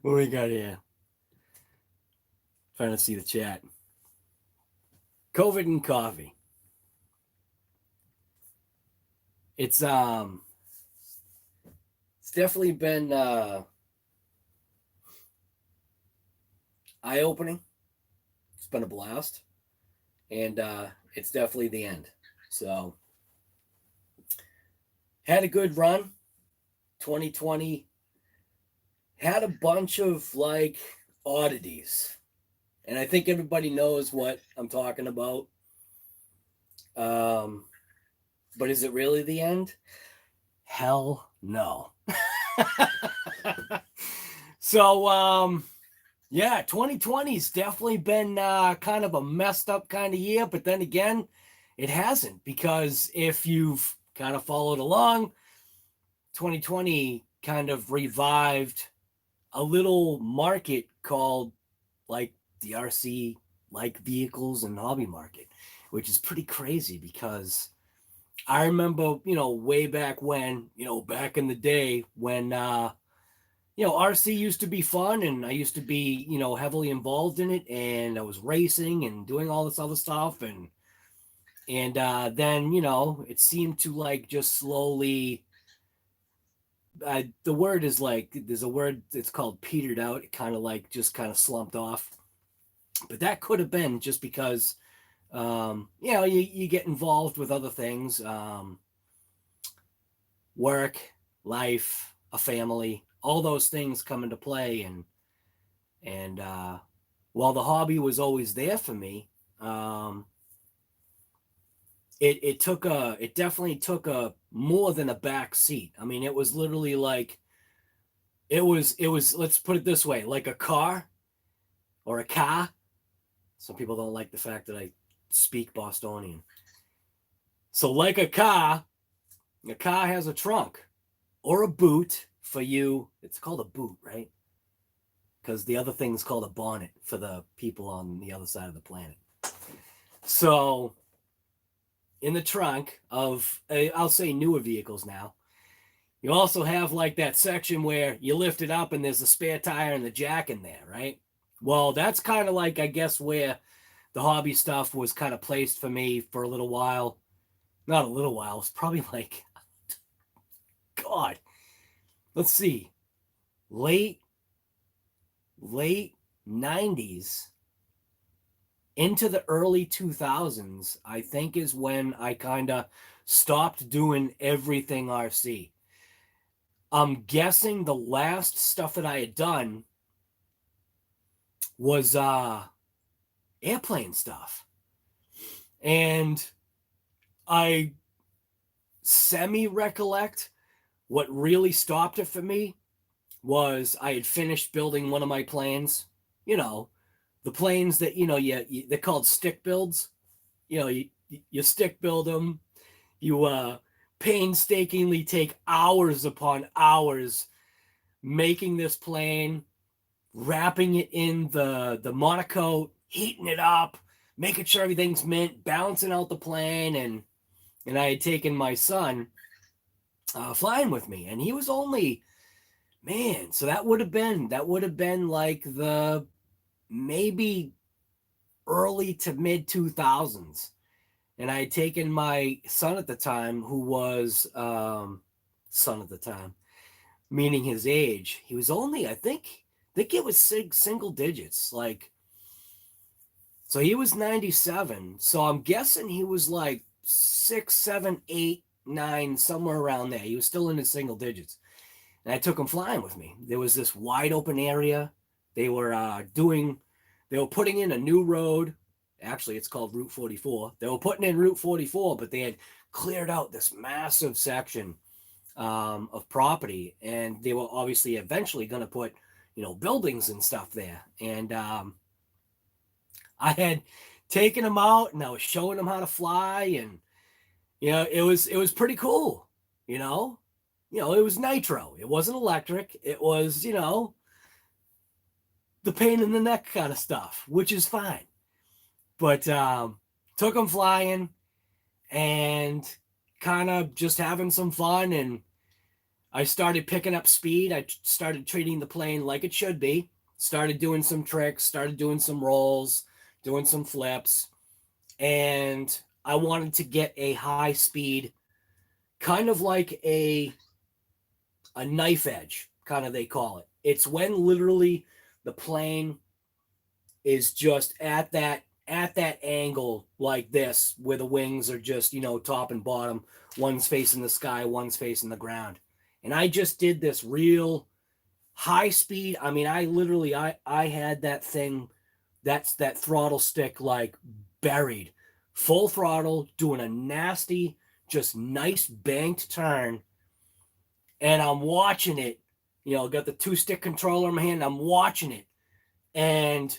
What we got here? Trying to see the chat. COVID and coffee. It's definitely been eye-opening. It's been a blast. And it's definitely the end. So had a good run. 2020 had a bunch of like oddities. And I think everybody knows what I'm talking about. But is it really the end? Hell no. So, yeah, 2020's definitely been kind of a messed up kind of year. But then again, it hasn't. Because if you've kind of followed along, 2020 kind of revived a little market called like the RC like vehicles and hobby market, which is pretty crazy because I remember, way back when, back in the day when, RC used to be fun and I used to be, heavily involved in it and I was racing and doing all this other stuff. And then, it seemed to like just slowly, the word is like, there's a word that's called petered out. It kind of like just kind of slumped off. But that could have been just because, you get involved with other things, work, life, a family, all those things come into play. And while the hobby was always there for me, it definitely took a more than a back seat. I mean, it was literally like, it was, let's put it this way, like a car or a car. Some people don't like the fact that I speak Bostonian. So like a car has a trunk or a boot for you. It's called a boot, right? Because the other thing is called a bonnet for the people on the other side of the planet. So in the trunk of, I'll say newer vehicles now, you also have like that section where you lift it up and there's a spare tire and the jack in there, right? Well, that's kind of like, I guess, where the hobby stuff was kind of placed for me for a little while. Not a little while. It's probably like, God, let's see, late 90s into the early 2000s, I think is when I kind of stopped doing everything RC. I'm guessing the last stuff that I had done was airplane stuff. And I semi-recollect what really stopped it for me was I had finished building one of my planes. The planes that, they're called stick builds. You stick build them. You painstakingly take hours upon hours making this plane, wrapping it in the monocoat, heating it up, making sure everything's mint, balancing out the plane. And I had taken my son flying with me, and he was only, man, so that would have been like the maybe early to mid 2000s. And I had taken my son at the time, who was son at the time, meaning his age. He was only, I think it was single digits. Like, so he was 97. So I'm guessing he was like 6, 7, 8, 9, somewhere around there. He was still in his single digits. And I took him flying with me. There was this wide open area. They were putting in a new road. Actually, it's called Route 44. They were putting in Route 44, but they had cleared out this massive section of property. And they were obviously eventually going to put, buildings and stuff there. And I had taken him out and I was showing him how to fly. And, it was pretty cool, it was nitro. It wasn't electric. It was, the pain in the neck kind of stuff, which is fine. But took him flying and kind of just having some fun. And I started picking up speed. I started treating the plane like it should be. Started doing some tricks, started doing some rolls, doing some flips. And I wanted to get a high speed, kind of like a knife edge, kind of they call it. It's when literally the plane is just at that angle like this, where the wings are just, you know, top and bottom. One's facing the sky, one's facing the ground. And I just did this real high speed. I mean, I literally, I had that thing, that throttle stick like buried, full throttle, doing a nasty, just nice banked turn. And I'm watching it, you know, got the 2-stick controller in my hand. I'm watching it. And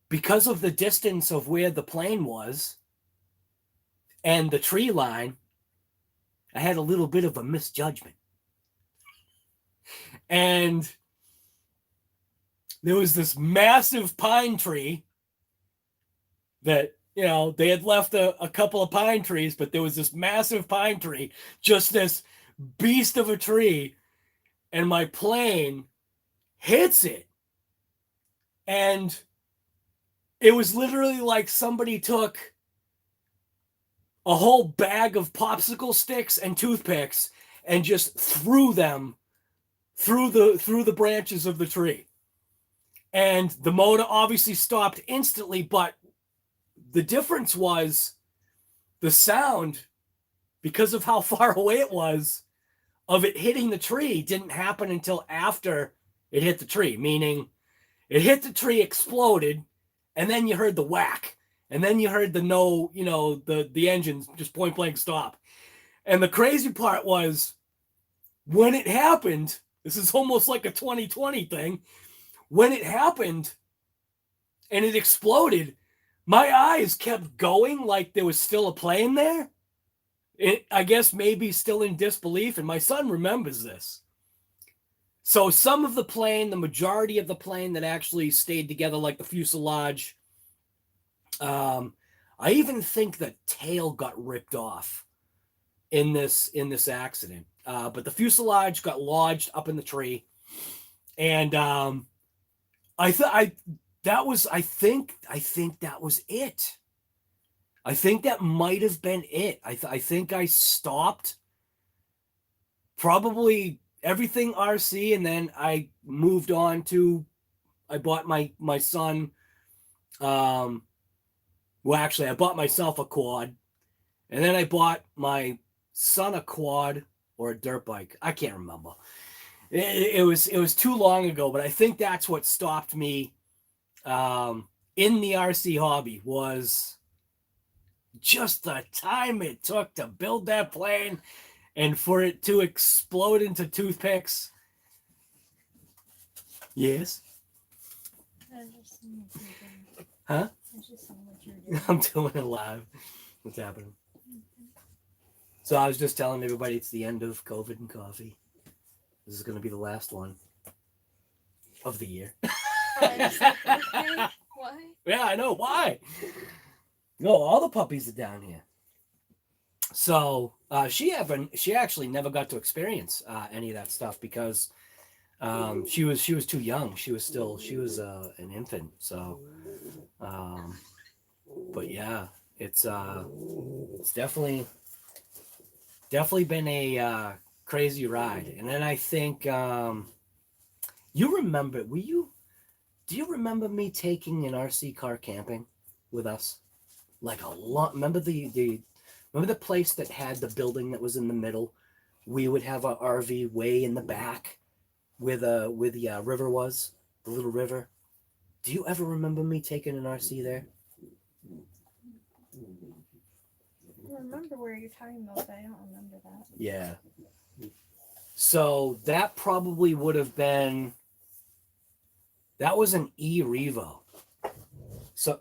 because of the distance of where the plane was and the tree line, I had a little bit of a misjudgment. And there was this massive pine tree that, you know, they had left a couple of pine trees, but there was this massive pine tree, just this beast of a tree, and my plane hits it. And it was literally like somebody took a whole bag of popsicle sticks and toothpicks and just threw them through the branches of the tree. And the motor obviously stopped instantly, but the difference was the sound, because of how far away it was, of it hitting the tree didn't happen until after it hit the tree, meaning it hit the tree, exploded, and then you heard the whack, and then you heard the the engines just point blank stop. And the crazy part was, when it happened, this is almost like a 2020 thing, when it happened and it exploded, my eyes kept going like there was still a plane there. I guess maybe still in disbelief, and my son remembers this. So some of the plane, the majority of the plane that actually stayed together, like the fuselage, I even think the tail got ripped off in this accident. But the fuselage got lodged up in the tree, and I think that was it. I think that might have been it. I think I stopped probably everything RC, and then I moved on to, I bought my son, well, actually, I bought myself a quad, and then I bought my son a quad or a dirt bike. I can't remember. It was too long ago, but I think that's what stopped me in the RC hobby, was just the time it took to build that plane and for it to explode into toothpicks. Yes? Huh? I'm doing it live. What's happening? So I was just telling everybody it's the end of COVID and coffee. This is going to be the last one of the year. Okay. Why? Yeah, I know. Why? No, all the puppies are down here. So she actually never got to experience any of that stuff, because she was too young. She was an infant. So, but yeah, it's definitely been a crazy ride. And then I think you remember? Do you remember me taking an RC car camping with us? Like a lot. Remember the place that had the building that was in the middle? We would have our RV way in the back, where the river was, the little river. Do you ever remember me taking an RC there? I remember where you're talking about, but I don't remember that. Yeah. So that probably would have been. That was an E-Revo. So,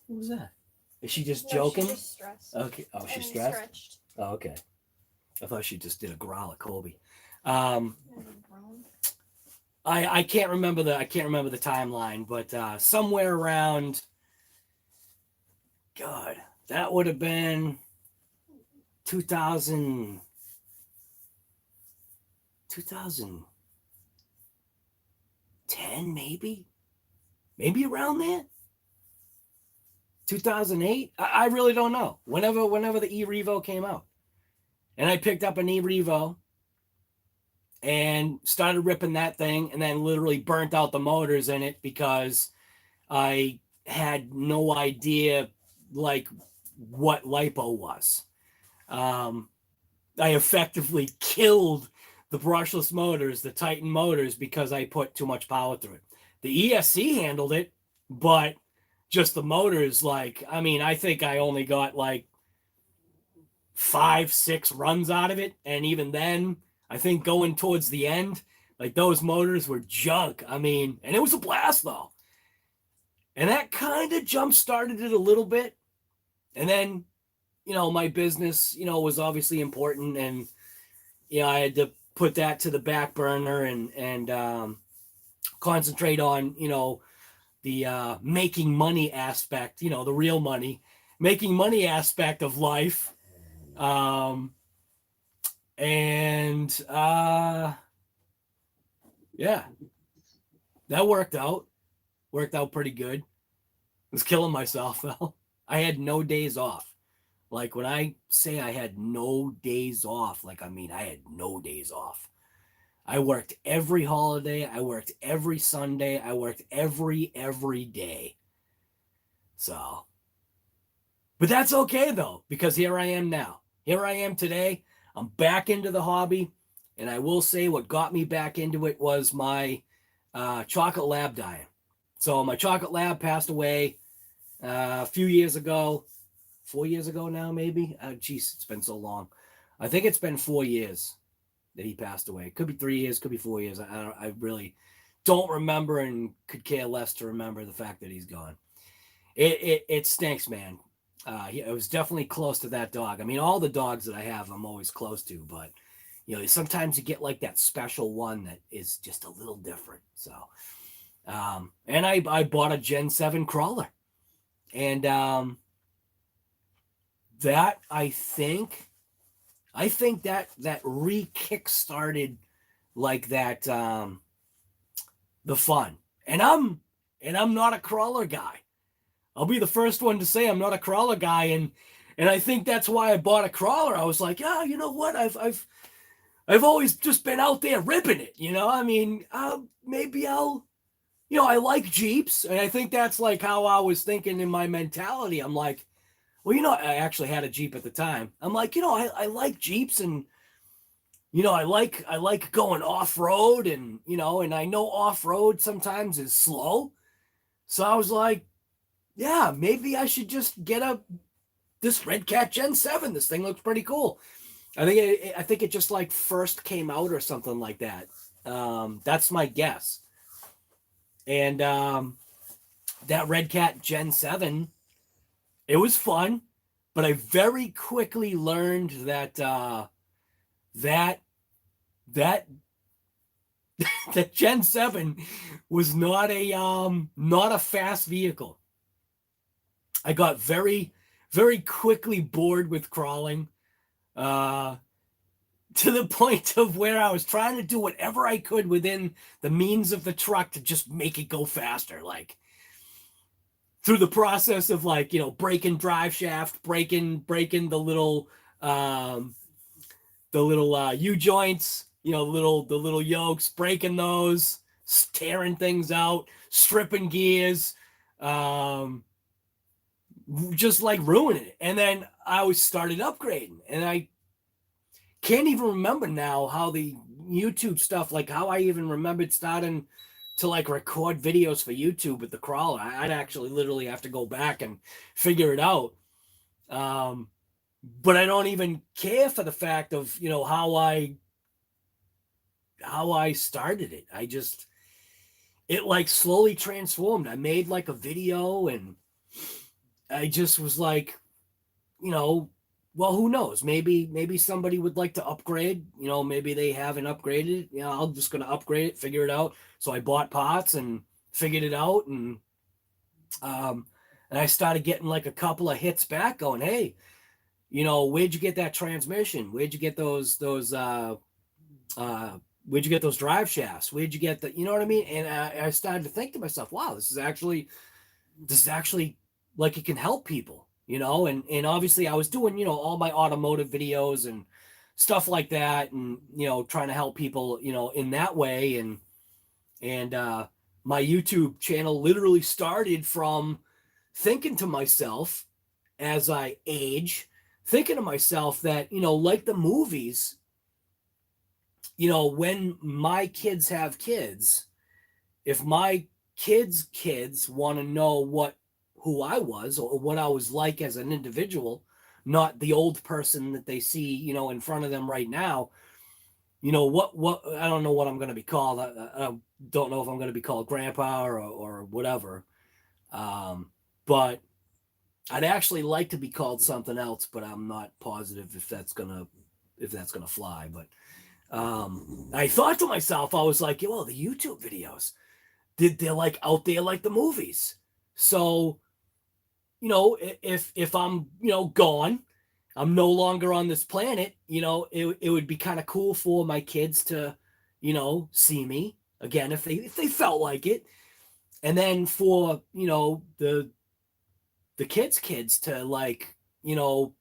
what was that? Is she just joking? She's just stressed. Okay. Oh, she's And stressed? stretched. Oh, okay. I thought she just did a growl at Colby. I can't remember the timeline, but somewhere around, God, that would have been 2000. 2010, maybe around there. 2008. I really don't know. Whenever the E-Revo came out, and I picked up an E-Revo and started ripping that thing, and then literally burnt out the motors in it because I had no idea like what lipo was. I effectively killed the brushless motors, the Titan motors, because I put too much power through it. The ESC handled it, but just the motors, like, I mean, I think I only got like 5-6 runs out of it. And even then, I think going towards the end, like those motors were junk. I mean, and it was a blast though. And that kind of jump started it a little bit. And then, you know, my business, you know, was obviously important, and, you know, I had to put that to the back burner and concentrate on, you know, the making money aspect, you know, the real money, making money aspect of life. Yeah, that worked out pretty good. I was killing myself though. I had no days off. Like when I say I had no days off, like, I mean, I had no days off. I worked every holiday. I worked every Sunday. I worked every day. So, but that's okay though, because here I am now. Here I am today. I'm back into the hobby. And I will say what got me back into it was my chocolate lab dying. So my chocolate lab passed away a few years ago. 4 years ago now, maybe. Geez, it's been so long. I think it's been 4 years that he passed away. Could be 3 years, could be 4 years. I really don't remember, and could care less to remember the fact that he's gone. It stinks, man. It was definitely close to that dog. I mean, all the dogs that I have, I'm always close to, but you know, sometimes you get like that special one that is just a little different. So, and I bought a Gen 7 crawler, and that I think that re-kick started like that the fun. And I'm not a crawler guy. I'll be the first one to say I'm not a crawler guy, and I think that's why I bought a crawler. I was like, yeah, you know what? I've always just been out there ripping it, you know? I mean, maybe I'll, you know, I like Jeeps, and I think that's like how I was thinking in my mentality. I'm like, well, you know, I actually had a Jeep at the time. I'm like, you know, I like Jeeps, and, you know, I like going off-road, and, you know, and I know off-road sometimes is slow. So I was like, yeah, maybe I should just get this Redcat Gen 7. This thing looks pretty cool. I think it just like first came out or something like that. That's my guess. And that Redcat Gen 7, it was fun, but I very quickly learned that that Gen 7 was not a fast vehicle. I got very, very quickly bored with crawling, to the point of where I was trying to do whatever I could within the means of the truck to just make it go faster. Like through the process of, like, you know, breaking drive shaft, breaking the little U-joints, you know, the little yokes, breaking those, tearing things out, stripping gears, just like ruining it. And then I was started upgrading, and I can't even remember now how the YouTube stuff, like how I even remembered starting to like record videos for YouTube with the crawler. I'd actually literally have to go back and figure it out. But I don't even care for the fact of, you know, how I started it. It like slowly transformed. I made like a video, and I just was like, you know, well, who knows? Maybe somebody would like to upgrade. You know, maybe they haven't upgraded. You know, I'm just going to upgrade it, figure it out. So I bought parts and figured it out, and I started getting like a couple of hits back going, hey, you know, where'd you get that transmission? Where'd you get those where'd you get those drive shafts? Where'd you get the, you know what I mean? And I started to think to myself, wow, this is actually like it can help people, you know? And obviously I was doing, you know, all my automotive videos and stuff like that. And, you know, trying to help people, you know, in that way. And my YouTube channel literally started from thinking to myself as I age, thinking to myself that, you know, like the movies, you know, when my kids have kids, if my kids want to know who I was or what I was like as an individual, not the old person that they see, you know, in front of them right now, you know, what I don't know what I'm going to be called. I don't know if I'm going to be called grandpa or whatever. But I'd actually like to be called something else, but I'm not positive if that's gonna fly. But I thought to myself, I was like, yo, the YouTube videos, they're like out there like the movies. So, you know, if I'm, you know, gone, I'm no longer on this planet, you know, it would be kind of cool for my kids to, you know, see me again if they felt like it. And then for, you know, the kids to like, you know,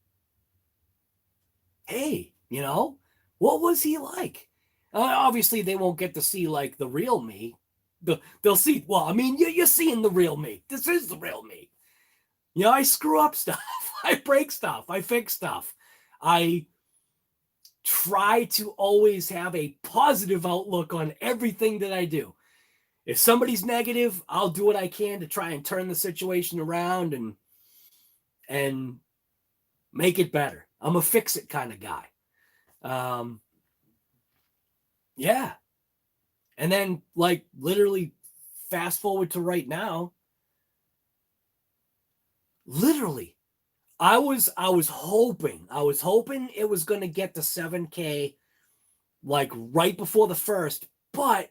hey, you know, what was he like? Obviously, they won't get to see like the real me. They'll see, well, I mean, you're seeing the real me. This is the real me. You know, I screw up stuff. I break stuff. I fix stuff. I try to always have a positive outlook on everything that I do. If somebody's negative, I'll do what I can to try and turn the situation around and make it better. I'm a fix-it kind of guy. Yeah. And then, like, literally fast forward to right now. Literally, I was hoping it was going to get to 7K like right before the first, but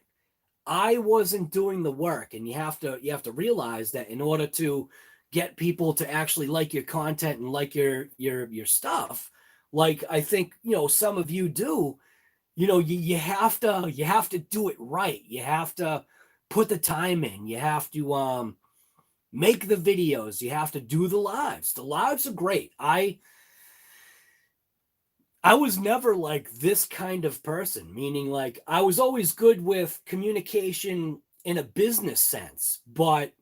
I wasn't doing the work. And you have to realize that in order to get people to actually like your content and like your stuff, like I think, you know, some of you do, you know, you have to do it right. You have to put the time in. You have to make the videos. You have to do the lives. The lives are great. I was never like this kind of person, meaning like I was always good with communication in a business sense, but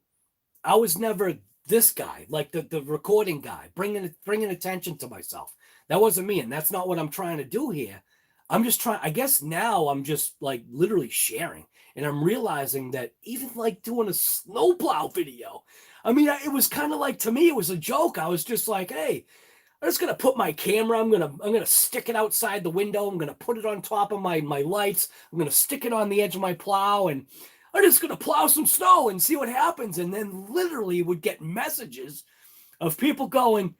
I was never this guy, like the recording guy, bringing attention to myself. That wasn't me, and that's not what I'm trying to do here. I'm just trying, I guess now I'm just like literally sharing, and I'm realizing that even like doing a snowplow video, I mean, it was kind of like, to me, it was a joke. I was just like, hey, I'm just gonna put my camera, I'm gonna stick it outside the window, I'm gonna put it on top of my lights, I'm gonna stick it on the edge of my plow, and I'm just gonna plow some snow and see what happens. And then literally would get messages of people going,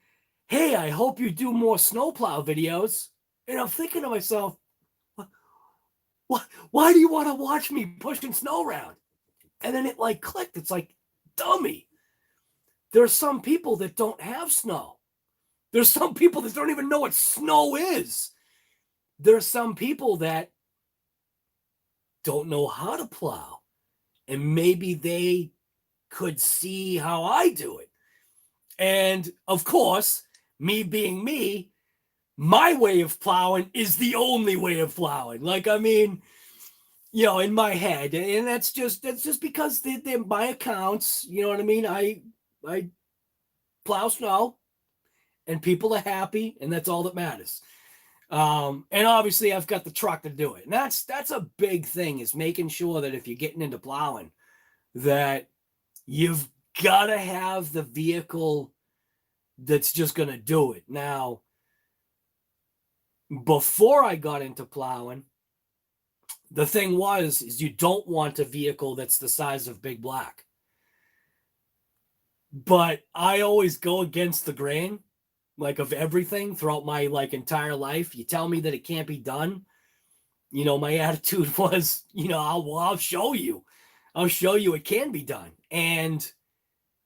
hey, I hope you do more snowplow videos. And I'm thinking to myself, why do you want to watch me pushing snow around? And then it like clicked. It's like, dummy. There are some people that don't have snow. There's some people that don't even know what snow is. There's some people that don't know how to plow. And maybe they could see how I do it. And of course, me being me, my way of plowing is the only way of plowing. Like, I mean, you know, in my head, and that's just because they're my accounts. You know what I mean? I plow snow, and people are happy, and that's all that matters. And obviously, I've got the truck to do it, and that's a big thing, is making sure that if you're getting into plowing, that you've got to have the vehicle that's just going to do it. Now, before I got into plowing, the thing is you don't want a vehicle that's the size of Big Black. But I always go against the grain, like, of everything throughout my like entire life. You tell me that it can't be done, you know, my attitude was, you know, I'll show you. I'll show you it can be done. And,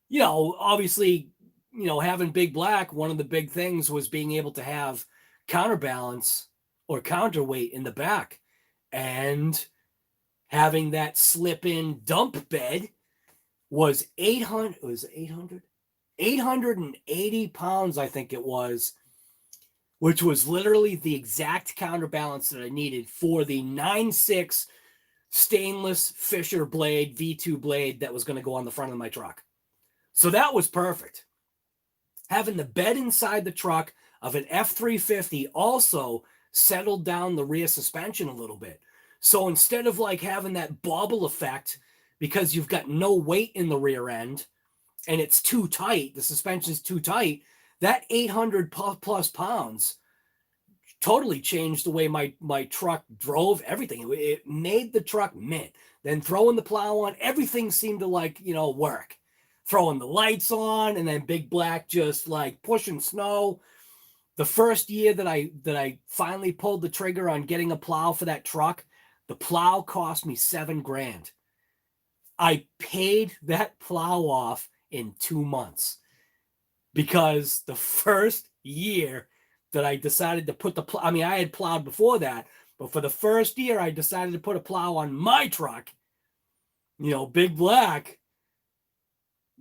you know, obviously, you know, having Big Black, one of the big things was being able to have counterbalance or counterweight in the back. And having that slip-in dump bed was 880 pounds, I think it was, which was literally the exact counterbalance that I needed for the 9.6 stainless Fisher blade, V2 blade that was going to go on the front of my truck. So that was perfect. Having the bed inside the truck of an F350 also settled down the rear suspension a little bit. So instead of like having that bobble effect because you've got no weight in the rear end and it's too tight, the suspension's too tight, that 800 plus pounds totally changed the way my truck drove, everything. It made the truck mint. Then throwing the plow on, everything seemed to like, you know, work. Throwing the lights on and then Big Black just like pushing snow. The first year that I finally pulled the trigger on getting a plow for that truck, the plow cost me $7,000. I paid that plow off in 2 months because the first year that I decided to put the plow, I mean, I had plowed before that, but for the first year I decided to put a plow on my truck, you know, Big Black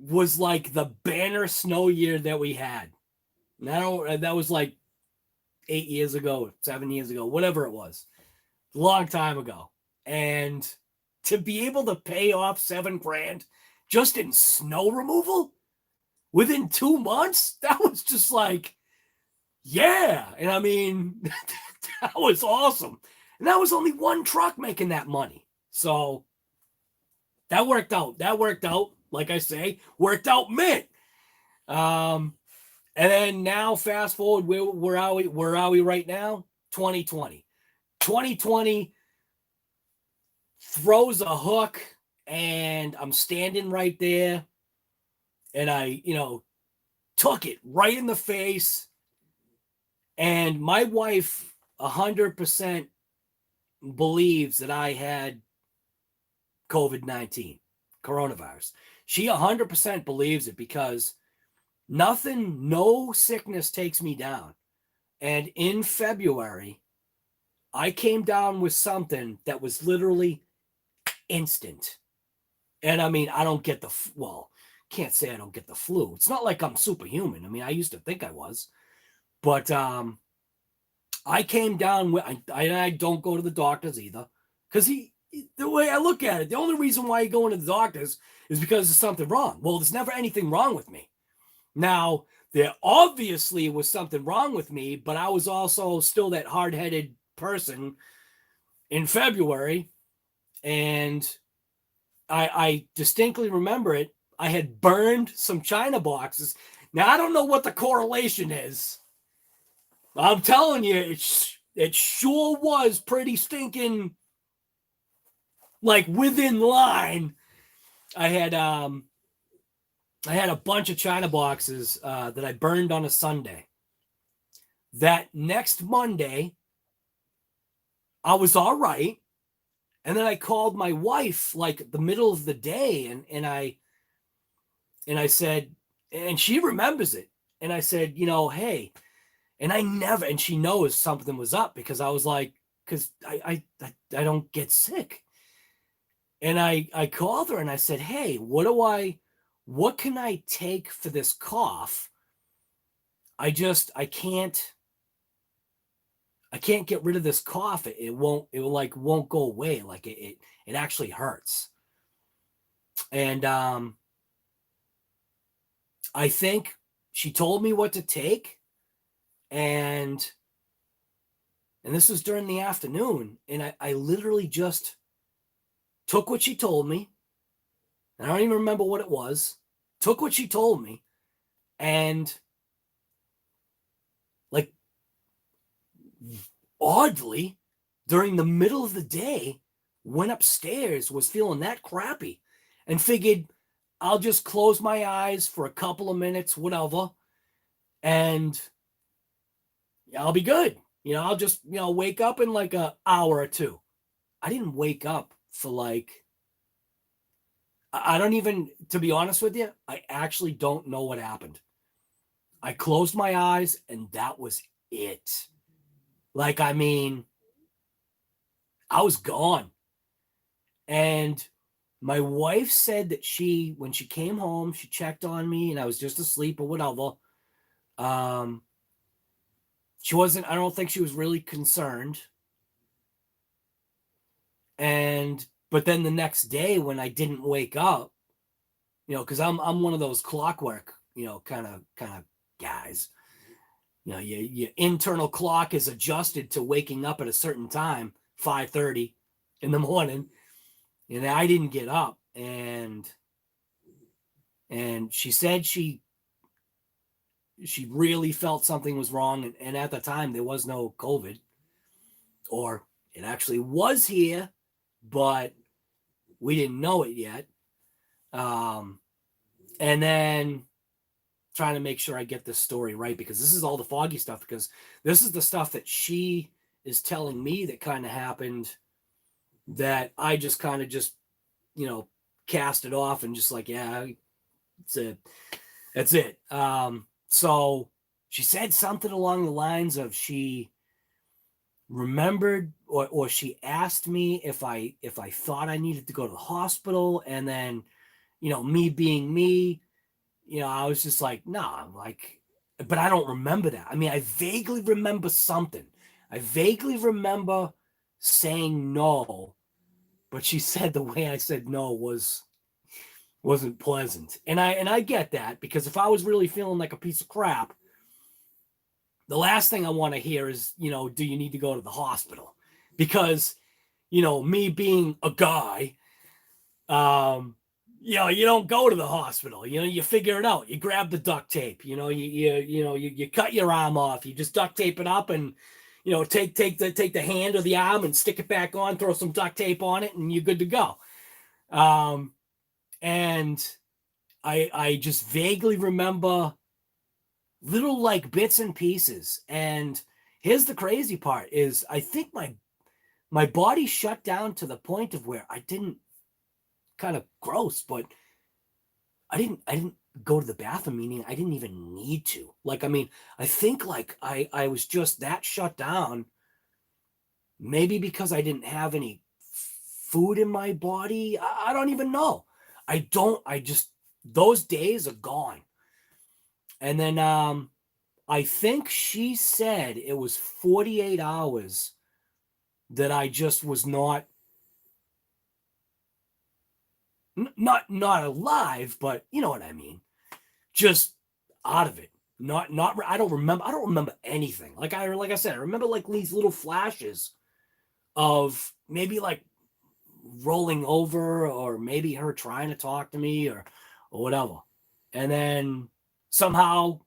was like the banner snow year that we had. Now that was like 8 years ago, 7 years ago, whatever it was, a long time ago. And to be able to pay off $7,000 just in snow removal within 2 months, that was just like, yeah. And I mean, that was awesome. And that was only one truck making that money. So that worked out. That worked out. Like I say, worked out mint. And then now fast forward, where are we right now? 2020. 2020 throws a hook and I'm standing right there and I, you know, took it right in the face. And my wife 100% believes that I had COVID-19, coronavirus. She 100% believes it because no sickness takes me down. And in February, I came down with something that was literally instant. And I mean, I don't get can't say I don't get the flu. It's not like I'm superhuman. I mean, I used to think I was. But I came down with, I don't go to the doctors either. Because the way I look at it, the only reason why you go into the doctors is because there's something wrong. Well, there's never anything wrong with me. Now, there obviously was something wrong with me, but I was also still that hard-headed person in February. And I distinctly remember it. I had burned some China boxes. Now, I don't know what the correlation is. I'm telling you, it sure was pretty stinking, like, within line. I had a bunch of China boxes that I burned on a Sunday. That next Monday, I was all right. And then I called my wife like the middle of the day and I said, and she remembers it. And I said, you know, hey, and she knows something was up because I was like, because I don't get sick. And I called her and I said, hey, what can I take for this cough? I can't get rid of this cough. It won't go away. Like it actually hurts. And I think she told me what to take. And this was during the afternoon. And I literally just took what she told me. I don't even remember what it was. Took what she told me. And like, oddly, during the middle of the day, went upstairs, was feeling that crappy, and figured I'll just close my eyes for a couple of minutes, whatever, and I'll be good. You know, I'll just, you know, wake up in like an hour or two. I didn't wake up for like, I don't even, to be honest with you, I actually don't know what happened. I closed my eyes and that was it. Like, I mean, I was gone. And my wife said that when she came home, she checked on me and I was just asleep or whatever. She wasn't, I don't think she was really concerned. But then the next day when I didn't wake up, you know, because I'm one of those clockwork, you know, kind of guys. You know, your internal clock is adjusted to waking up at a certain time, 5:30 in the morning, and I didn't get up. And she said she really felt something was wrong, and at the time there was no COVID, or it actually was here, but we didn't know it yet. And then trying to make sure I get this story right, because this is all the foggy stuff, because this is the stuff that she is telling me that kind of happened, that I just kind of you know, cast it off and just like, yeah, that's it. So she said something along the lines of she remembered, or she asked me if I thought I needed to go to the hospital, and then, you know, me being me, you know, I was just like, nah, like, but I don't remember that. I mean, I vaguely remember something. I vaguely remember saying no, but she said the way I said no wasn't pleasant. And I get that, because if I was really feeling like a piece of crap, the last thing I want to hear is, you know, do you need to go to the hospital? Because, you know, me being a guy, you know, you don't go to the hospital. You know, you figure it out. You grab the duct tape. You know, you cut your arm off. You just duct tape it up, and, you know, take the hand or the arm and stick it back on. Throw some duct tape on it, and you're good to go. And I just vaguely remember little like bits and pieces. And here's the crazy part: is I think my body shut down to the point of where I didn't, kind of gross, but I didn't go to the bathroom, meaning I didn't even need to. Like, I mean, I think like I was just that shut down, maybe because I didn't have any food in my body. I don't even know. I just, those days are gone. And then I think she said it was 48 hours that I just was not alive, but you know what I mean, just out of it. I don't remember anything. Like I said, I remember like these little flashes of maybe like rolling over, or maybe her trying to talk to me, or whatever. And then somehow,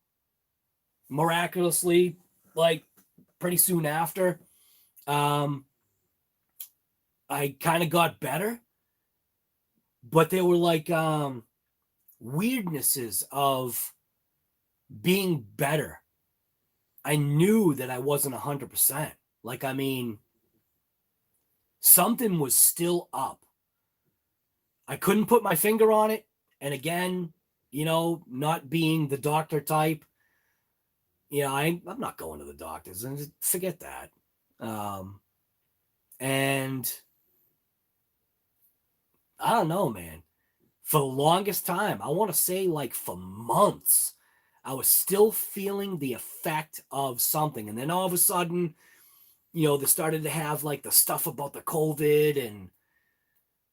miraculously, like pretty soon after, I kind of got better, but there were like weirdnesses of being better. I knew that I wasn't 100%. Like, I mean, something was still up. I couldn't put my finger on it. And again, you know, not being the doctor type, you know, I'm not going to the doctors, and forget that. And I don't know, man. For the longest time, I want to say like for months, I was still feeling the effect of something. And then all of a sudden, you know, they started to have like the stuff about the COVID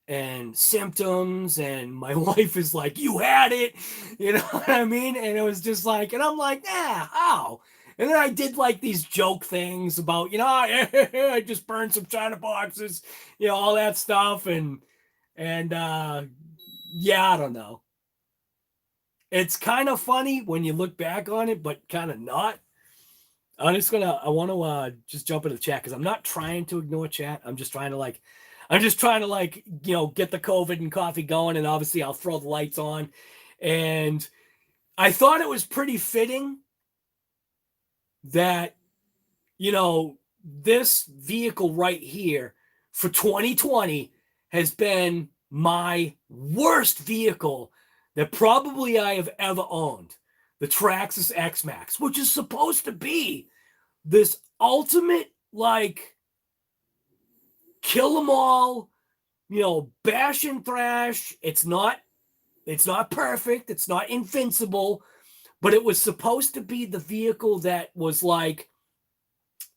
and symptoms, and my wife is like, you had it, you know what I mean? And it was just like, and I'm like, how? And then I did like these joke things about, you know, I just burned some China boxes, you know, all that stuff. And yeah, I don't know. It's kind of funny when you look back on it, but kind of not. I want to just jump into the chat, because I'm not trying to ignore chat. I'm just trying to you know, get the COVID and coffee going, and obviously I'll throw the lights on. And I thought it was pretty fitting that, you know, this vehicle right here for 2020 has been my worst vehicle that probably I have ever owned. The TRAXXAS XMAXX, which is supposed to be this ultimate, like, kill them all, you know, bash and thrash. It's not perfect. It's not invincible, but it was supposed to be the vehicle that was like,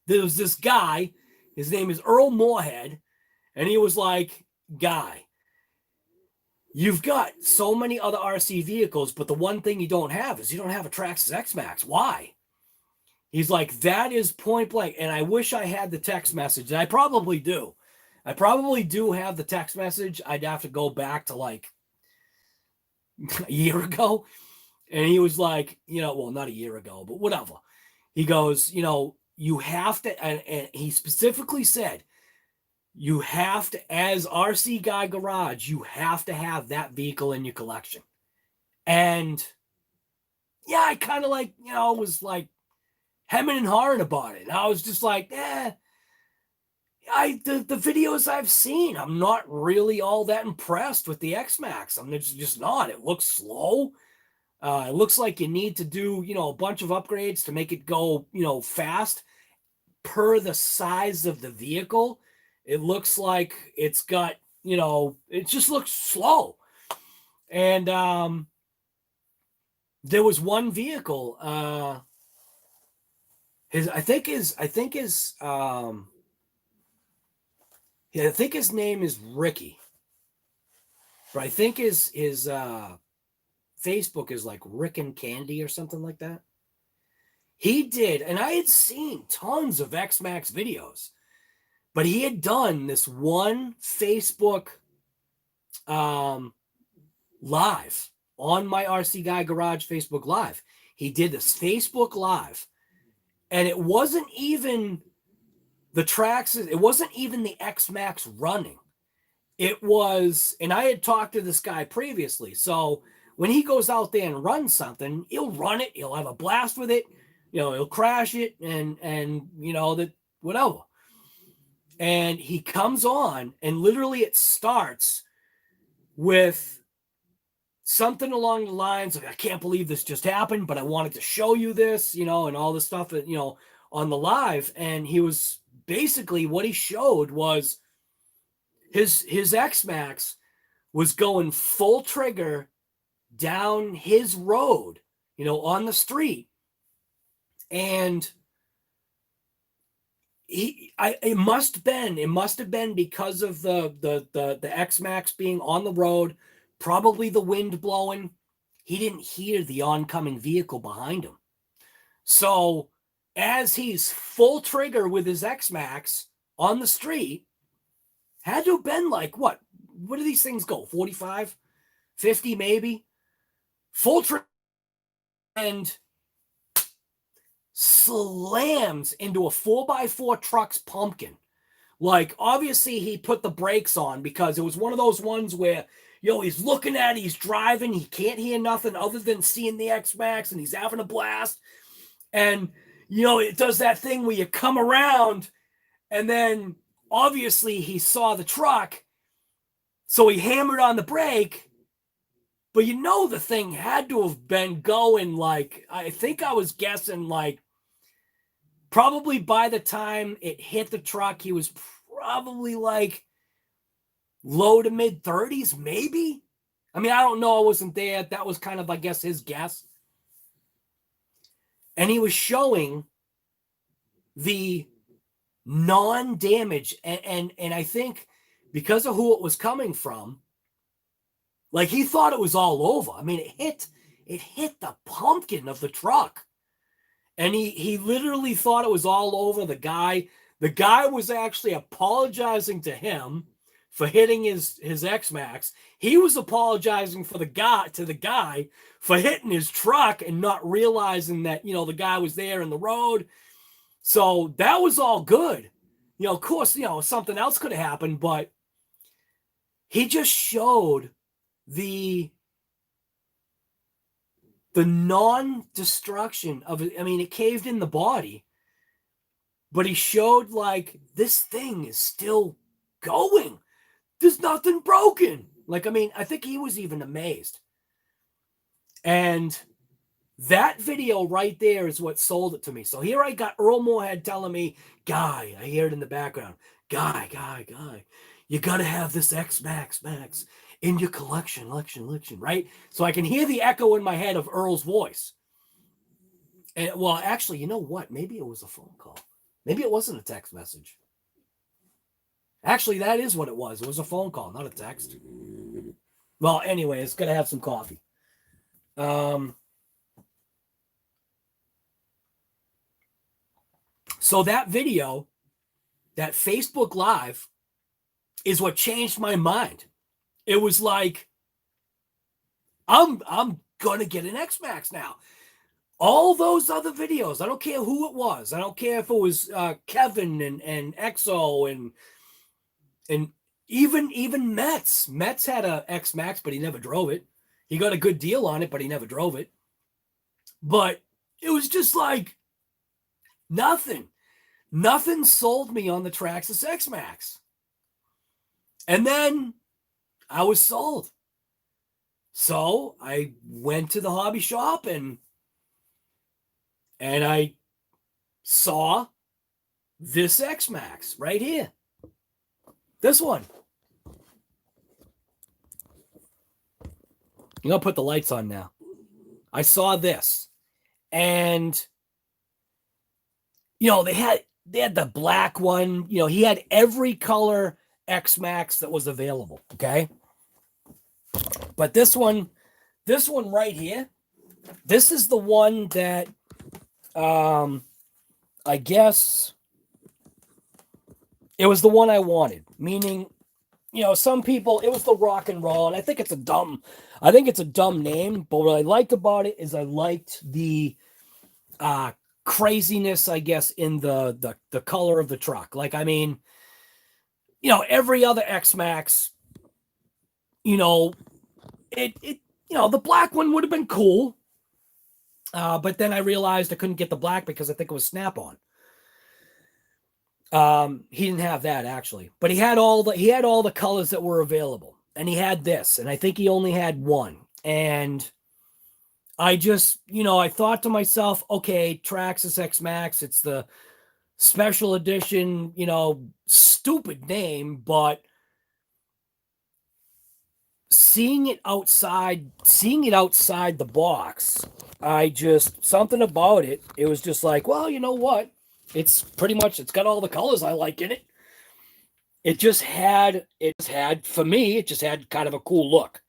there was this guy, his name is Earl Moorhead, and he was like, guy, you've got so many other RC vehicles, but the one thing you don't have is you don't have a TRAXXAS XMAXX. Why? He's like, that is point blank. And I wish I had the text message. And I probably do. I probably do have the text message. I'd have to go back to like a year ago. And he was like, you know, well, not a year ago, but whatever. He goes, you know, you have to, and he specifically said, you have to, as RC Guy Garage, you have to have that vehicle in your collection. And yeah, I kind of like, you know, was like hemming and hawing about it. And I was just like, the videos I've seen, I'm not really all that impressed with the XMAXX. I'm just not. It looks slow. It looks like you need to do, you know, a bunch of upgrades to make it go, you know, fast per the size of the vehicle. It looks like it's got, you know, it just looks slow. And there was one vehicle, I think his name is Ricky. But I think his Facebook is like Rick and Candy or something like that. He did, and I had seen tons of XMAXX videos, but he had done this one Facebook live on my RC Guy Garage Facebook Live. He did this Facebook Live, and it wasn't even the TRAXXAS, it wasn't even the XMAXX running. It was, and I had talked to this guy previously, so when he goes out there and runs something, he'll run it, he'll have a blast with it, you know, he'll crash it, and you know, that whatever. And he comes on, and literally it starts with something along the lines of, I can't believe this just happened, but I wanted to show you this, you know, and all this stuff, you know, on the live. And he was basically, what he showed was his XMAXX was going full trigger down his road, you know, on the street. And it must have been because of the XMAXX being on the road, probably the wind blowing. He didn't hear the oncoming vehicle behind him. So as he's full trigger with his XMAXX on the street, had to have been like, what do these things go? 45, 50 maybe? Full trigger, and slams into a 4x4 truck's pumpkin. Like, obviously he put the brakes on because it was one of those ones where, you know, he's looking at it, he's driving, he can't hear nothing other than seeing the XMAXX, and he's having a blast. And, you know, it does that thing where you come around, and then obviously he saw the truck, so he hammered on the brake. But you know, the thing had to have been going like, I think I was guessing like, probably by the time it hit the truck, he was probably like low to mid 30s, maybe. I mean, I don't know. I wasn't there. That was kind of, I guess, his guess. And he was showing the non-damage. And I think because of who it was coming from, like, he thought it was all over. I mean, it hit the pumpkin of the truck. And he literally thought it was all over. The guy was actually apologizing to him for hitting his XMAXX. He was apologizing to the guy for hitting his truck and not realizing that, you know, the guy was there in the road. So that was all good. You know, of course, you know, something else could have happened, but he just showed the non-destruction of it. I mean, it caved in the body, but he showed like, this thing is still going. There's nothing broken. Like, I mean, I think he was even amazed. And that video right there is what sold it to me. So here I got Earl Moorhead telling me, Guy, I hear it in the background, guy, you got to have this XMAXX in your collection, right? So I can hear the echo in my head of Earl's voice. And well, actually, you know what? Maybe it was a phone call. Maybe it wasn't a text message. Actually, that is what it was. It was a phone call, not a text. Well, anyway, it's gonna have some coffee. So that video, that Facebook Live, is what changed my mind. It was like, I'm gonna get an XMAXX now. All those other videos, I don't care who it was. I don't care if it was Kevin and EXO and even Metz. Metz had a XMAXX, but he never drove it. He got a good deal on it, but he never drove it. But it was just like nothing. Nothing sold me on the TRAXXAS XMAXX. And then I was sold. So I went to the hobby shop and I saw this XMAXX right here. This one. I'm going to put the lights on now. I saw this. And, you know, they had the black one. You know, he had every color XMAXX that was available. Okay. But this one right here, this is the one that, I guess it was the one I wanted, meaning, you know, some people, it was the rock and roll, and I think it's a dumb name, but what I liked about it is I liked the craziness, I guess, in the color of the truck. Like, I mean, you know, every other XMAXX, you know, it you know, the black one would have been cool. But then I realized I couldn't get the black because I think it was Snap-on. He didn't have that actually, but he had all the colors that were available, and he had this, and I think he only had one. And I just, you know, I thought to myself, okay, TRAXXAS XMAXX, it's the special edition, you know, stupid name, but seeing it outside the box, I just, something about it, it was just like, well, you know what? It's pretty much, it's got all the colors I like in it. It just had, for me, it just had kind of a cool look.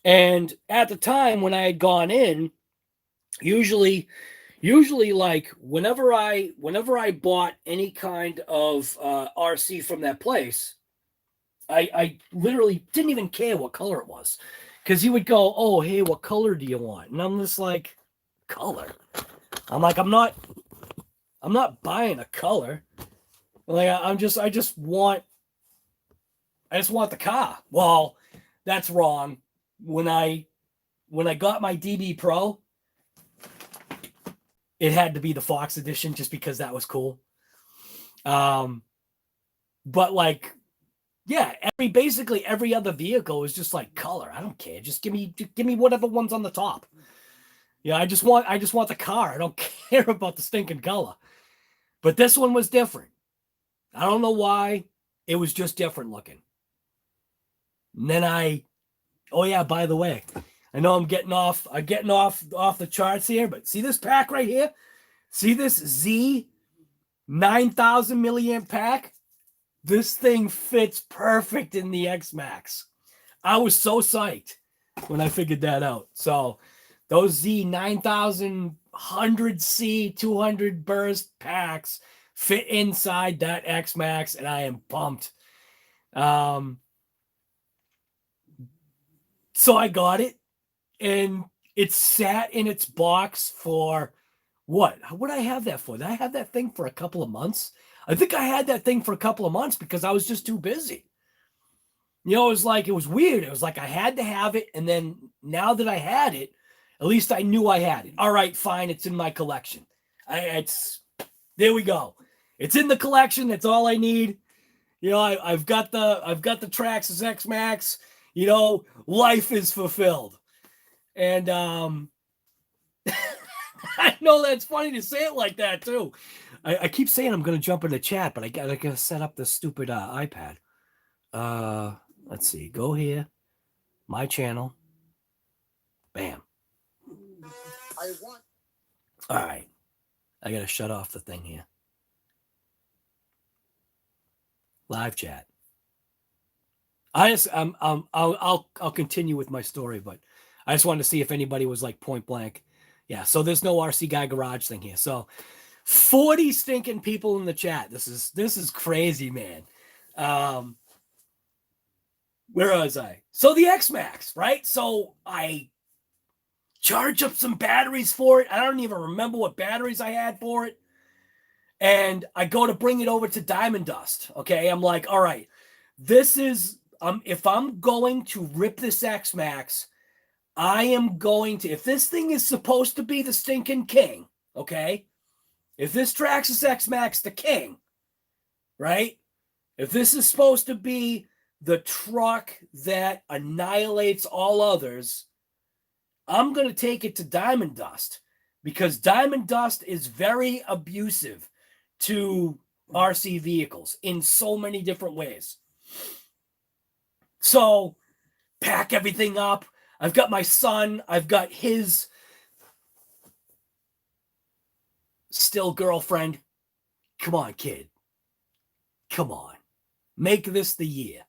And at the time when I had gone in, usually like whenever I bought any kind of RC from that place, I literally didn't even care what color it was, because he would go, oh, hey, what color do you want? And I'm just like, color? I'm like, I'm not buying a color. Like, I just want the car. Well, that's wrong. When I got my DB Pro, it had to be the Fox edition just because that was cool. But like, yeah, basically every other vehicle is just like color. I don't care. Just give me whatever one's on the top. Yeah, I just want the car. I don't care about the stinking color. But this one was different. I don't know why. It was just different looking. And then oh yeah, by the way, I know I'm getting off the charts here, but see this pack right here? See this Z 9,000 milliamp pack? This thing fits perfect in the XMAXX. I was so psyched when I figured that out. So those Z 9,000 100C 200 burst packs fit inside that XMAXX, and I am pumped. So I got it, and it sat in its box for what? What did I have that for? Did I have that thing for a couple of months? I think I had that thing for a couple of months because I was just too busy. You know, it was weird. It was like I had to have it, and then now that I had it, at least I knew I had it. All right, fine, it's in my collection. There we go. It's in the collection. That's all I need. You know, I've got the TRAXXAS XMAXX. You know, life is fulfilled. And I know that's funny to say it like that too. I keep saying I'm going to jump in the chat, but I got to set up this stupid iPad. Let's see. Go here. My channel. Bam. All right. I got to shut off the thing here. Live chat. I'll continue with my story, but I just wanted to see if anybody was like point blank. Yeah, so there's no RC Guy Garage thing here. So 40 stinking people in the chat. This is crazy, man. Where was I? So the XMAXX, right? So I charge up some batteries for it. I don't even remember what batteries I had for it. And I go to bring it over to Diamond Dust. Okay, I'm like, all right, this is if I'm going to rip this XMAXX, I am going to, if this thing is supposed to be the stinking king, okay? If this TRAXXAS XMAXX the king, right? If this is supposed to be the truck that annihilates all others, I'm going to take it to Diamond Dust because Diamond Dust is very abusive to RC vehicles in so many different ways. So pack everything up. I've got my son. I've got his still girlfriend. Come on, kid. Come on. Make this the year.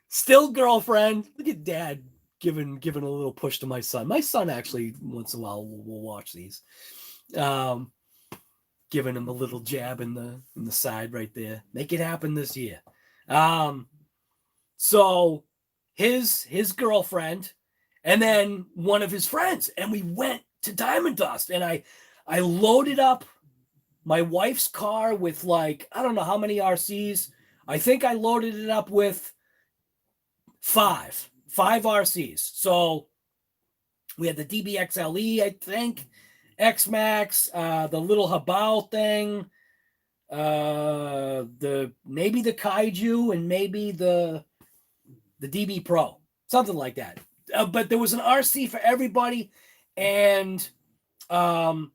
Still girlfriend. Look at dad giving a little push to my son. My son actually once in a while will watch these. Giving him a little jab in the side right there. Make it happen this year. So his girlfriend and then one of his friends, and we went to Diamond Dust, and I loaded up my wife's car with like, I don't know how many RCs. I think I loaded it up with five RCs. So we had the DBXL-E, I think, XMAXX, the little Hobao thing, maybe the Kaiju, and maybe the DB Pro, something like that. But there was an RC for everybody, and I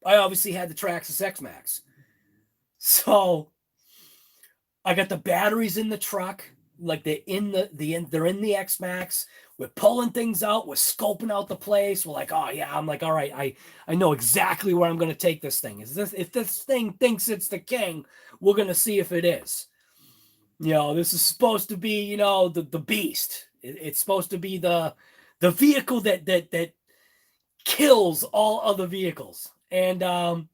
obviously had the TRAXXAS XMAXX. So I got the batteries in the truck, like they're in the XMAXX. We're pulling things out. We're scoping out the place. We're like, oh yeah. I'm like, all right, I know exactly where I'm going to take this thing. If this thing thinks it's the king, we're going to see if it is. You know, this is supposed to be, you know, the beast. It's supposed to be the vehicle that kills all other vehicles. And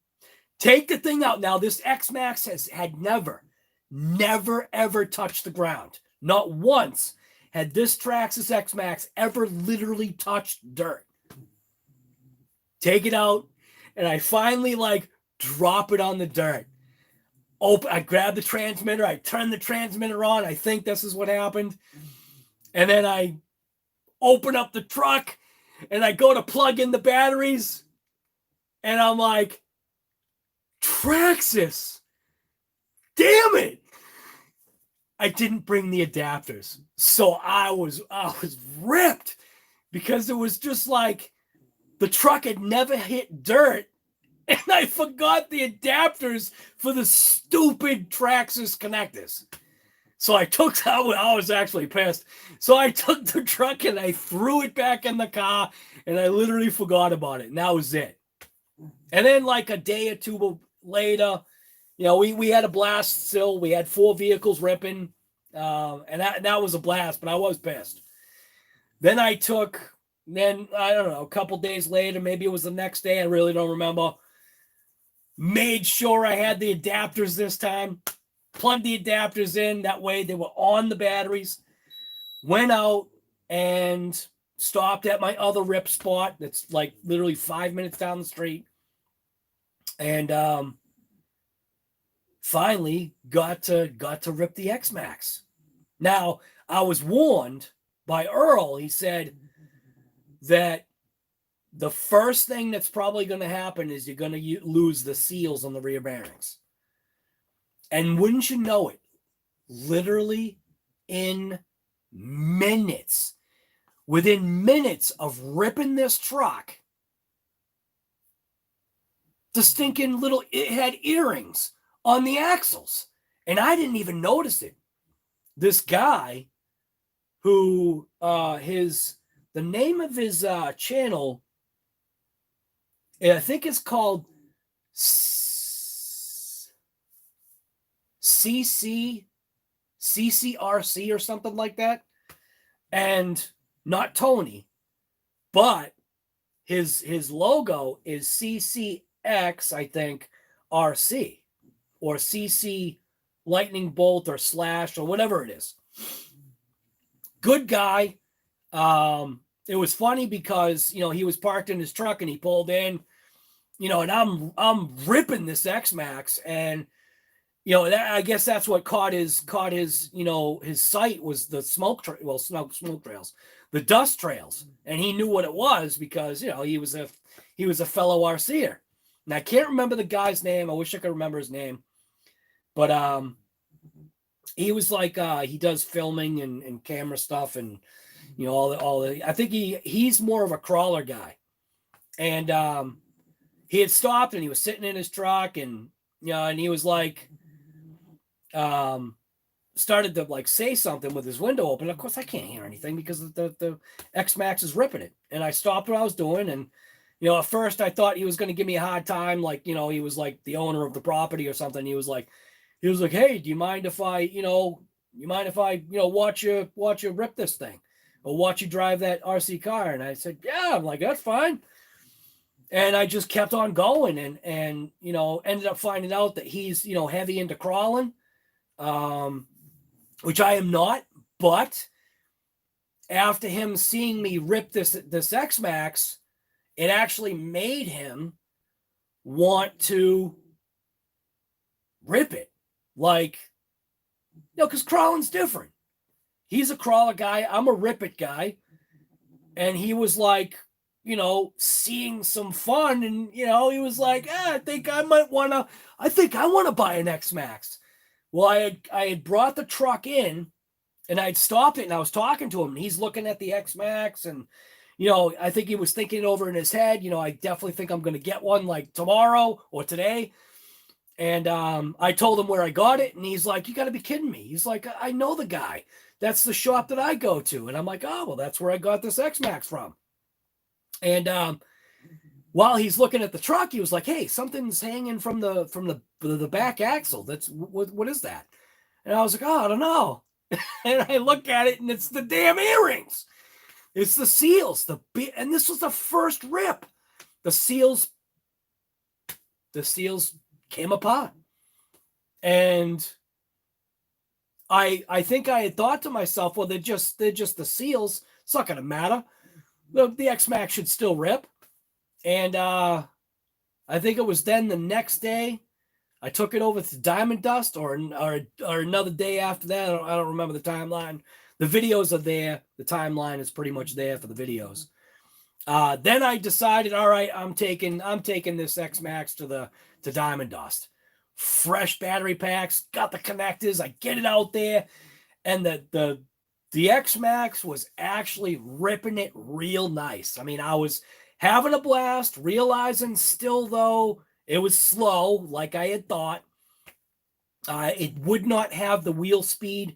take the thing out. Now, this XMAXX had never ever touched the ground. Not once had this TRAXXAS XMAXX ever literally touched dirt. Take it out, and I finally like drop it on the dirt. I grab the transmitter, I turn the transmitter on. I think this is what happened. And then I open up the truck and I go to plug in the batteries. And I'm like, TRAXXAS, damn it. I didn't bring the adapters. So I was ripped because it was just like the truck had never hit dirt. And I forgot the adapters for the stupid TRAXXAS connectors. So I was actually pissed. So I took the truck and I threw it back in the car and I literally forgot about it. And that was it. And then like a day or two later, you know, we had a blast still. We had 4 vehicles ripping. And that was a blast, but I was pissed. Then I don't know, a couple days later, maybe it was the next day, I really don't remember. Made sure I had the adapters this time. Plugged the adapters in. That way they were on the batteries. Went out and stopped at my other rip spot. That's like literally 5 minutes down the street. And finally got to rip the XMAXX. Now, I was warned by Earl. He said that the first thing that's probably going to happen is you're going to lose the seals on the rear bearings. And wouldn't you know it, literally in minutes, within minutes of ripping this truck, the stinking little, it had earrings on the axles. And I didn't even notice it. This guy who, the name of his channel, I think it's called ccrc or something like that. And not Tony, but his logo is CCX, I think, RC, or CC lightning bolt or slash or whatever it is. Good guy. It was funny because, you know, he was parked in his truck and he pulled in, you know, and I'm ripping this XMAXX, and you know, I guess that's what caught his, you know, his sight was the smoke trails, the dust trails. And he knew what it was because, you know, he was a fellow RCer. And I can't remember the guy's name. I wish I could remember his name. But he was like, he does filming and camera stuff, and, you know, all the I think he's more of a crawler guy. And he had stopped and he was sitting in his truck, and, you know, and he was like, started to like say something with his window open. Of course, I can't hear anything because the XMAXX is ripping it. And I stopped what I was doing, and, you know, at first I thought he was going to give me a hard time, like, you know, he was like the owner of the property or something. He was like, hey, do you mind if I, you know, watch you rip this thing, or watch you drive that RC car? And I said, yeah. I'm like, that's fine. And I just kept on going, and you know, ended up finding out that he's, you know, heavy into crawling, which I am not. But after him seeing me rip this XMAXX, it actually made him want to rip it. Like, you know, because crawling's different. He's a crawler guy. I'm a rip it guy. And he was like, you know, seeing some fun, and, you know, he was like, I think I want to buy an XMAXX. Well, I had brought the truck in, and I'd stopped it, and I was talking to him, and he's looking at the XMAXX, and, you know, I think he was thinking it over in his head. You know, I definitely think I'm going to get one like tomorrow or today. And I told him where I got it, and he's like, you got to be kidding me. He's like, I know the guy. That's the shop that I go to. And I'm like, oh, well, that's where I got this XMAXX from. And while he's looking at the truck, he was like, hey, something's hanging from the back axle. That's what is that? And I was like, oh, I don't know. And I look at it, and it's the damn earrings. It's the seals. And this was the first rip. The seals came apart. And I think I had thought to myself, well, they're just the seals. It's not gonna matter. The XMAXX should still rip. And I think it was then the next day I took it over to Diamond Dust, or another day after that. I don't remember the timeline. The videos are there. The timeline is pretty much there for the videos. Then I decided, all right, I'm taking this XMAXX to Diamond Dust. Fresh battery packs, got the connectors. I get it out there, and the XMAXX was actually ripping it real nice. I mean, I was having a blast, realizing still, though, it was slow, like I had thought. It would not have the wheel speed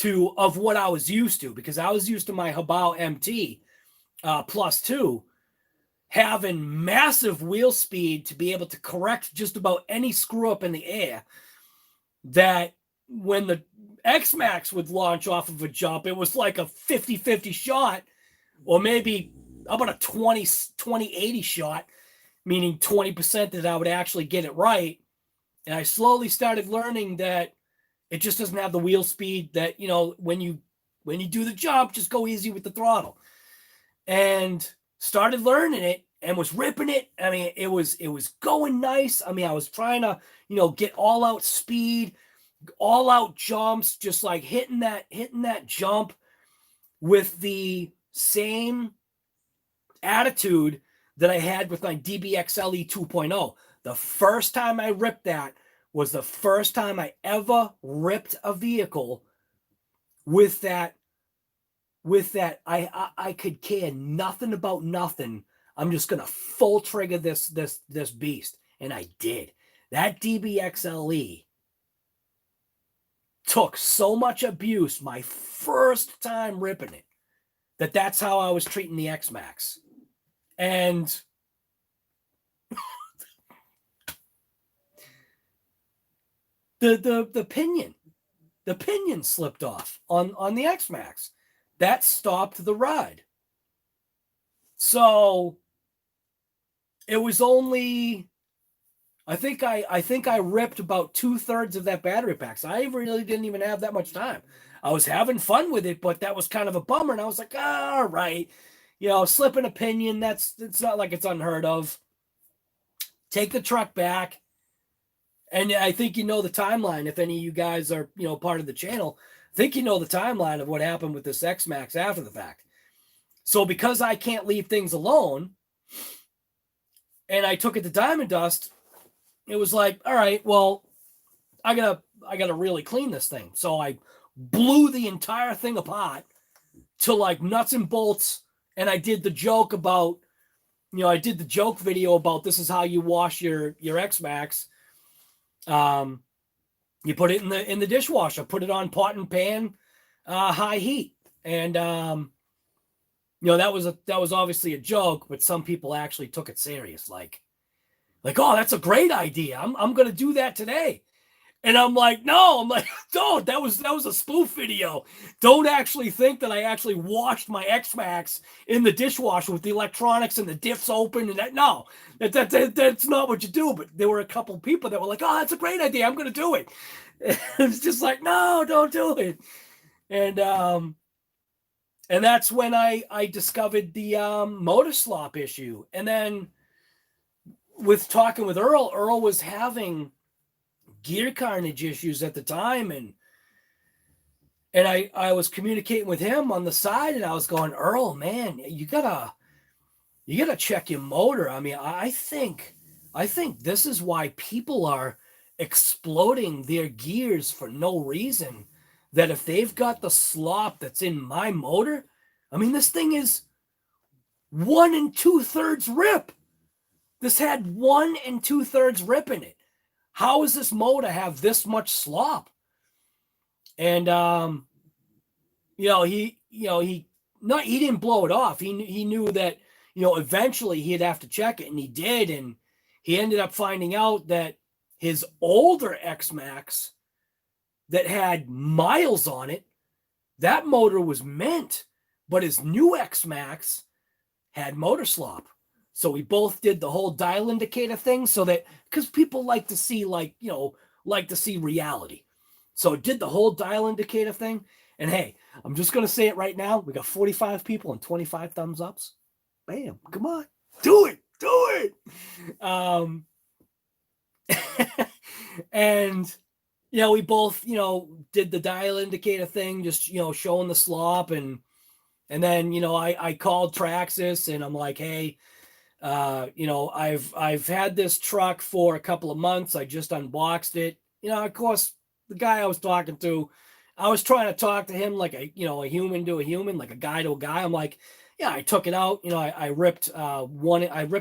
of what I was used to, because I was used to my Hobao MT +2 having massive wheel speed to be able to correct just about any screw up in the air. That when the XMAXX would launch off of a jump, it was like a 50-50 shot, or maybe about a 20-80 shot, meaning 20% that I would actually get it right. And I slowly started learning that it just doesn't have the wheel speed that, you know, when you do the jump, just go easy with the throttle. And started learning it and was ripping it. I mean, it was going nice. I mean, I was trying to, you know, get all out speed, all out jumps, just like hitting that jump with the same attitude that I had with my DBXL-E 2.0. The first time I ripped that was the first time I ever ripped a vehicle with that. I could care nothing about nothing. I'm just gonna full trigger this beast. And I did. That DBXL-E took so much abuse my first time ripping it that's how I was treating the XMAXX. And the pinion slipped off on the XMAXX. That stopped the ride. So it was only, I think I ripped about 2/3 of that battery pack. So I really didn't even have that much time. I was having fun with it, but that was kind of a bummer. And I was like, all right, you know, slipping a pinion, it's not like it's unheard of. Take the truck back. And I think you know the timeline. If any of you guys are, you know, part of the channel, I think you know the timeline of what happened with this XMAXX after the fact. So because I can't leave things alone, and I took it to Diamond Dust, it was like, all right, well, I gotta really clean this thing. So I blew the entire thing apart to like nuts and bolts, and I did the joke about, you know, I did the joke video about this is how you wash your XMAXX. You put it in the dishwasher, put it on pot and pan, high heat, and you know, that was obviously a joke, but some people actually took it serious, like, oh, that's a great idea. I'm gonna do that today. And I'm like, no, don't. That was a spoof video. Don't actually think that I actually washed my XMAXX in the dishwasher with the electronics and the diffs open and that. No, that's not what you do. But there were a couple people that were like, oh, that's a great idea. I'm going to do it. It's just like, no, don't do it. And that's when I discovered the motor slop issue. And then with talking with Earl was having gear carnage issues at the time, and I was communicating with him on the side, and I was going, Earl, man, you gotta check your motor. I mean, I think this is why people are exploding their gears for no reason. That if they've got the slop that's in my motor, I mean, this thing is 1 2/3 rip. This had 1 2/3 rip in it. How does this motor have this much slop? And you know, he didn't blow it off. He knew that, you know, eventually he'd have to check it, and he did, and he ended up finding out that his older XMAXX that had miles on it, that motor was mint, but his new XMAXX had motor slop. So we both did the whole dial indicator thing, so that, because people like to see, like, you know, like to see reality. So did the whole dial indicator thing. And hey, I'm just going to say it right now. We got 45 people and 25 thumbs ups. Bam. Come on. Do it. Do it. And, you know, we both, you know, did the dial indicator thing, just, you know, showing the slop. And then, you know, I called TRAXXAS, and I'm like, hey, you know, I've had this truck for a couple of months. I just unboxed it. You know, of course, the guy I was talking to, I was trying to talk to him like a human to a human, like a guy to a guy. I'm like, yeah, I took it out. You know, I ripped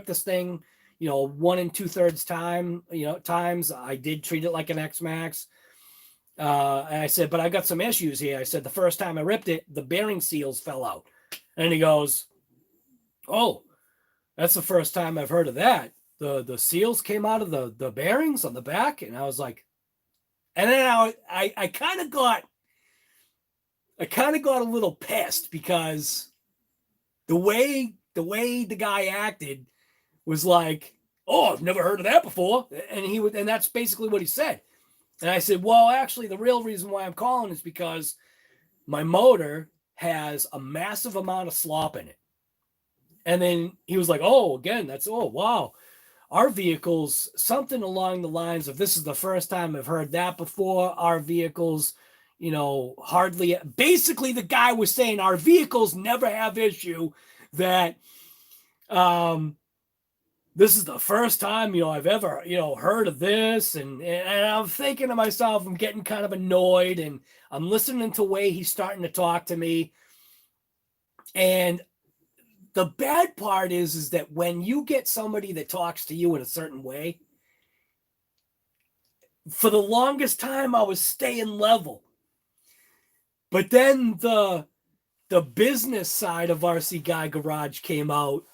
this thing, you know, 1 2/3 times. I did treat it like an XMAXX. And I said, but I got some issues here. I said, the first time I ripped it, the bearing seals fell out. And he goes, oh, that's the first time I've heard of that. The seals came out of the bearings on the back. And I was like, and then I kind of got a little pissed, because the way the guy acted was like, oh, I've never heard of that before. And that's basically what he said. And I said, well, actually, the real reason why I'm calling is because my motor has a massive amount of slop in it. And then he was like, oh, again, oh, wow. Our vehicles, something along the lines of, this is the first time I've heard that before. Our vehicles, you know, hardly, basically the guy was saying our vehicles never have issue, that this is the first time, you know, I've ever, you know, heard of this. And I'm thinking to myself, I'm getting kind of annoyed, and I'm listening to the way he's starting to talk to me. And the bad part is that when you get somebody that talks to you in a certain way, for the longest time, I was staying level. But then the business side of RC Guy Garage came out,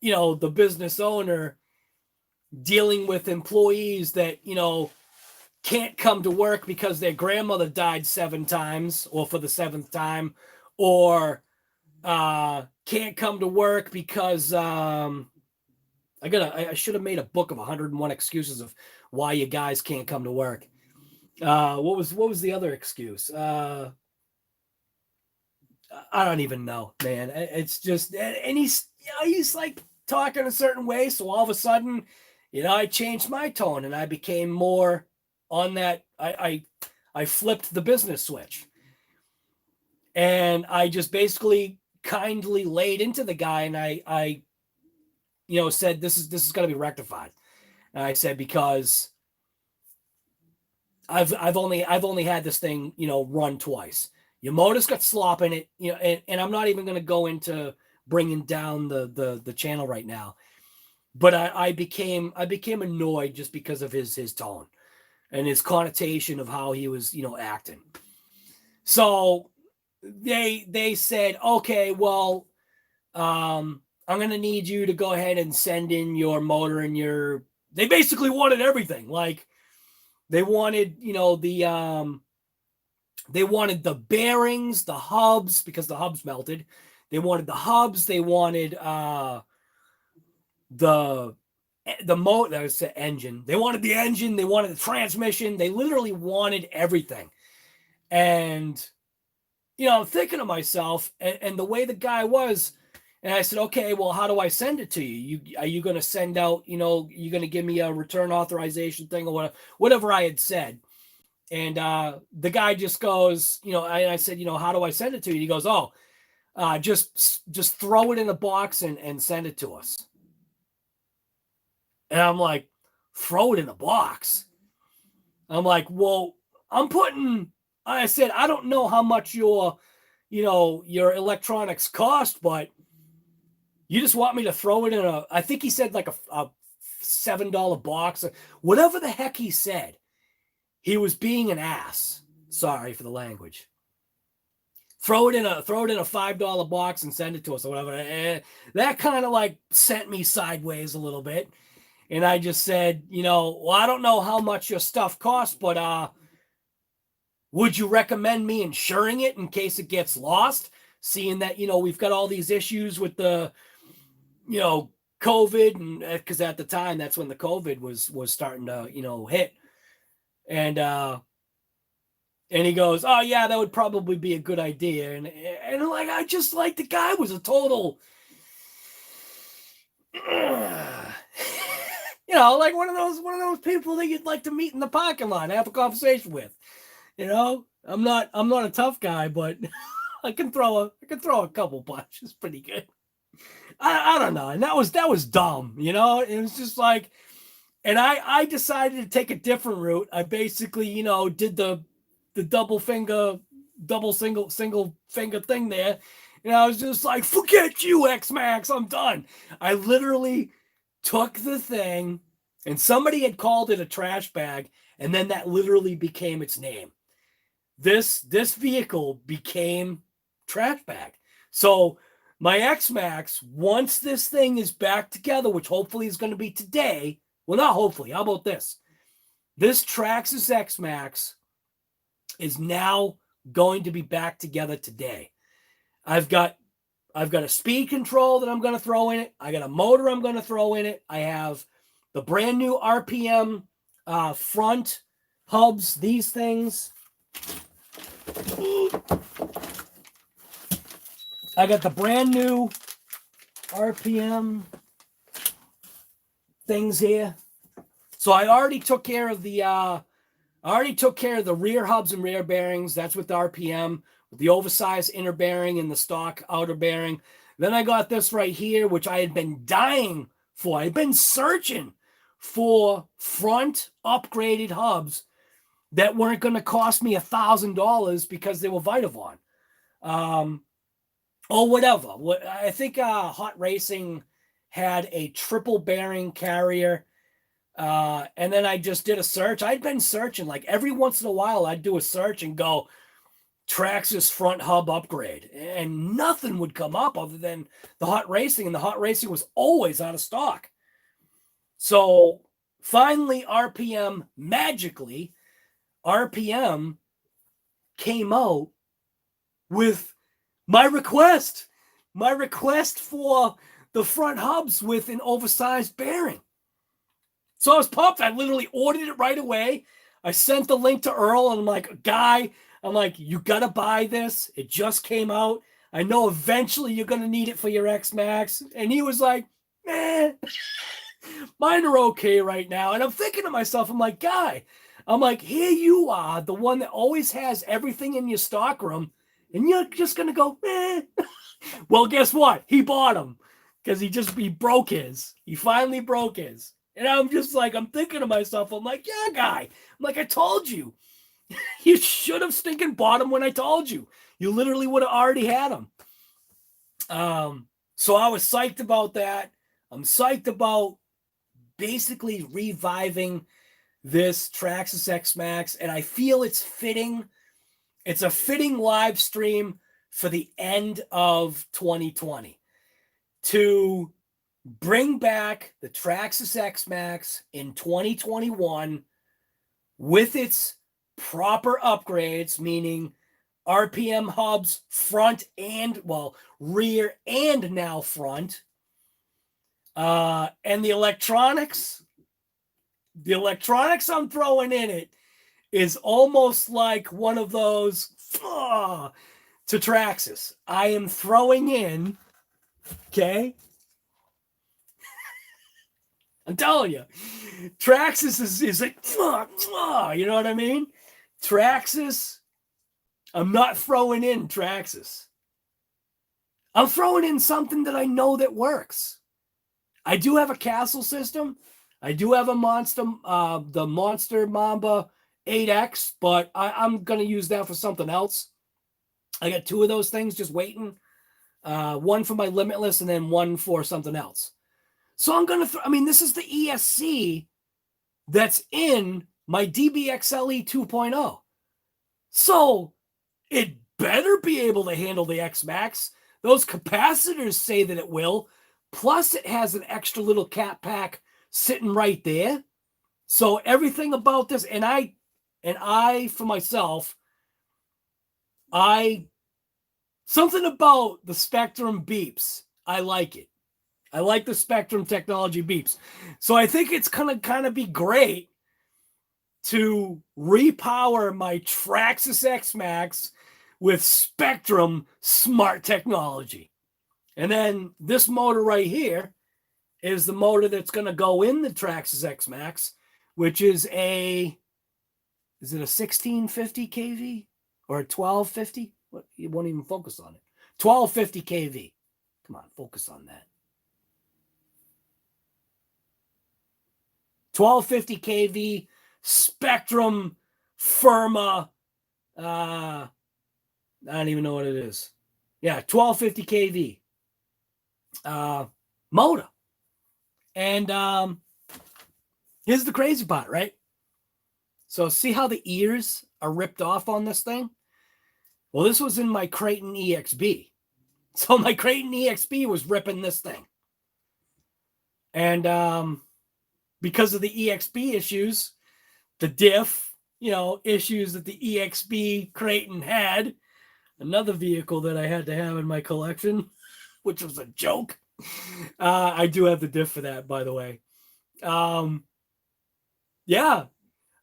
you know, the business owner dealing with employees that, you know, can't come to work because their grandmother died 7 times or for the 7th time, or can't come to work because I should have made a book of 101 excuses of why you guys can't come to work. What was the other excuse? I don't even know, man. It's just, and he's, you know, he's like talking a certain way. So all of a sudden, you know, I changed my tone and I became more on that. I flipped the business switch, and I just basically kindly laid into the guy, and I you know, said, this is going to be rectified. And I said, because I've only had this thing, you know, run twice. Your motor's got slop in it, you know, and I'm not even going to go into bringing down the channel right now. But I became annoyed just because of his tone and his connotation of how he was, you know, acting. So they said, okay, well, I'm going to need you to go ahead and send in your motor and your, they basically wanted everything. Like they wanted, you know, they wanted the bearings, the hubs, because the hubs melted. They wanted the hubs. They wanted the motor, that was the engine. They wanted the engine. They wanted the transmission. They literally wanted everything. And, you know, I'm thinking to myself, and the way the guy was, and I said, okay, well, how do I send it to you? Are you going to send out, you know, you're going to give me a return authorization thing or whatever I had said. And the guy just goes, you know, I said, you know, how do I send it to you? He goes, oh, just throw it in a box and send it to us. And I'm like, throw it in a box? I'm like, well, I said, I don't know how much your electronics cost, but you just want me to throw it in I think he said like a $7 box, whatever the heck he said. He was being an ass. Sorry for the language. Throw it in a $5 box and send it to us or whatever. That kind of like sent me sideways a little bit. And I just said, you know, well, I don't know how much your stuff costs, but would you recommend me insuring it in case it gets lost? Seeing that, you know, we've got all these issues with the, you know, COVID, and because at the time that's when the COVID was starting to, you know, hit. And he goes, oh yeah, that would probably be a good idea. And like, I just like, the guy was a total, you know, like one of those people that you'd like to meet in the parking lot and have a conversation with. You know, I'm not a tough guy, but I can throw a couple punches pretty good. I don't know. And that was dumb, you know. It was just like, and I decided to take a different route. I basically, you know, did the single finger thing there. And I was just like, forget you, XMAXX, I'm done. I literally took the thing, and somebody had called it a trash bag, and then that literally became its name. This vehicle became trash bag. So my XMAXX, once this thing is back together, which hopefully is going to be today, well, not hopefully, how about this? This TRAXXAS XMAXX is now going to be back together today. I've got a speed control that I'm going to throw in it. I got a motor I'm going to throw in it. I have the brand new RPM front hubs, these things. I got the brand new RPM things here. So I already took care of the rear hubs and rear bearings. That's with the RPM, with the oversized inner bearing and the stock outer bearing. Then I got this right here, which I had been dying for. I'd been searching for front upgraded hubs that weren't going to cost me $1,000 because they were Vitavon. Or whatever. I think Hot Racing had a triple bearing carrier. And then I just did a search. I'd been searching, like every once in a while I'd do a search and go TRAXXAS front hub upgrade, and nothing would come up other than the hot racing, and the hot racing was always out of stock. So finally magically RPM came out with my request for the front hubs with an oversized bearing. So I was pumped. I literally ordered it right away. I sent the link to Earl, and I'm like, guy, you got to buy this. It just came out. I know eventually you're going to need it for your XMAX. And he was like, man, mine are okay right now. And I'm thinking to myself, I'm like, guy, here you are, the one that always has everything in your stockroom, and you're just going to go, eh. Well, guess what? He bought them because he broke his. He finally broke his. And I'm just like, I'm thinking to myself, I'm like, yeah, guy. I'm like, I told you. You should have stinking bought them when I told you. You literally would have already had them. So I was psyched about that. I'm psyched about basically reviving this TRAXXAS XMAXX, and I feel it's fitting. It's a fitting live stream for the end of 2020 to bring back the TRAXXAS XMAXX in 2021 with its proper upgrades, meaning RPM hubs front and, well, rear and now front. And the electronics I'm throwing in it is almost like one of those to TRAXXAS. I am throwing in, okay? I'm telling you, TRAXXAS is like, you know what I mean? TRAXXAS, I'm not throwing in TRAXXAS. I'm throwing in something that I know that works. I do have a Castle system. I do have a the Monster Mamba 8X, but I'm going to use that for something else. I got two of those things just waiting. One for my Limitless and then one for something else. So I'm going to, this is the ESC that's in my DBXL-E 2.0. So it better be able to handle the XMAXX. Those capacitors say that it will. Plus it has an extra little cat pack sitting right there. So everything about this, and I for myself, something about the Spectrum beeps. I like it. I like the Spectrum technology beeps. So I think it's gonna kind of be great to repower my TRAXXAS XMAXX with Spectrum smart technology. And then this motor right here is the motor that's going to go in the TRAXXAS XMAXX, which is is it a 1650 kV or a 1250? What, you won't even focus on it. 1250 kV. Come on, focus on that. 1250 kV Spectrum Firma. I don't even know what it is. Yeah, 1250 kV motor. And here's the crazy part, right? So see how the ears are ripped off on this thing? Well, this was in my Creighton EXB. So my Creighton EXB was ripping this thing. And because of the EXB issues, the diff, issues that the EXB Creighton had, another vehicle that I had to have in my collection, which was a joke. I do have the diff for that, by the way. Yeah,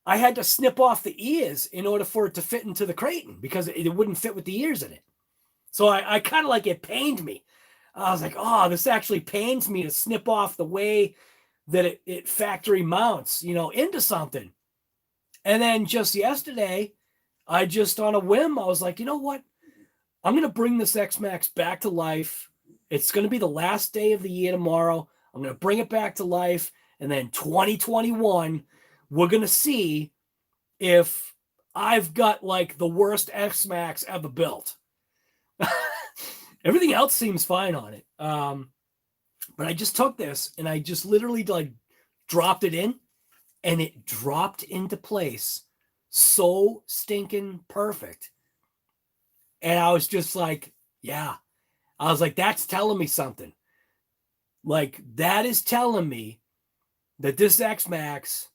I had to snip off the ears in order for it to fit into the Creighton because it wouldn't fit with the ears in it. So I kind of like, it pained me. I was like, oh, this actually pains me to snip off the way that it factory mounts, into something. And then just yesterday, I just on a whim, I was like, you know what? I'm going to bring this XMAXX back to life. It's going to be the last day of the year tomorrow. I'm going to bring it back to life. And then 2021, we're going to see if I've got like the worst XMAXX ever built. Everything else seems fine on it. But I just took this and I just literally like dropped it in and it dropped into place so stinking perfect. And I was just like, yeah. I was like, that's telling me something. Like, that is telling me that this XMAXX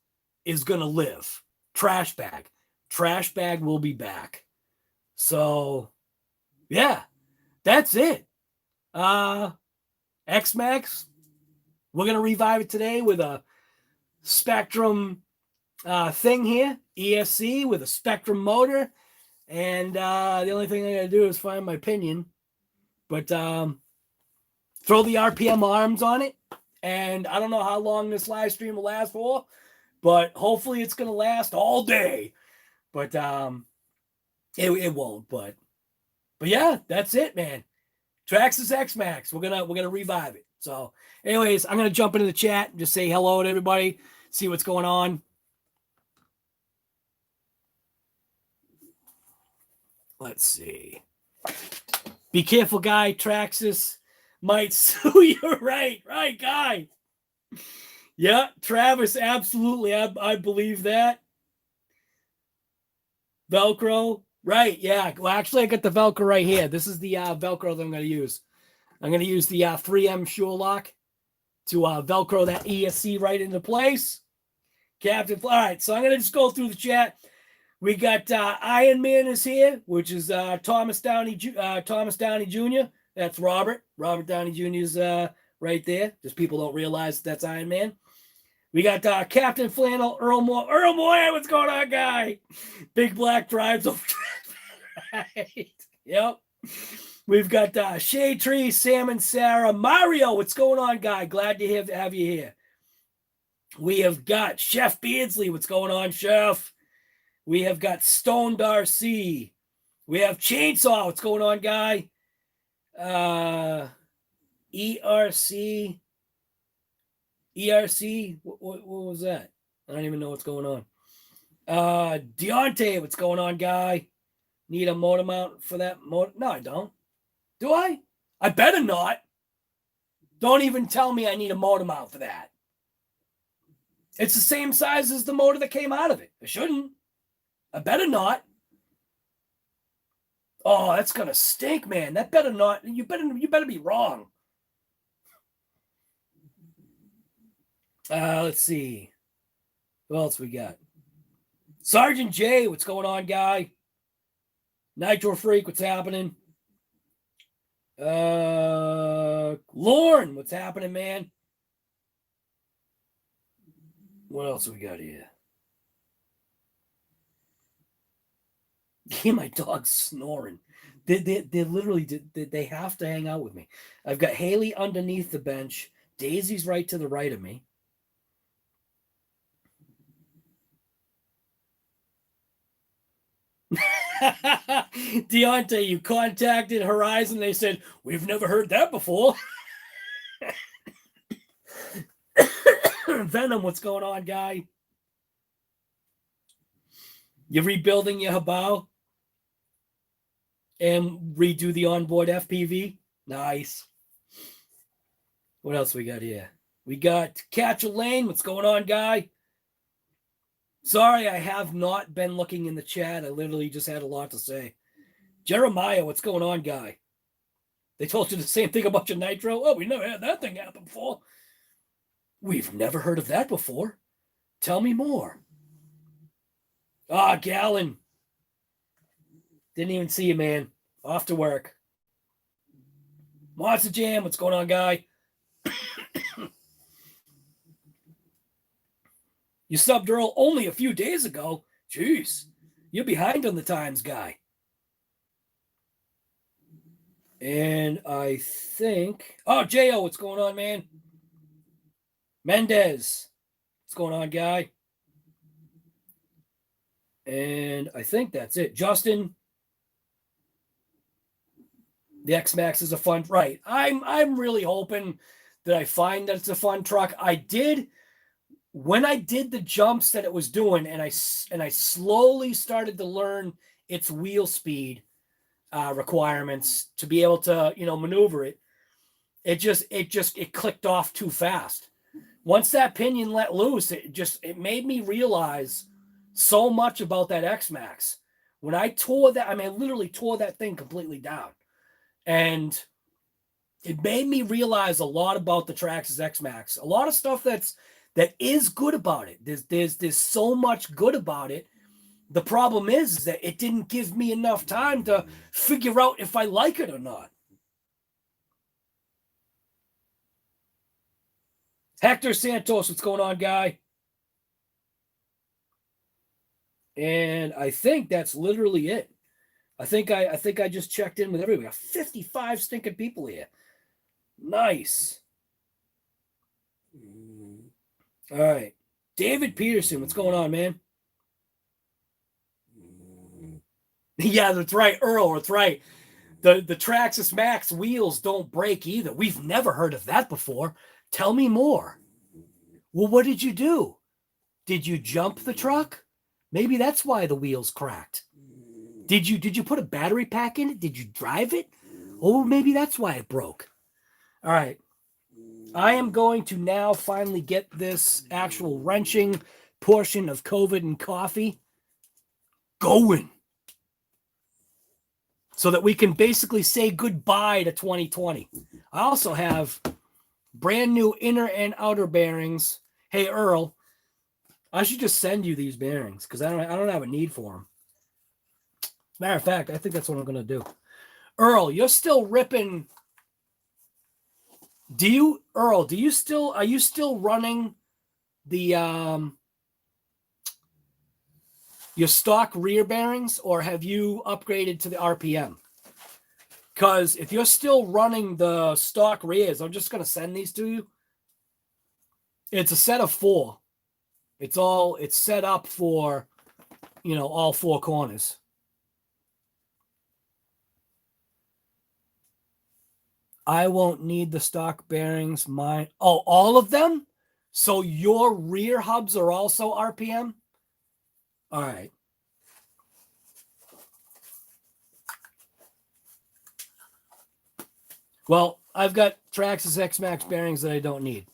is going to live. Trash bag. Trash bag will be back. So, yeah, that's it. XMAXX, we're going to revive it today with a Spectrum thing here. ESC with a Spectrum motor. And the only thing I got to do is find my pinion. But throw the RPM arms on it. And I don't know how long this live stream will last for, but hopefully it's going to last all day. But it won't. But yeah, that's it, man. TRAXXAS XMAXX. We're gonna revive it. So, anyways, I'm gonna jump into the chat and just say hello to everybody, see what's going on. Let's see. Be careful, guy. TRAXXAS might sue you. Right, guy. Yeah, Travis, absolutely. I believe that. Velcro. Right, yeah. Well, actually, I got the Velcro right here. This is the Velcro that I'm going to use. I'm going to use the 3M Sure Lock to Velcro that ESC right into place. Captain. All right, so I'm going to just go through the chat. We got Iron Man is here, which is Thomas Downey Jr. That's Robert. Robert Downey Jr. is right there. Just people don't realize that's Iron Man. We got Captain Flannel, Earl Moore. Earl Moore, what's going on, guy? Big Black Tribes over. Right. Yep. We've got Shade Tree, Sam and Sarah. Mario, what's going on, guy? Glad to have you here. We have got Chef Beardsley. What's going on, Chef? We have got Stone Darcy. We have Chainsaw. What's going on, guy? ERC. ERC. What was that? I don't even know what's going on. Deontay, what's going on, guy? Need a motor mount for that motor? No, I don't. Do I? I better not. Don't even tell me I need a motor mount for that. It's the same size as the motor that came out of it. It shouldn't. I better not. Oh, that's gonna stink, man. That better not. You better be wrong. Let's see. What else we got? Sergeant J, what's going on, guy? Nitro Freak, what's happening? Lorne, what's happening, man? What else we got here? Yeah, my dog's snoring. They literally they have to hang out with me. I've got Haley underneath the bench. Daisy's right to the right of me. Deontay, you contacted Horizon. They said, we've never heard that before. Venom, what's going on, guy? You're rebuilding your Hobao and redo the onboard FPV? Nice. What else we got here? We got Catch a Lane. What's going on, guy? Sorry, I have not been looking in the chat. I literally just had a lot to say. Jeremiah, what's going on, guy? They told you the same thing about your Nitro? Oh, we never had that thing happen before. We've never heard of that before. Tell me more. Ah, Gallon. Didn't even see you, man. Off to work. Monster Jam, what's going on, guy? You subbed Earl only a few days ago. Jeez, you're behind on the times, guy. And I think... Oh, J.O., what's going on, man? Mendez, what's going on, guy? And I think that's it. Justin, the XMAXX is a fun... Right. I'm really hoping that I find that it's a fun truck. I did... When I did the jumps that it was doing, and I slowly started to learn its wheel speed requirements to be able to, maneuver it, it clicked off too fast. once that pinion let loose, it made me realize so much about that XMAXX. When I tore that, I mean, I literally tore that thing completely down. And it made me realize a lot about the TRAXXAS XMAXX. A lot of stuff that is good about it. There's so much good about it. The problem is that it didn't give me enough time to figure out if I like it or not. Hector Santos, what's going on, guy? And I think that's literally it. I think I just checked in with everybody. We got 55 stinking people here. Nice. All right. David Peterson, what's going on, man? Yeah, that's right. Earl, that's right. The TRAXXAS XMAXX wheels don't break either. We've never heard of that before. Tell me more. Well, what did you do? Did you jump the truck? Maybe that's why the wheels cracked. Did you put a battery pack in it? Did you drive it? Oh, maybe that's why it broke. All right. I am going to now finally get this actual wrenching portion of COVID and coffee going, so that we can basically say goodbye to 2020. I also have brand new inner and outer bearings. Hey, Earl, I should just send you these bearings because I don't have a need for them. Matter of fact, I think that's what I'm going to do. Earl, you're still ripping. Are you still running the your stock rear bearings, or have you upgraded to the RPM? Because if you're still running the stock rears, I'm just going to send these to you. It's a set of 4. It's set up for, all 4 corners. I won't need the stock bearings. All of them? So your rear hubs are also RPM? All right. Well, I've got TRAXXAS XMAXX bearings that I don't need.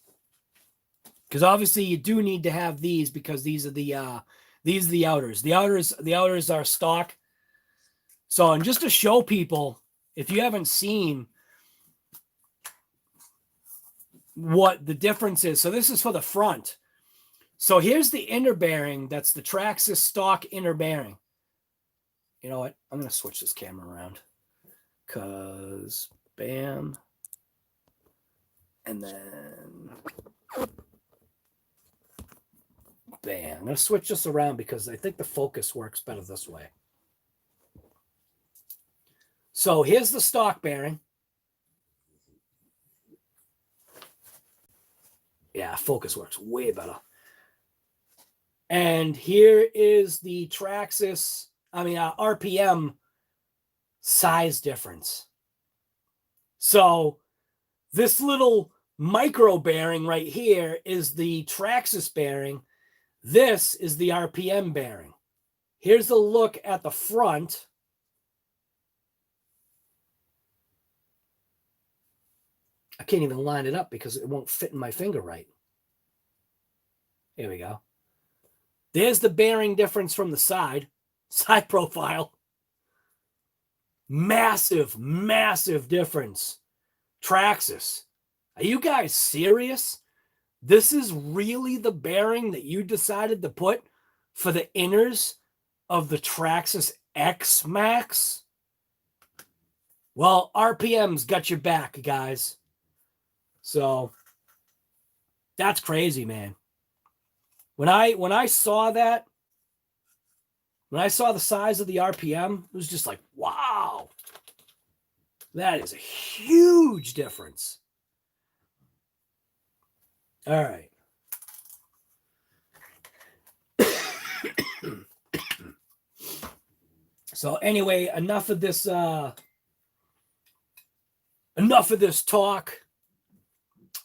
Because obviously you do need to have these, because these are the outers. The outers are stock. So, and just to show people, if you haven't seen what the difference is. So this is for the front. So here's the inner bearing. That's the TRAXXAS stock inner bearing. You know what? I'm going to switch this camera around. Because, bam. And then, bam. I'm going to switch this around because I think the focus works better this way. So here's the stock bearing. Yeah, focus works way better. And here is the TRAXXAS, RPM size difference. So this little micro bearing right here is the TRAXXAS bearing. This is the RPM bearing. Here's a look at the front. I can't even line it up because it won't fit in my finger right. Here we go. There's the bearing difference from the side profile. Massive, massive difference. TRAXXAS. Are you guys serious? This is really the bearing that you decided to put for the inners of the TRAXXAS XMAXX? Well, RPM's got your back, guys. So that's crazy, man. When I saw that, when I saw the size of the RPM, it was just like, wow, that is a huge difference. All right. So anyway, enough of this talk.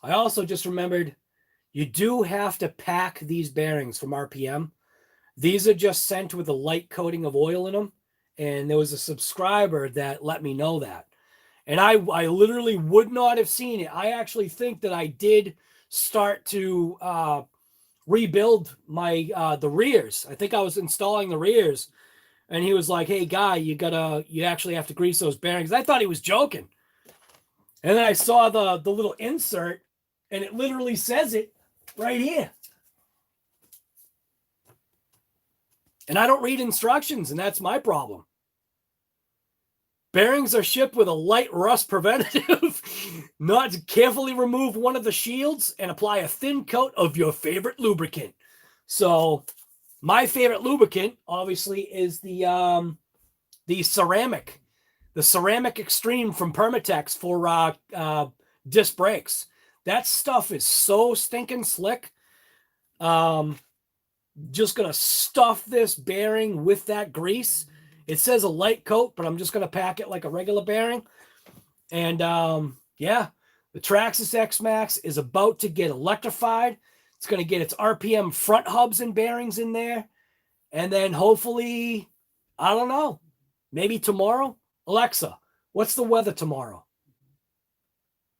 I also just remembered you do have to pack these bearings from RPM. These are just sent with a light coating of oil in them. And there was a subscriber that let me know that. And I literally would not have seen it. I actually think that I did start to rebuild my the rears. I think I was installing the rears, and he was like, "Hey, guy, you actually have to grease those bearings." I thought he was joking, and then I saw the little insert, and it literally says it right here. And I don't read instructions, and that's my problem. Bearings are shipped with a light rust preventative. Not to carefully remove one of the shields and apply a thin coat of your favorite lubricant. So my favorite lubricant, obviously, is the ceramic. The Ceramic Extreme from Permatex for disc brakes. That stuff is so stinking slick. Just going to stuff this bearing with that grease. It says a light coat, but I'm just going to pack it like a regular bearing. And yeah, the TRAXXAS XMAXX is about to get electrified. It's going to get its RPM front hubs and bearings in there. And then hopefully, I don't know, maybe tomorrow. Alexa, what's the weather tomorrow?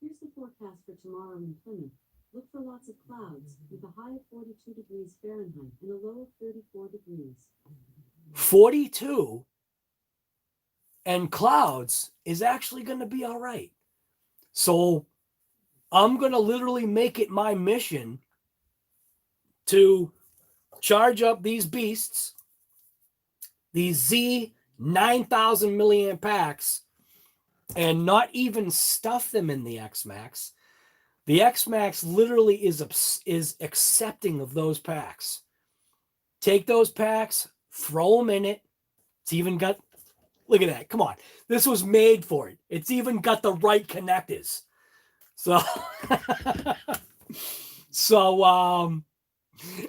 Here's the forecast for tomorrow in Plymouth. Look for lots of clouds with a high of 42 degrees Fahrenheit and a low of 34 degrees. 42 and clouds is actually going to be all right. So I'm going to literally make it my mission to charge up these beasts, these Z 9,000 milliamp packs, and not even stuff them in the XMAXX. The XMAXX literally is accepting of those packs. Take those packs, throw them in it. It's even got, look at that. Come on. This was made for it. It's even got the right connectors. So,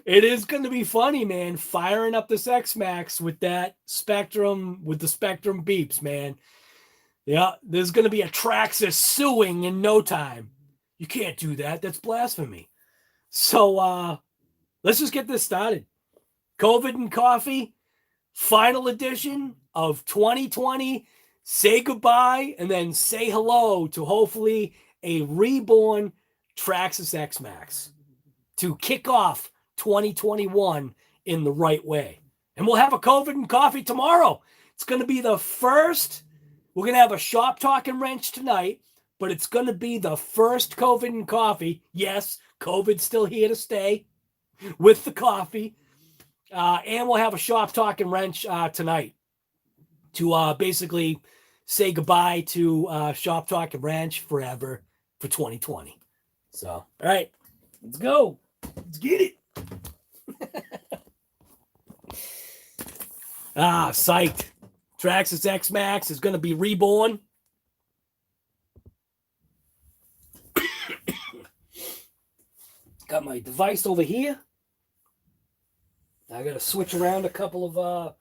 it is going to be funny, man, firing up this XMAXX with that Spectrum, with the Spectrum beeps, man. Yeah, there's going to be a TRAXXAS suing in no time. You can't do that. That's blasphemy. So let's just get this started. COVID and Coffee, final edition of 2020. Say goodbye and then say hello to hopefully a reborn TRAXXAS XMAXX to kick off 2021 in the right way. And we'll have a COVID and Coffee tomorrow. It's going to be the first. We're going to have a shop talking wrench tonight, but it's going to be the first COVID and Coffee. Yes, COVID's still here to stay with the coffee. And we'll have a shop talking wrench tonight to basically say goodbye to shop talking wrench forever for 2020. So, all right, let's go. Let's get it. Psyched. TRAXXAS XMAXX is going to be reborn. Got my device over here. I got to switch around a couple of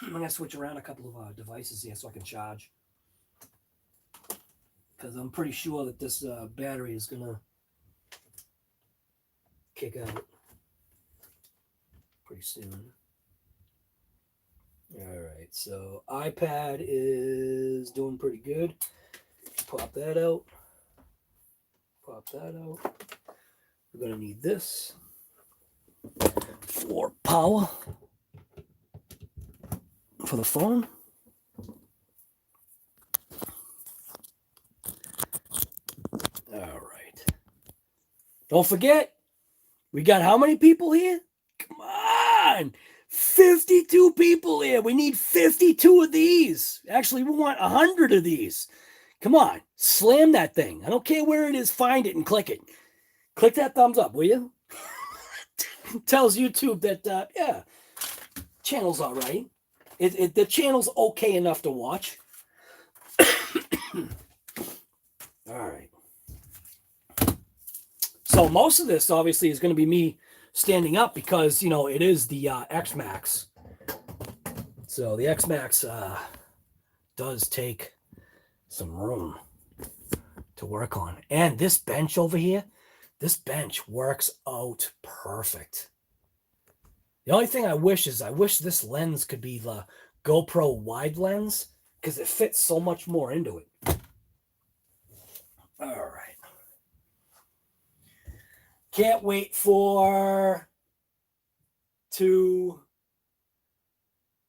I'm going to switch around a couple of devices here so I can charge. Because I'm pretty sure that this battery is going to kick out pretty soon. All right, so iPad is doing pretty good. Pop that out. Pop that out. We're going to need this for power for the phone. All right. Don't forget, we got how many people here? Come on. 52 people here. We need 52 of these. Actually, we want 100 of these. Come on. Slam that thing. I don't care where it is. Find it and click it. Click that thumbs up, will you? Tells YouTube that, yeah, channel's all right. The channel's okay enough to watch. All right. So most of this, obviously, is going to be me standing up because, you know, it is the XMAXX. So the XMAXX does take some room to work on. And this bench over here, this bench works out perfect. The only thing I wish is this lens could be the GoPro wide lens because it fits so much more into it. All right. Can't wait to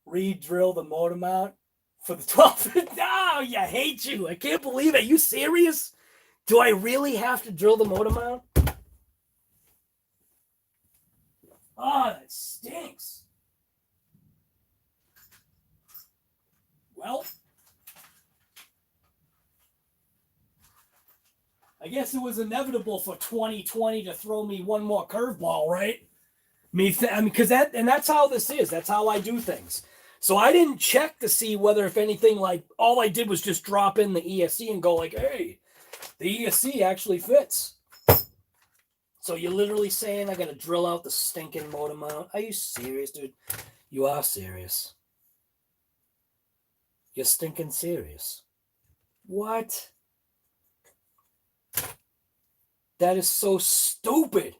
re-drill the motor mount for the 12. No, you hate you. I can't believe it. Are you serious? Do I really have to drill the motor mount? Oh, that stinks. Well, I guess it was inevitable for 2020 to throw me one more curveball, right? I mean, because that's how this is. That's how I do things. So I didn't check to see whether, if anything, like, all I did was just drop in the ESC and go like, hey, the ESC actually fits. So you're literally saying I got to drill out the stinking motor mount? Are you serious, dude? You are serious. You're stinking serious. What? That is so stupid.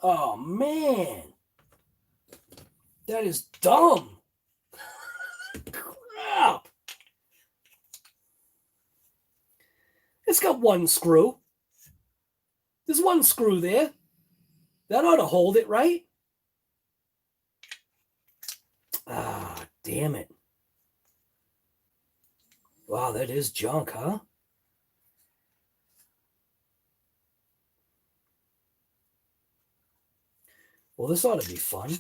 Oh, man. That is dumb. Crap. It's got one screw. There's one screw there. That ought to hold it, right? Ah, damn it. Wow, that is junk, huh? Well, this ought to be fun.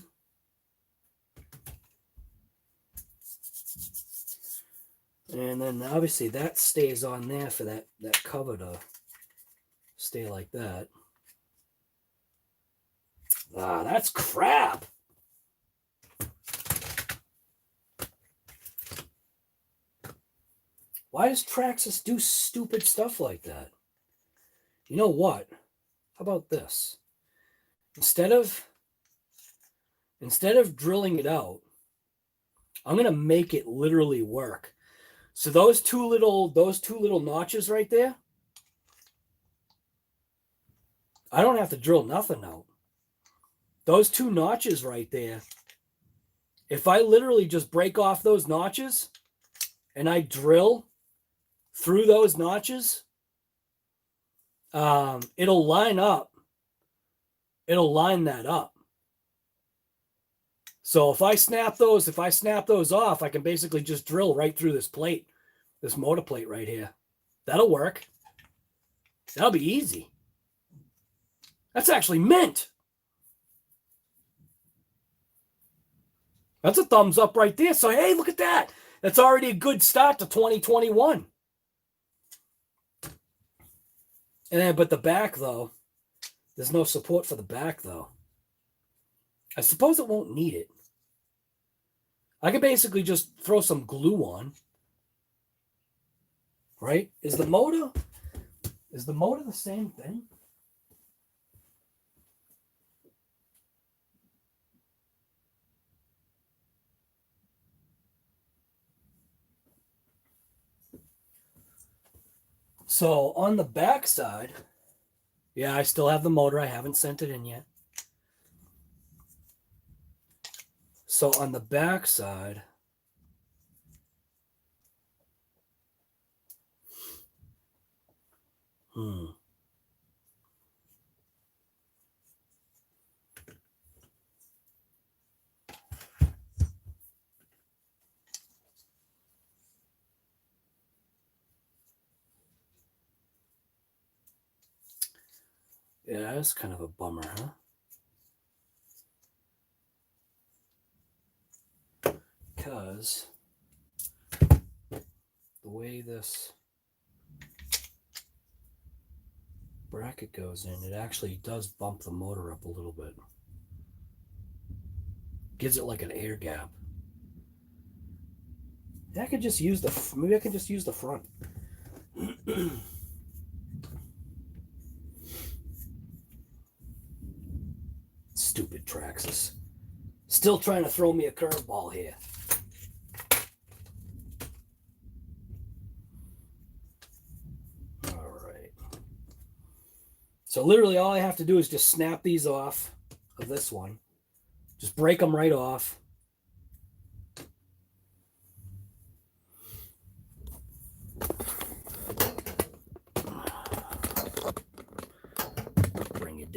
And then obviously that stays on there for that cover to stay like that. Ah, that's crap. Why does TRAXXAS do stupid stuff like that? You know what? How about this? Instead of drilling it out, I'm gonna make it literally work. So those two little notches right there, I don't have to drill nothing out. Those two notches right there, if I literally just break off those notches and I drill through those notches, it'll line up. It'll line that up. So if I snap those off, I can basically just drill right through this plate, this motor plate right here. That'll work. That'll be easy. That's actually mint. That's a thumbs up right there. So, hey, look at that. That's already a good start to 2021. And then, but the back, though, there's no support for the back, though. I suppose it won't need it. I could basically just throw some glue on. Right? Is the motor the same thing? So on the back side, yeah, I still have the motor. I haven't sent it in yet. So on the back side, yeah, that's kind of a bummer, huh? Because the way this bracket goes in, it actually does bump the motor up a little bit. Gives it like an air gap. I could just use maybe I can just use the front. Stupid TRAXXAS. Still trying to throw me a curveball here. All right. So literally all I have to do is just snap these off of this one. Just break them right off.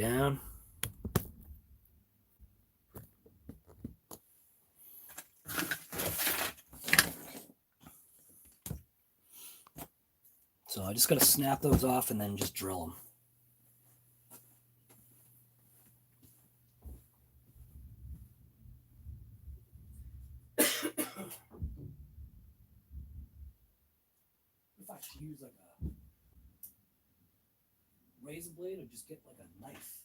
down. So I just got to snap those off and then just drill them. If I should use like a razor blade or just get like a knife.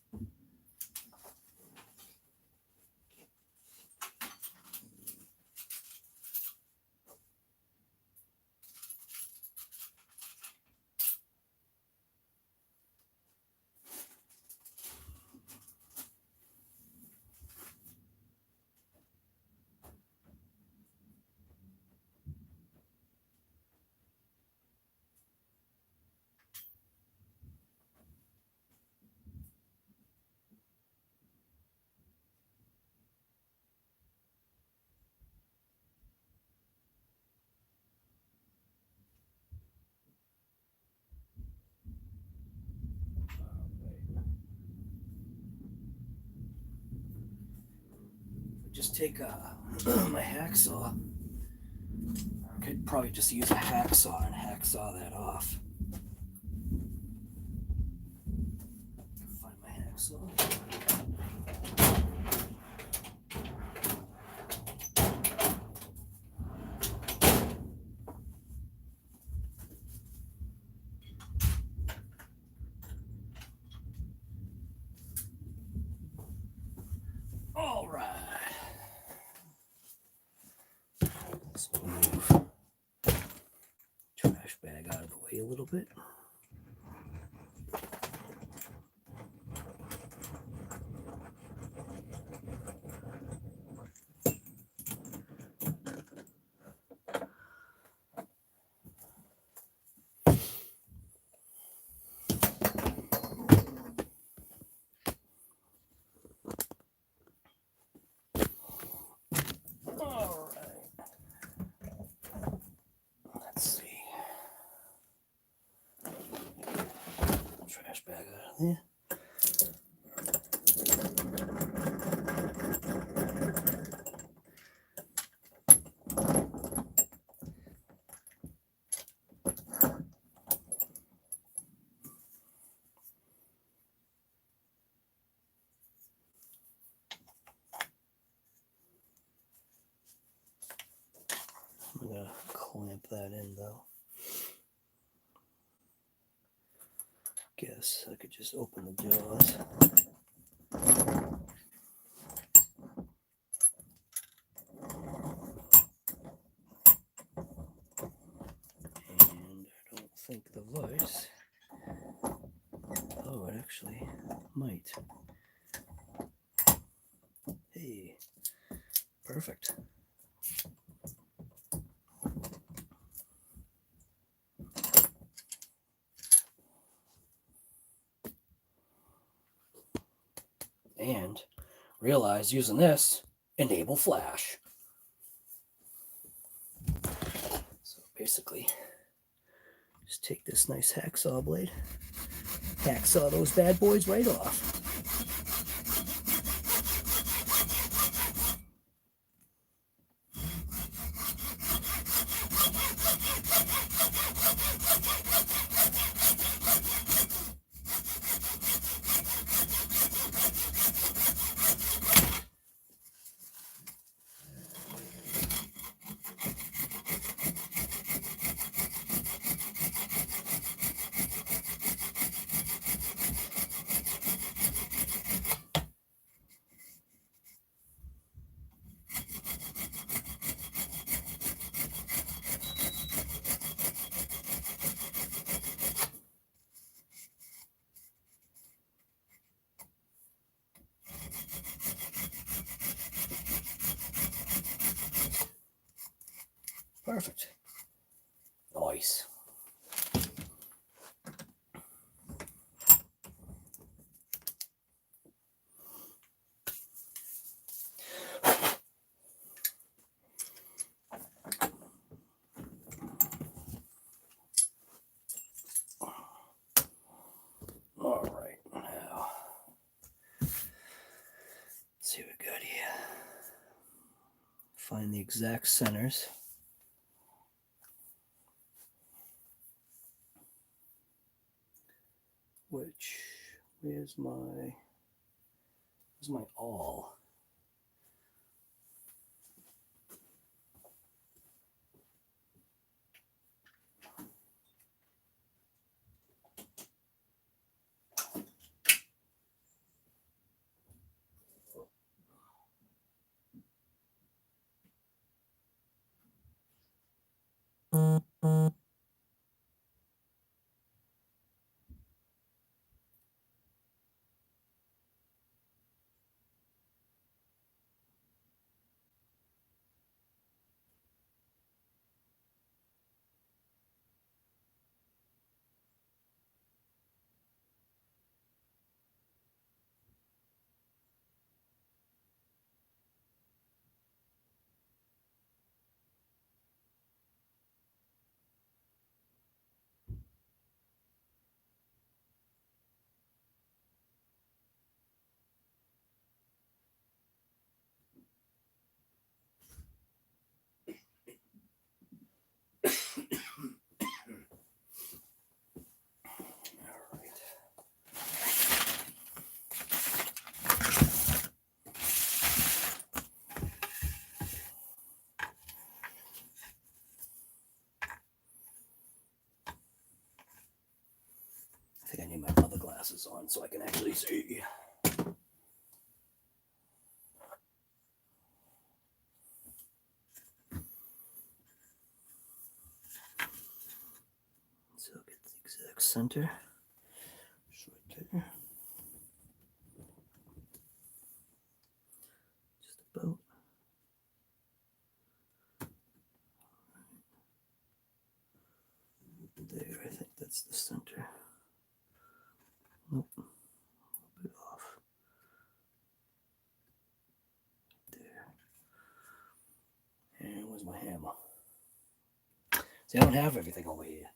Just take my hacksaw. I could probably just use a hacksaw and hacksaw that off. Find my hacksaw. All right. Let's move trash bag out of the way a little bit. All right. Let's see. Trash bag out of there. I'm gonna clamp that in though. Guess I could just open the jaws. And I don't think the vise. Oh, it actually might. Hey, perfect. And realize using this, enable flash. So basically, just take this nice hacksaw blade, hacksaw those bad boys right off. Perfect. Nice. All right, now find the exact centers. Which, where's my awl? I think I need my other glasses on so I can actually see. So get the exact center. Just right there. Just about. There, I think that's the center. Nope, a little bit off. There. And where's my hammer? See, I don't have everything over here.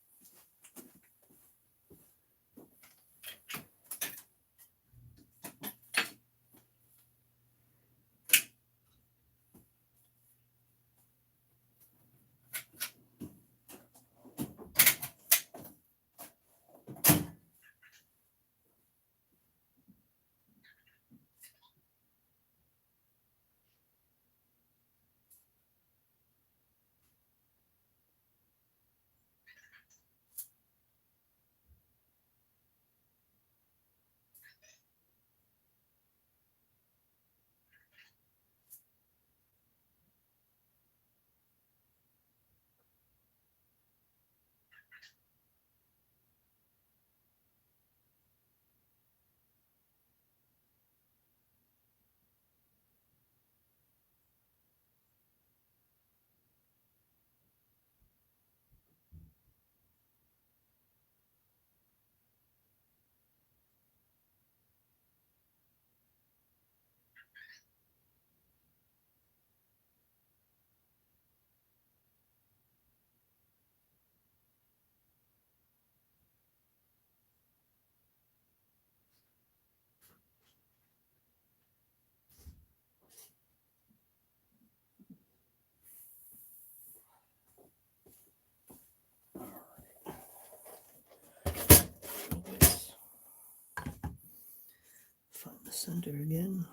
Find the center again.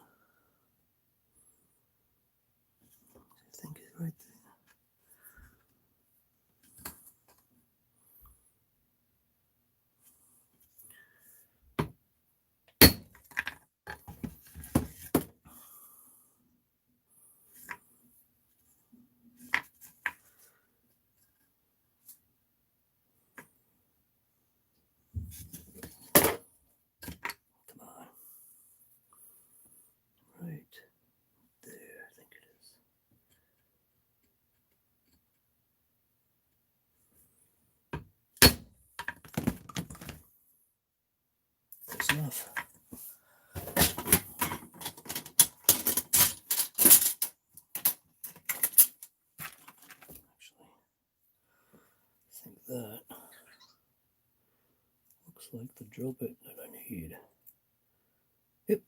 I think it's right there. Come on. Right there, I think it is. Close enough. Actually, I think that looks like the drill bit that I need. Yep.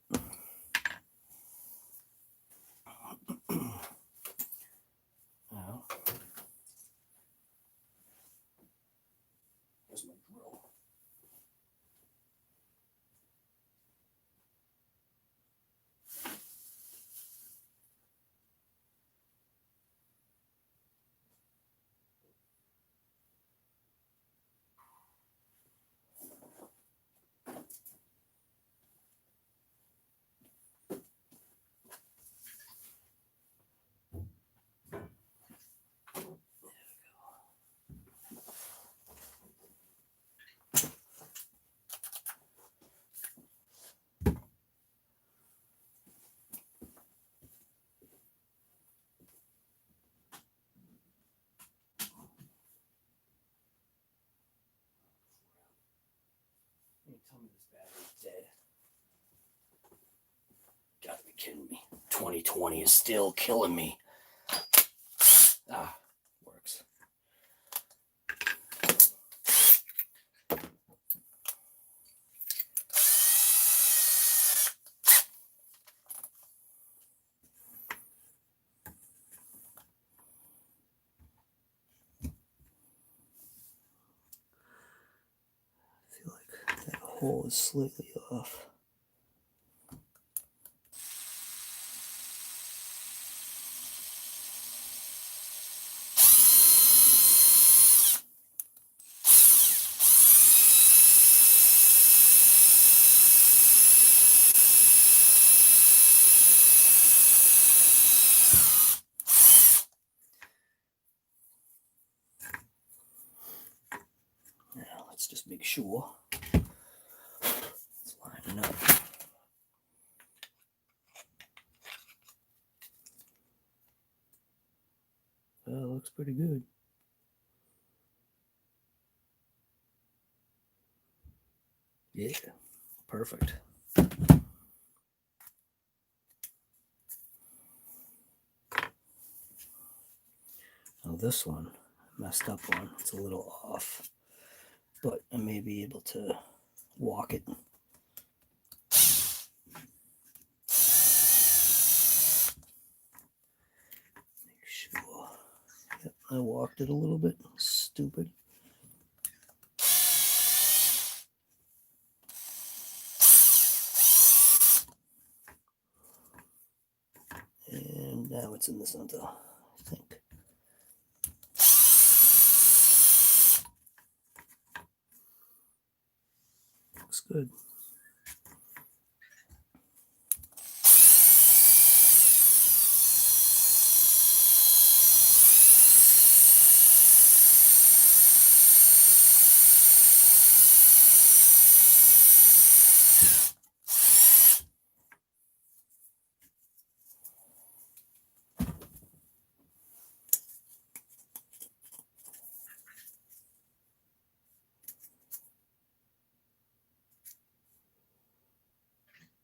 Where's my drill? Tell me this battery's dead. Gotta be kidding me. 2020 is still killing me. Ah, works. I feel like that hole is slightly off. Now let's just make sure it's lining up. Well, it looks pretty good. Yeah, perfect. Now this one, messed up one. It's a little off, but I may be able to walk it. Make sure. Yep, I walked it a little bit. Stupid. And now it's in the center, I think. Looks good.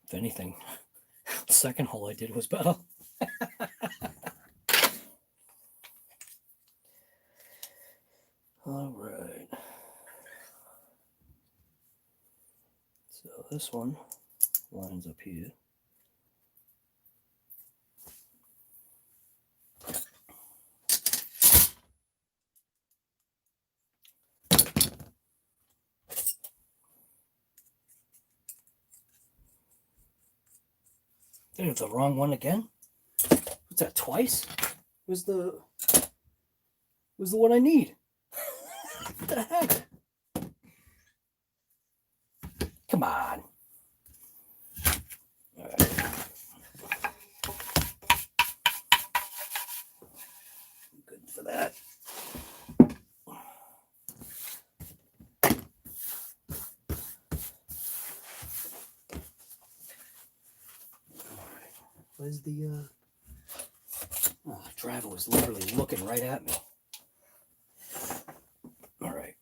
If anything, the second hole I did was better. All right. So this one lines up here. Did it the wrong one again? What's that, twice? Was the one I need? What the heck? Come on. All right. Good for that. Where's the driver was literally looking right at me. All right.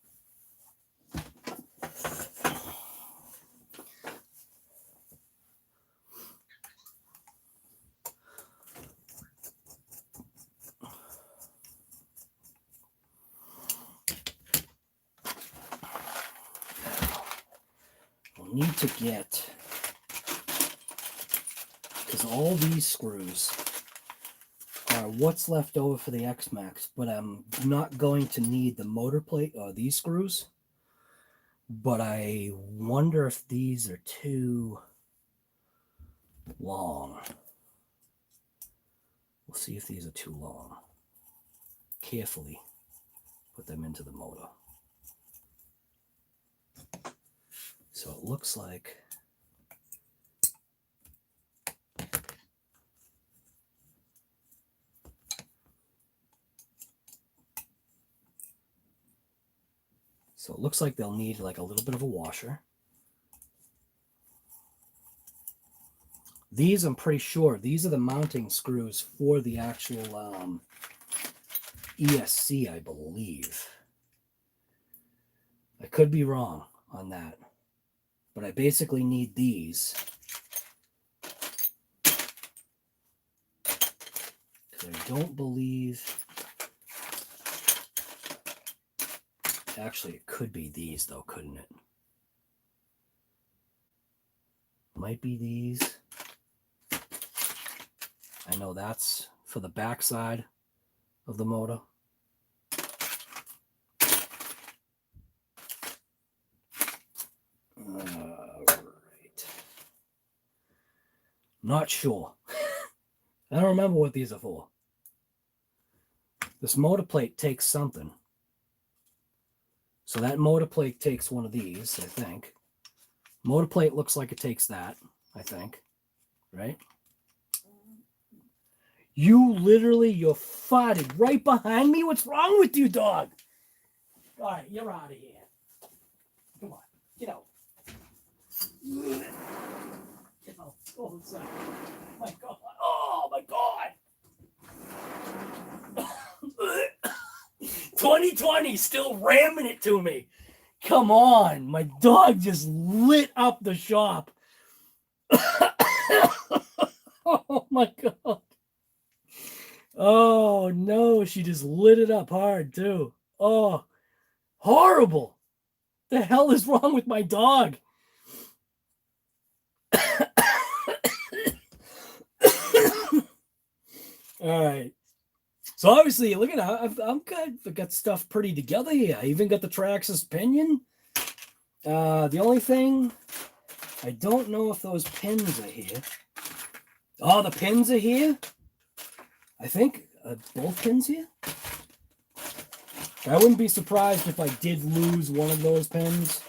We'll need to get, because all these screws are what's left over for the XMAXX, but I'm not going to need the motor plate or these screws. But I wonder if these are too long. We'll see if these are too long. Carefully put them into the motor. So it looks like they'll need like a little bit of a washer. These, I'm pretty sure, these are the mounting screws for the actual ESC, I believe. I could be wrong on that, but I basically need these. Because I don't believe... Actually, it could be these, though, couldn't it? Might be these. I know that's for the backside of the motor. All right. Not sure. I don't remember what these are for. This motor plate takes something. So that motor plate takes one of these, I think. Motor plate looks like it takes that, I think. Right? You literally, you're farted right behind me? What's wrong with you, dog? All right, you're out of here. Come on, get out. Get out. Go inside. My God. Oh, my God. 2020 still ramming it to me. Come on. My dog just lit up the shop. Oh, my God. Oh, no. She just lit it up hard, too. Oh, horrible. The hell is wrong with my dog? All right. So obviously, look at how I've got stuff pretty together here. I even got the TRAXXAS pinion. The only thing, I don't know if those pins are here. Oh, the pins are here? I think both pins here? I wouldn't be surprised if I did lose one of those pins.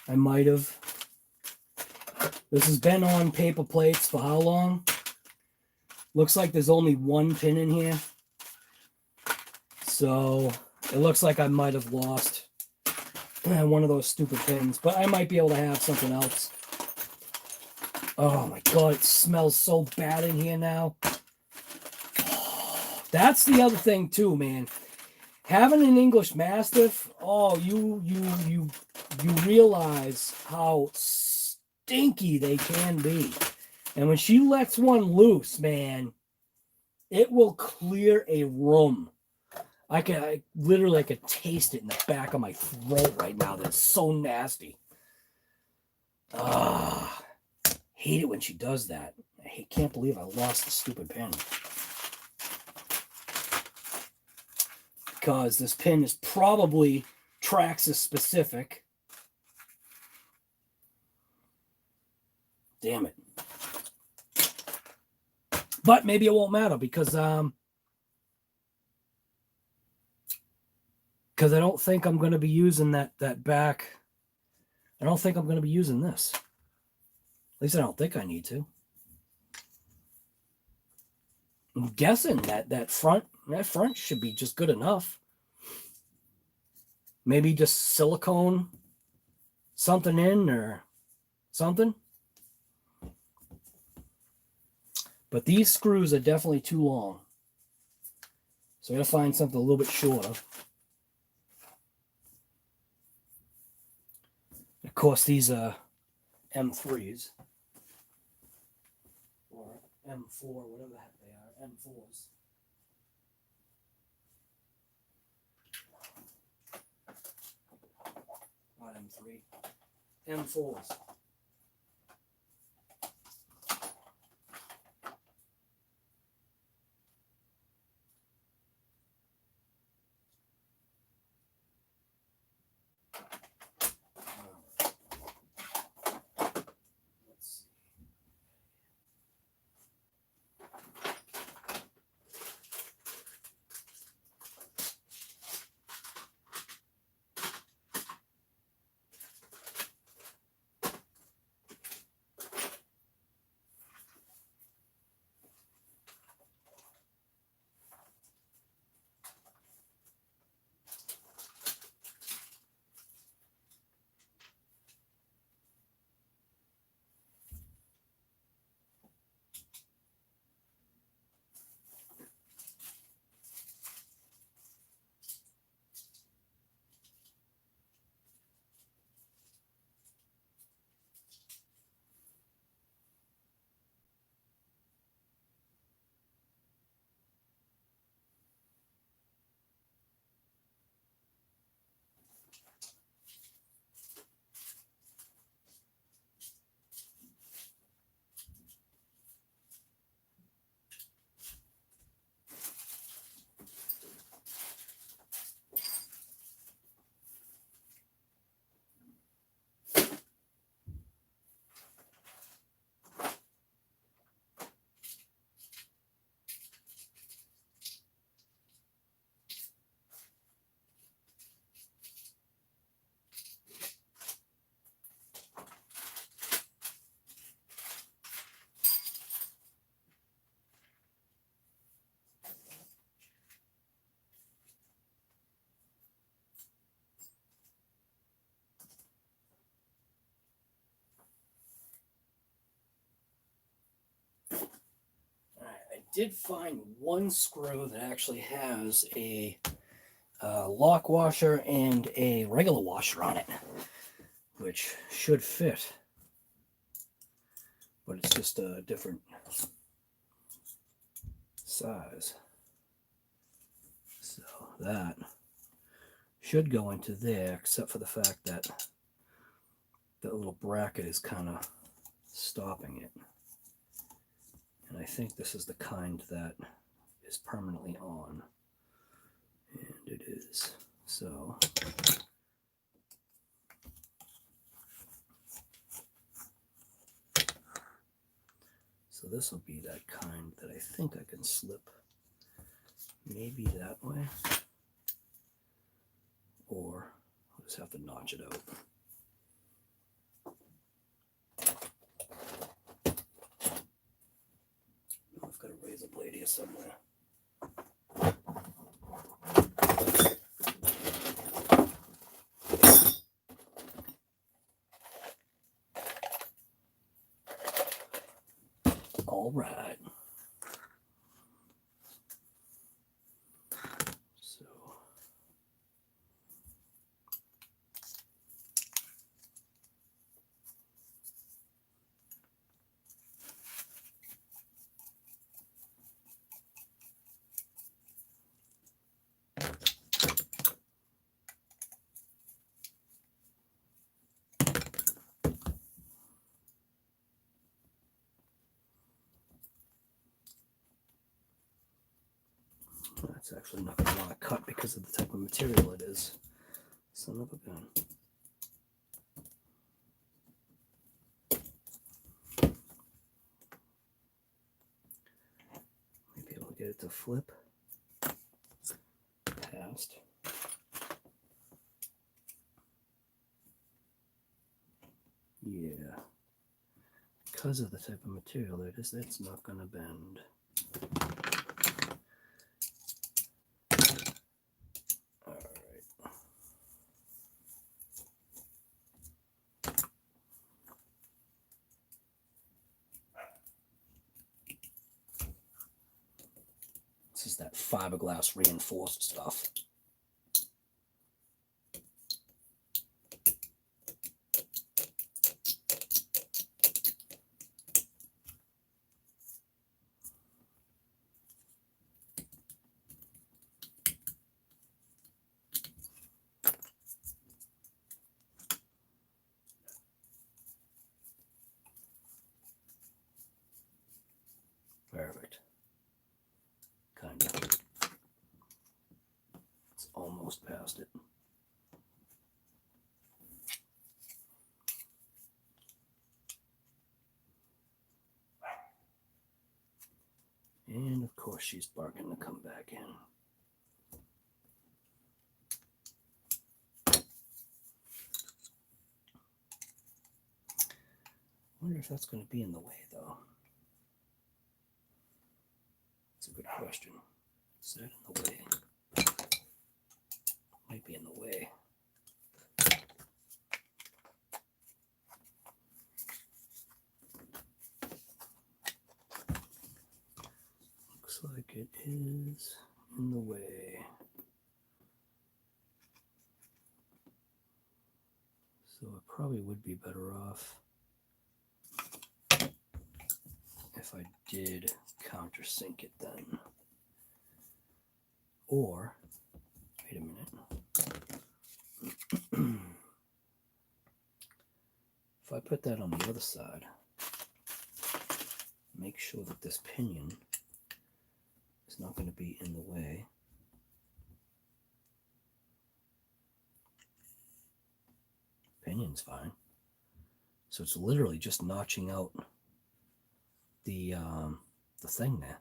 I might have. This has been on paper plates for how long? Looks like there's only one pin in here. So it looks like I might have lost one of those stupid pins, but I might be able to have something else. Oh my God, it smells so bad in here now. That's the other thing too, man. Having an English Mastiff, oh, you realize how stinky they can be. And when she lets one loose, man, it will clear a room. I could taste it in the back of my throat right now. That's so nasty. Hate it when she does that. I can't believe I lost the stupid pin. Because this pin is probably TRAXXAS specific. Damn it. But maybe it won't matter because I don't think I'm going to be using that back. I don't think I'm going to be using this. At least I don't think I need to. I'm guessing that front should be just good enough. Maybe just silicone something in or something. But these screws are definitely too long. So I gotta find something a little bit shorter. Of course, these are M3s. Or M4, whatever the heck they are, M4s. Not M3. M4s. did find one screw that actually has a lock washer and a regular washer on it, which should fit, but it's just a different size. So that should go into there, except for the fact that that little bracket is kind of stopping it. And I think this is the kind that is permanently on. And it is. So this will be that kind that I think I can slip maybe that way. Or I'll just have to notch it out. I've got a razor blade here somewhere. All right. So that's actually not going to want to cut because of the type of material it is. Son of a gun. Maybe I'll get it to flip past. Yeah. Because of the type of material it is, it's not going to bend. This is that fiberglass reinforced stuff. Perfect. Kind of. It's almost past it. And of course she's barking to come back in. I wonder if that's going to be in the way though. That's a good question. Is that in the way? Might be in the way. Looks like it is in the way. So it probably would be better off if I did countersink it then. Or, wait a minute. If I put that on the other side, make sure that this pinion is not going to be in the way. Pinion's fine. So it's literally just notching out the thing there.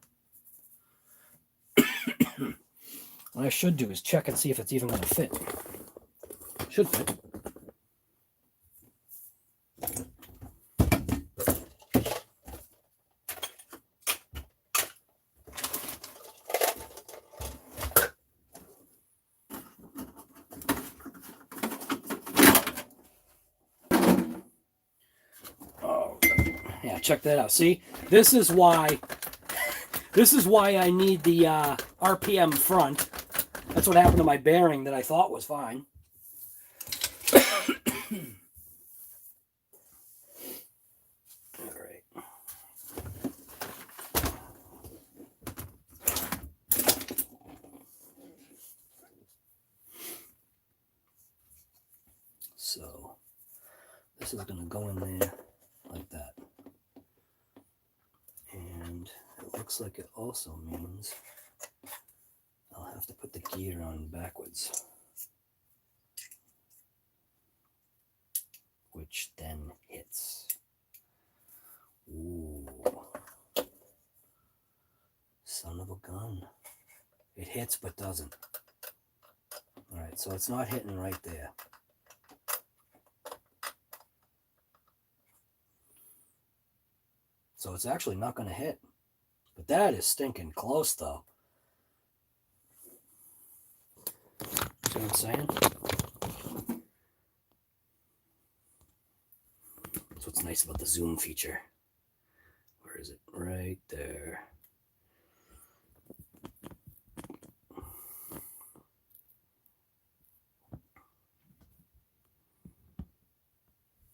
What I should do is check and see if it's even going to fit. Should fit. Oh, yeah, check that out. See, this is why This is why I need the RPM front. That's what happened to my bearing that I thought was fine. All right. So this is going to go in there like that. And it looks like it also means I'll have to put the gear on backwards, which then hits. Ooh. Son of a gun. It hits but doesn't. Alright, so it's not hitting right there. So it's actually not going to hit. But that is stinking close, though. See what I'm saying? That's what's nice about the zoom feature. Where is it? Right there.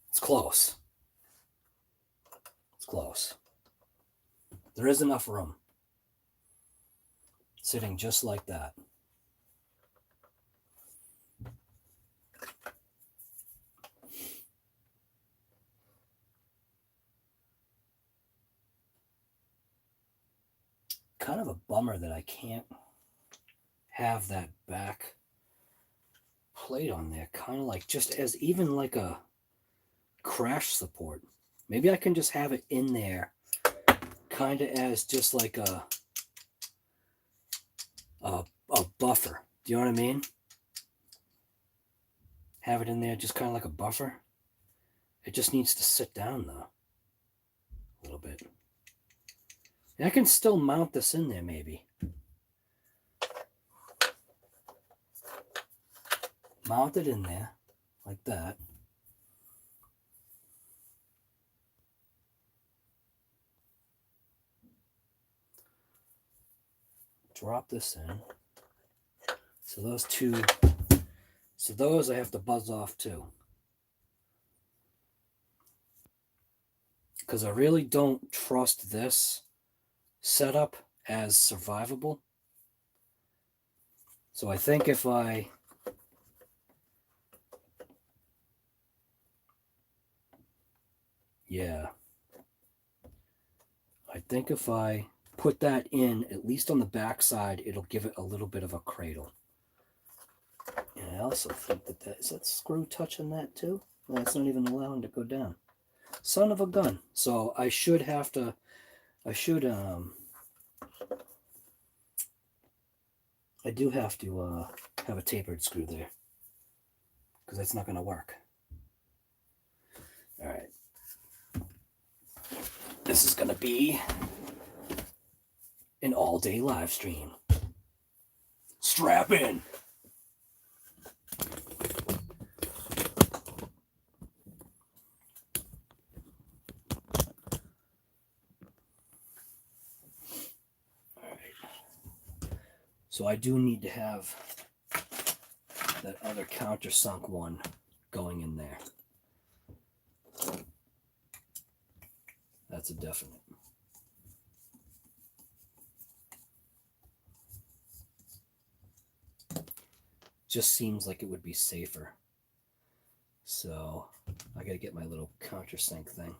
It's close. It's close. There is enough room. Sitting just like that. Kind of a bummer that I can't have that back plate on there. Kind of like just as even like a crash support. Maybe I can just have it in there kind of as just like a buffer. Do you know what I mean? Have it in there just kind of like a buffer. It just needs to sit down though. A little bit. And I can still mount this in there maybe. Mount it in there like that. Drop this in. So those two, so those I have to buzz off too. Because I really don't trust this setup as survivable. So I think if I I think if I put that in, at least on the back side, it'll give it a little bit of a cradle. And I also think that is that screw touching that too? Well, it's not even allowing to go down. Son of a gun. So I should have to, I do have to have a tapered screw there. Because that's not going to work. All right. This is going to be an all-day live stream. Strap in. All right. So I do need to have that other countersunk one going in there. That's a definite. Just seems like it would be safer. So I gotta get my little countersink thing.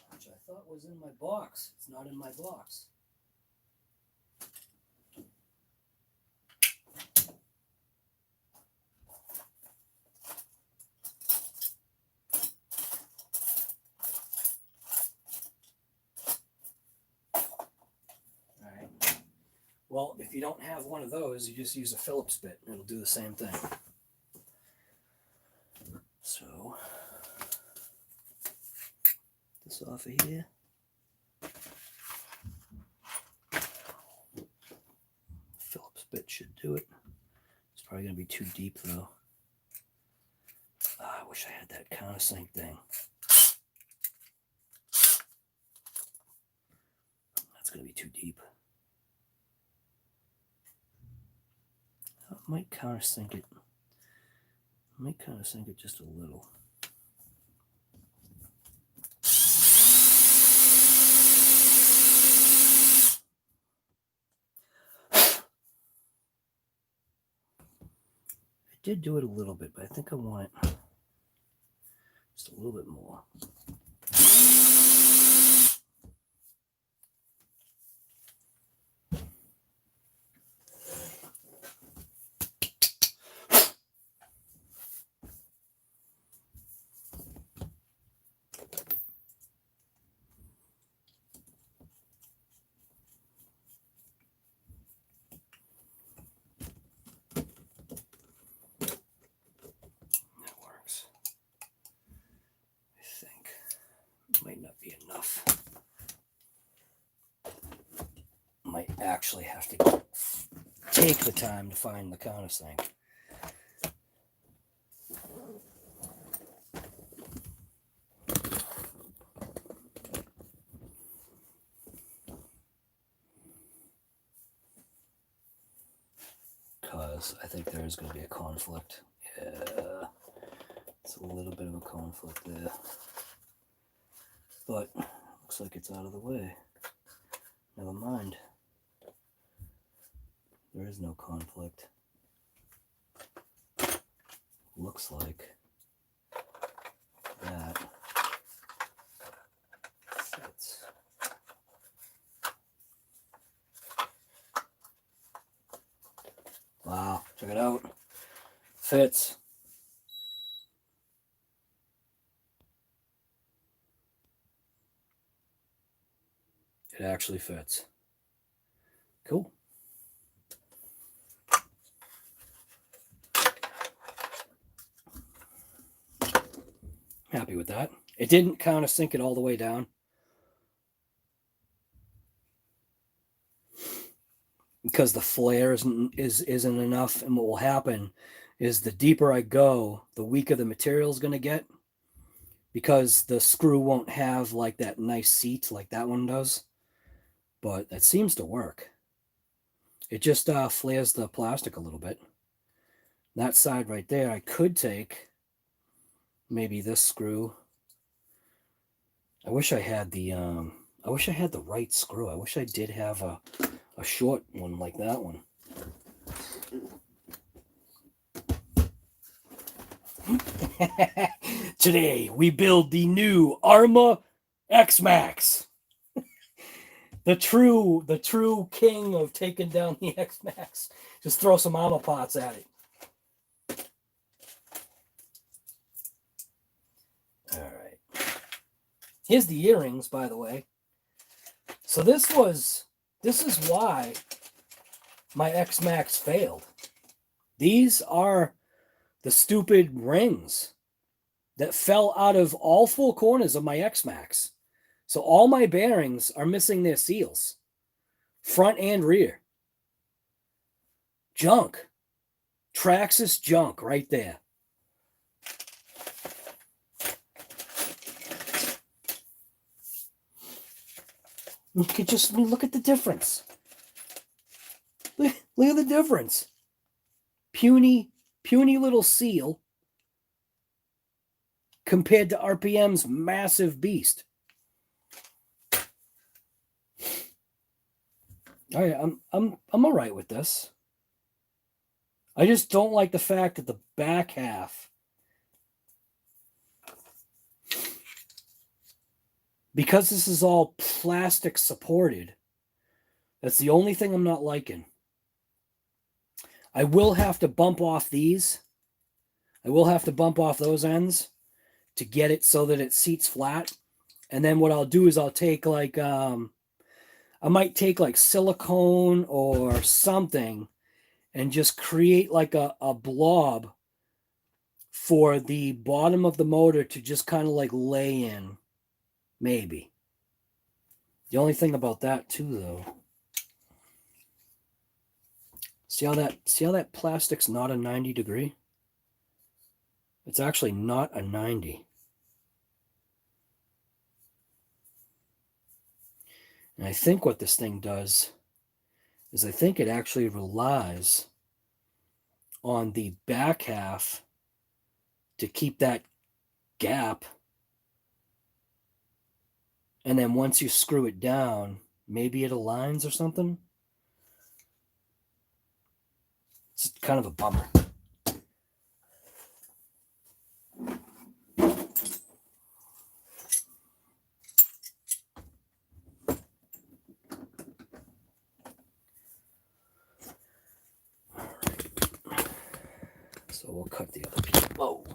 Which I thought was in my box. It's not in my box. Well, if you don't have one of those, you just use a Phillips bit and it'll do the same thing. So, this off of here. bit should do it. It's probably going to be too deep, though. I wish I had that countersink thing. That's going to be too deep. I might countersink it. I might countersink it just a little. I did do it a little bit, but I think I want it just a little bit more. Might not be enough. Might actually have to take the time to find the countersink. Because I think there is going to be a conflict. Yeah, it's a little bit of a conflict there. But looks like it's out of the way. Never mind. There is no conflict. Looks like that fits. Wow, check it out. Fits. It actually fits. Cool. Happy with that. It didn't countersink it all the way down. Because the flare isn't enough, and what will happen is the deeper I go, the weaker the material is going to get, because the screw won't have like that nice seat like that one does. But that seems to work. It just flares the plastic a little bit. That side right there, I could take maybe this screw. I wish I had the right screw. I wish I did have a short one like that one. Today we build the new ARRMA XMAXX. The true king of taking down the XMAXX. Just throw some ARRMA parts at it. All right. Here's the earrings, by the way. So this is why my XMAXX failed. These are the stupid rings that fell out of all four corners of my XMAXX. So all my bearings are missing their seals, front and rear. Junk. TRAXXAS junk right there. Look at the difference. Look at the difference. Puny little seal compared to RPM's massive beast. All right, I'm all right with this. I just don't like the fact that the back half, because this is all plastic supported, that's the only thing I'm not liking. I will have to bump off these. I will have to bump off those ends to get it so that it seats flat. And then what I'll do is I'll take like I might take like silicone or something and just create like a blob for the bottom of the motor to just kind of like lay in. Maybe. The only thing about that too, though. See how that plastic's not a 90 degree? It's actually not a 90. And I think what this thing does is I think it actually relies on the back half to keep that gap. And then once you screw it down, maybe it aligns or something. It's kind of a bummer. So we'll cut the other piece. Whoa.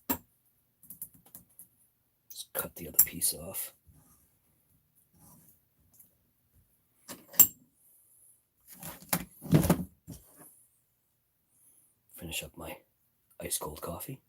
Let's cut the other piece off. Finish up my ice cold coffee.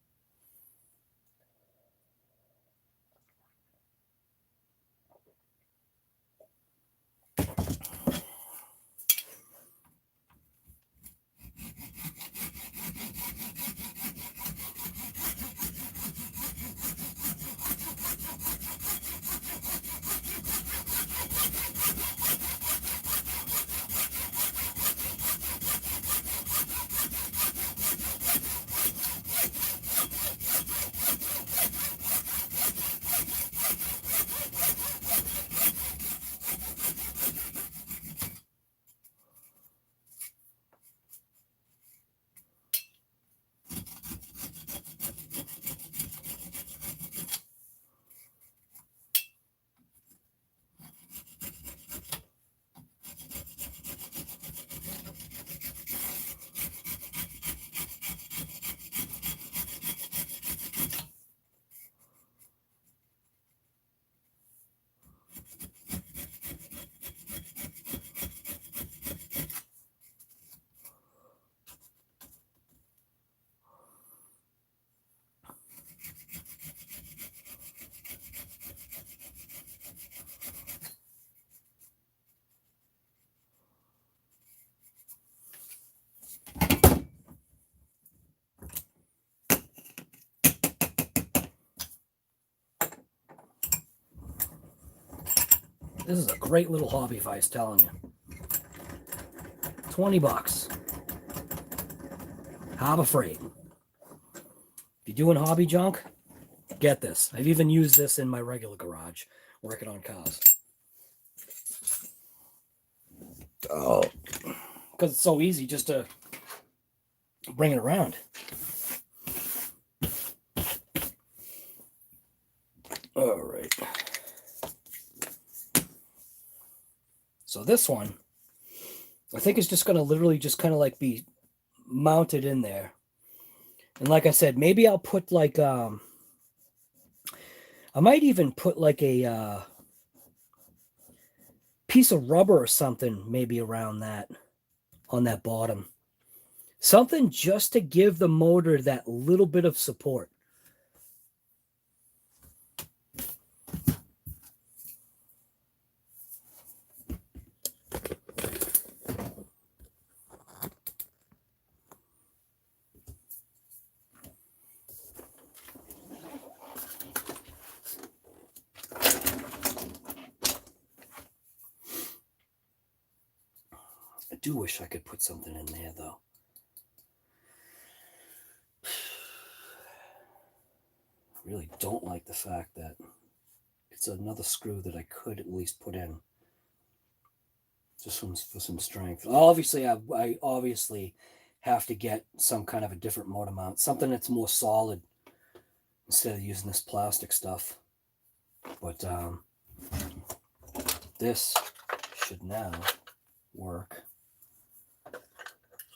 This is a great little hobby, if I was telling you. 20 bucks. Harbor Freight. If you're doing hobby junk, get this. I've even used this in my regular garage, working on cars. Oh, because it's so easy just to bring it around. All right. So this one, I think it's just going to literally just kind of like be mounted in there. And like I said, maybe I'll put like, I might even put like a piece of rubber or something maybe around that, on that bottom. Something just to give the motor that little bit of support. I do wish I could put something in there, though. I really don't like the fact that it's another screw that I could at least put in. Just for some strength. Obviously, I obviously have to get some kind of a different motor mount. Something that's more solid instead of using this plastic stuff. But this should now work.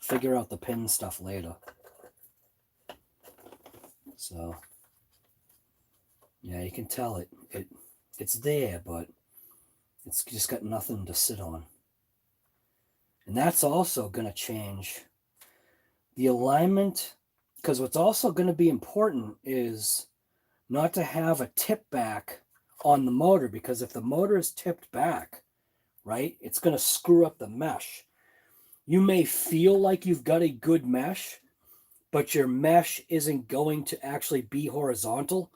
Figure out the pin stuff later. So yeah, you can tell it's there, but it's just got nothing to sit on. And that's also going to change the alignment, because what's also going to be important is not to have a tip back on the motor, because if the motor is tipped back, right, it's going to screw up the mesh. You may feel like you've got a good mesh, but your mesh isn't going to actually be horizontal.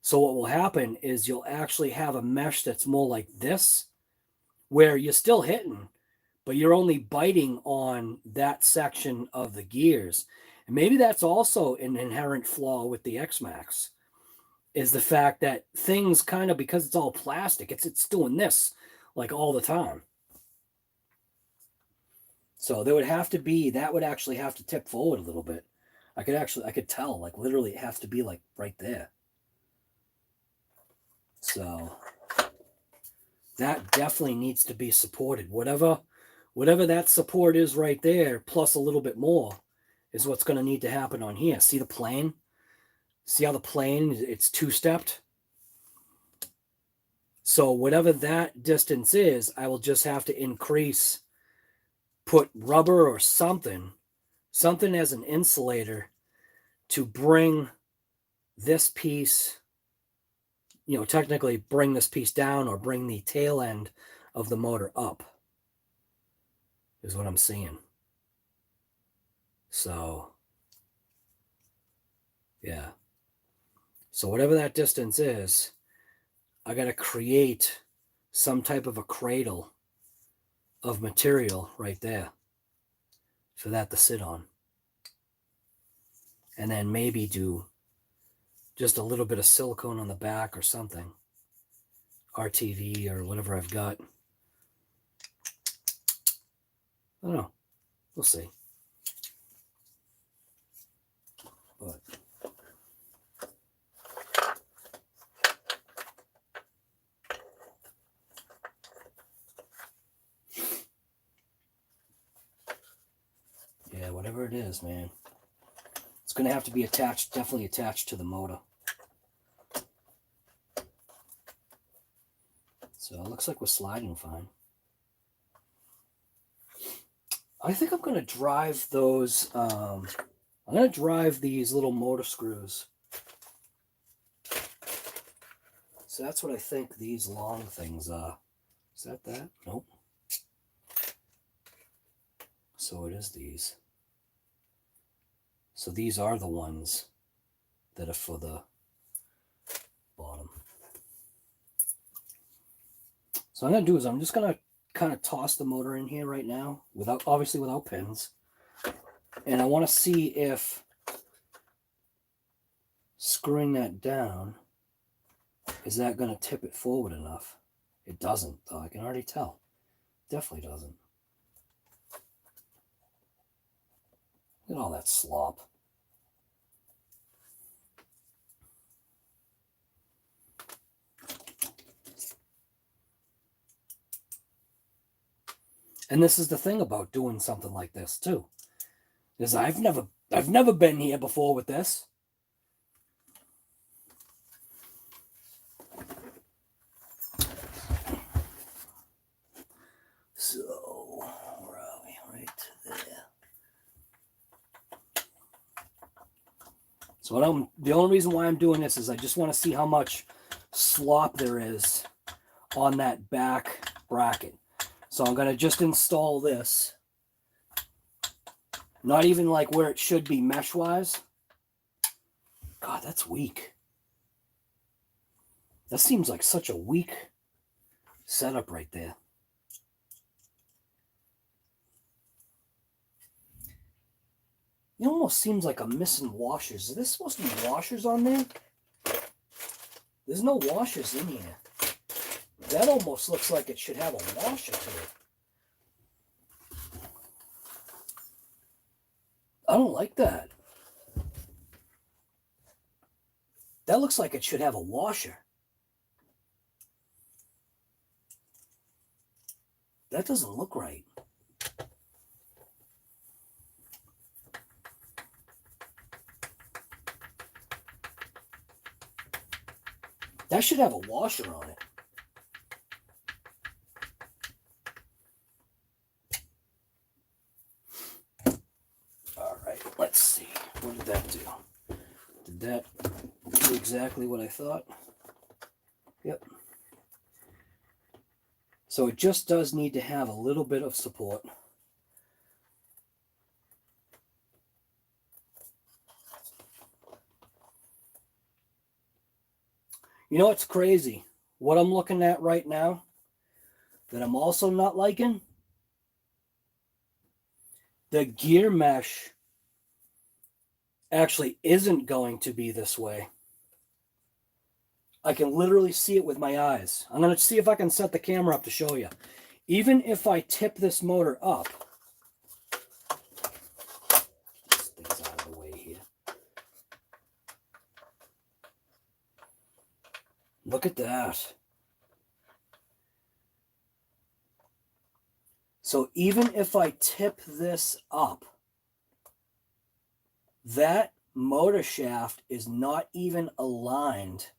So what will happen is you'll actually have a mesh that's more like this, where you're still hitting, but you're only biting on that section of the gears. And maybe that's also an inherent flaw with the XMAXX, is the fact that things kind of, because it's all plastic, it's doing this like all the time. So there would have to be, that would actually have to tip forward a little bit. I could tell, like literally it has to be like right there. So that definitely needs to be supported. Whatever that support is right there, plus a little bit more, is what's going to need to happen on here. See the plane? See how the plane, it's two-stepped? So whatever that distance is, I will just have to increase, put rubber or something as an insulator to bring this piece, you know, technically bring this piece down or bring the tail end of the motor up, is what I'm seeing. So, yeah. So whatever that distance is, I got to create some type of a cradle of material right there for that to sit on. And then maybe do just a little bit of silicone on the back or something. RTV or whatever I've got. I don't know. We'll see. But yeah, whatever it is, man. It's going to have to be attached, definitely attached to the motor. So it looks like we're sliding fine. I think I'm going to drive those, I'm going to drive these little motor screws. So that's what I think these long things are. Is that that? Nope. So it is these. So these are the ones that are for the bottom. So what I'm going to do is I'm just going to kind of toss the motor in here right now, obviously without pins. And I want to see if screwing that down, is that going to tip it forward enough? It doesn't, though. I can already tell. Definitely doesn't. Look at all that slop. And this is the thing about doing something like this too, is I've never been here before with this. So where are we? Right there. So the only reason why I'm doing this is I just want to see how much slop there is on that back bracket. So I'm going to just install this. Not even like where it should be mesh-wise. God, that's weak. That seems like such a weak setup right there. It almost seems like I'm missing washers. Is this supposed to be washers on there? There's no washers in here. That almost looks like it should have a washer to it. I don't like that. That looks like it should have a washer. That doesn't look right. That should have a washer on it. All right, let's see. What did that do? Did that do exactly what I thought? Yep. So it just does need to have a little bit of support. You know what's crazy? What I'm looking at right now that I'm also not liking? The gear mesh actually isn't going to be this way. I can literally see it with my eyes. I'm going to see if I can set the camera up to show you. Even if I tip this motor up, this thing's out of the way here. Look at that. So even if I tip this up, that motor shaft is not even aligned.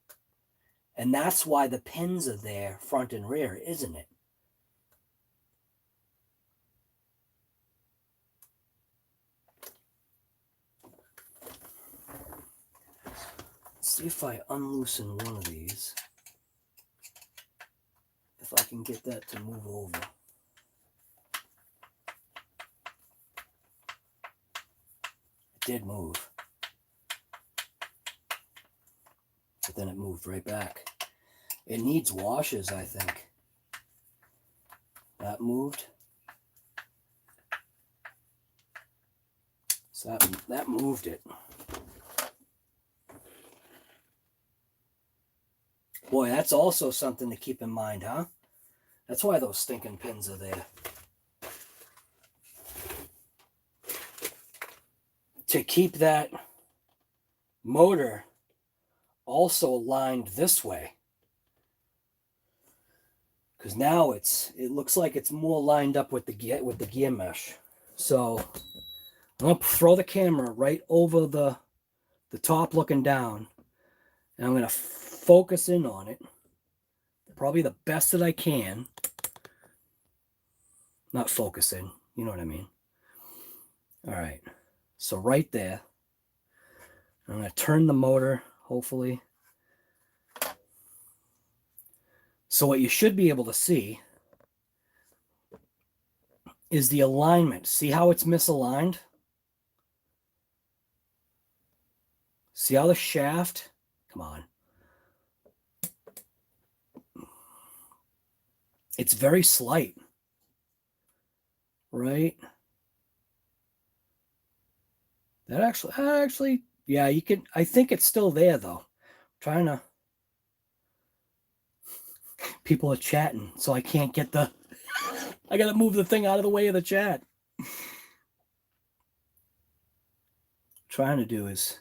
And that's why the pins are there, front and rear, isn't it? Let's see if I unloosen one of these. If I can get that to move over. It did move. But then it moved right back. It needs washes, I think. That moved. So that moved it. Boy, that's also something to keep in mind, huh? That's why those stinking pins are there. To keep that motor also aligned this way. Because now it looks like it's more lined up with the gear mesh. So I'm going to throw the camera right over the top looking down. And I'm going to focus in on it. Probably the best that I can. Not focusing, you know what I mean. All right. So right there. I'm going to turn the motor, hopefully. So what you should be able to see is the alignment. See how it's misaligned? See how the shaft, come on. It's very slight, right? That actually, yeah, you can, I think it's still there though. I'm trying to, people are chatting, so I can't get the, I got to move the thing out of the way of the chat. Trying to do is,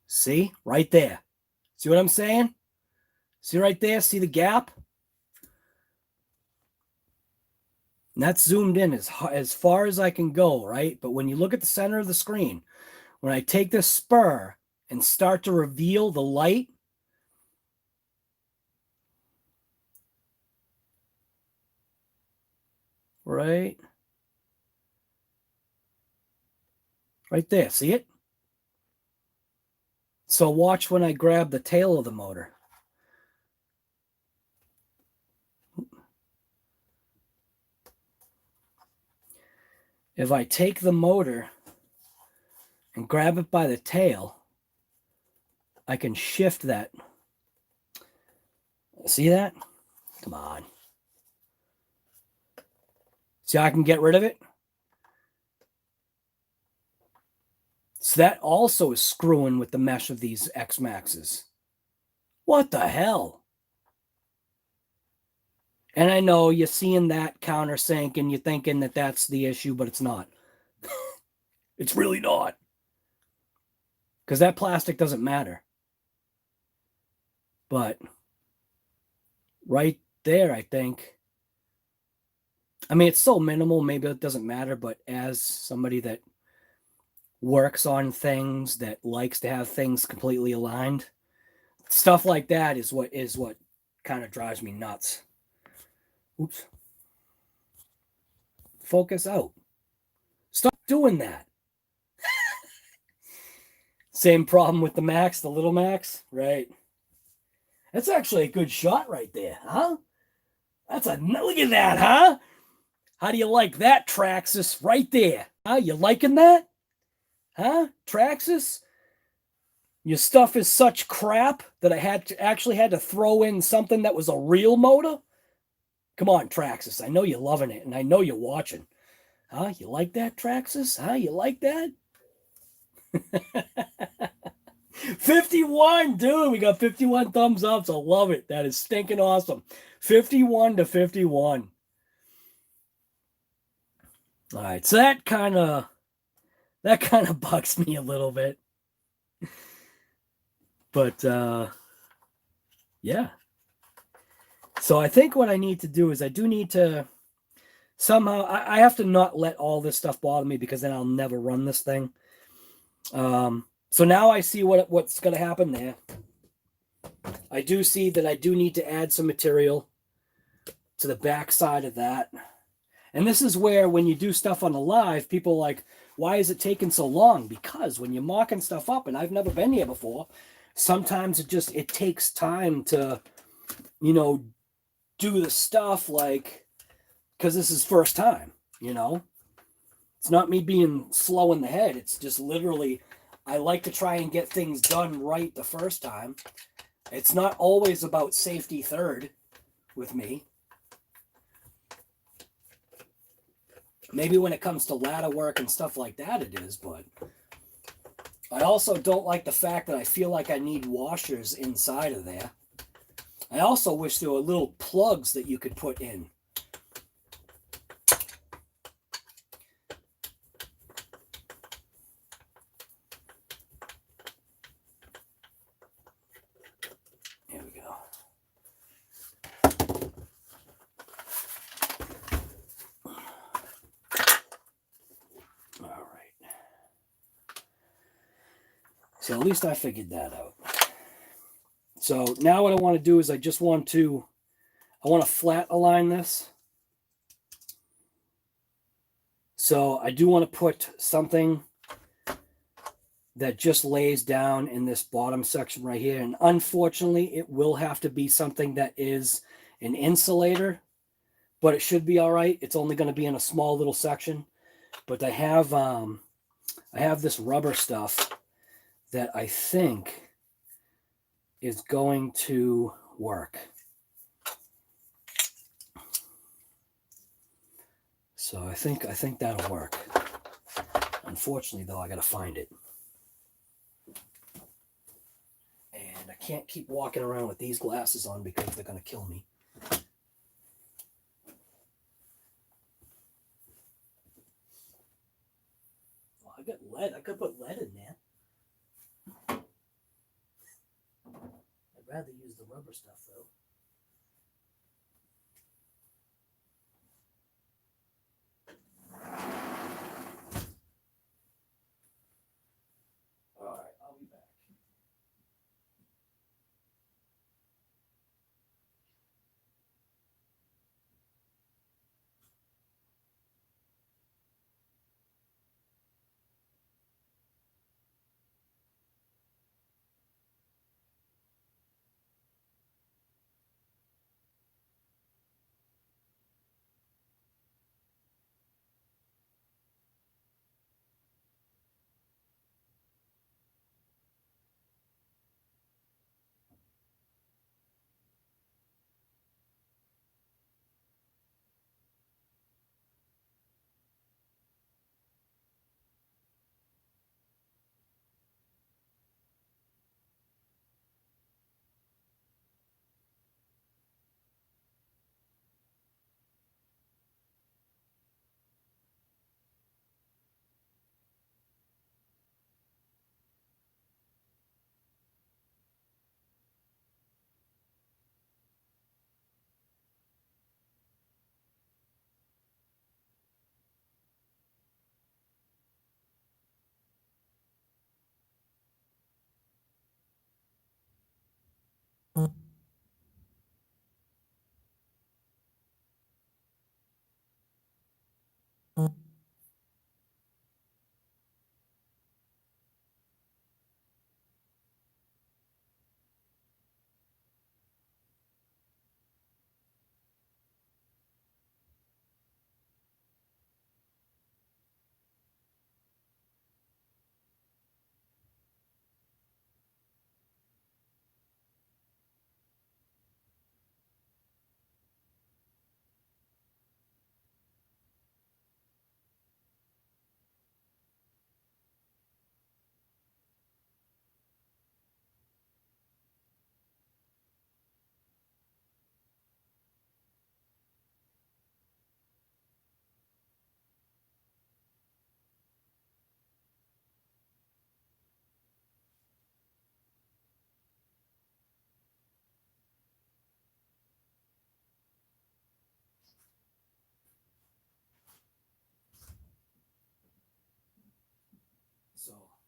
see, right there. See what I'm saying? See right there? See the gap? And that's zoomed in as far as I can go, right? But when you look at the center of the screen, when I take this spur and start to reveal the light, right there, see it? So watch when I grab the tail of the motor. If I take the motor and grab it by the tail, I can shift that. See that? Come on. See how I can get rid of it? So that also is screwing with the mesh of these XMAXXs. What the hell? And I know you're seeing that countersink and you're thinking that that's the issue, but it's not. It's really not. Because that plastic doesn't matter. But right there, I think. I mean, it's so minimal, maybe it doesn't matter, but as somebody that works on things, that likes to have things completely aligned, stuff like that is what kind of drives me nuts. Oops. Focus out. Stop doing that. Same problem with the Max, the little Max, right? That's actually a good shot right there, huh? That's a look at that, huh? How do you like that, TRAXXAS? Right there. Huh? You liking that? Huh? TRAXXAS? Your stuff is such crap that I actually had to throw in something that was a real motor? Come on, TRAXXAS. I know you're loving it, and I know you're watching. Huh? You like that, TRAXXAS? Huh? You like that? 51, dude. We got 51 thumbs ups. I love it. That is stinking awesome. 51 to 51. All right, so that kind of bugs me a little bit. But yeah. So I think what I need to do is I do need to somehow I have to not let all this stuff bother me, because then I'll never run this thing. So now I see what's going to happen there. I do see that I do need to add some material to the back side of that. And this is where, when you do stuff on the live, people are like, why is it taking so long? Because when you're mocking stuff up, and I've never been here before, sometimes it takes time to, you know, do the stuff, like, because this is first time, you know. It's not me being slow in the head. It's just literally, I like to try and get things done right the first time. It's not always about safety third with me. Maybe when it comes to ladder work and stuff like that it is, but I also don't like the fact that I feel like I need washers inside of there. I also wish there were little plugs that you could put in. There we go. All right. So at least I figured that out. So now what I want to do is I want to flat align this. So I do want to put something that just lays down in this bottom section right here. And unfortunately, it will have to be something that is an insulator, but it should be all right. It's only going to be in a small little section. But I have this rubber stuff that I think is going to work. So I think that'll work. Unfortunately, though, I got to find it. And I can't keep walking around with these glasses on because they're going to kill me. Well, I got lead. I could put lead in there. I'd rather use the rubber stuff, though. All right, I'll be back.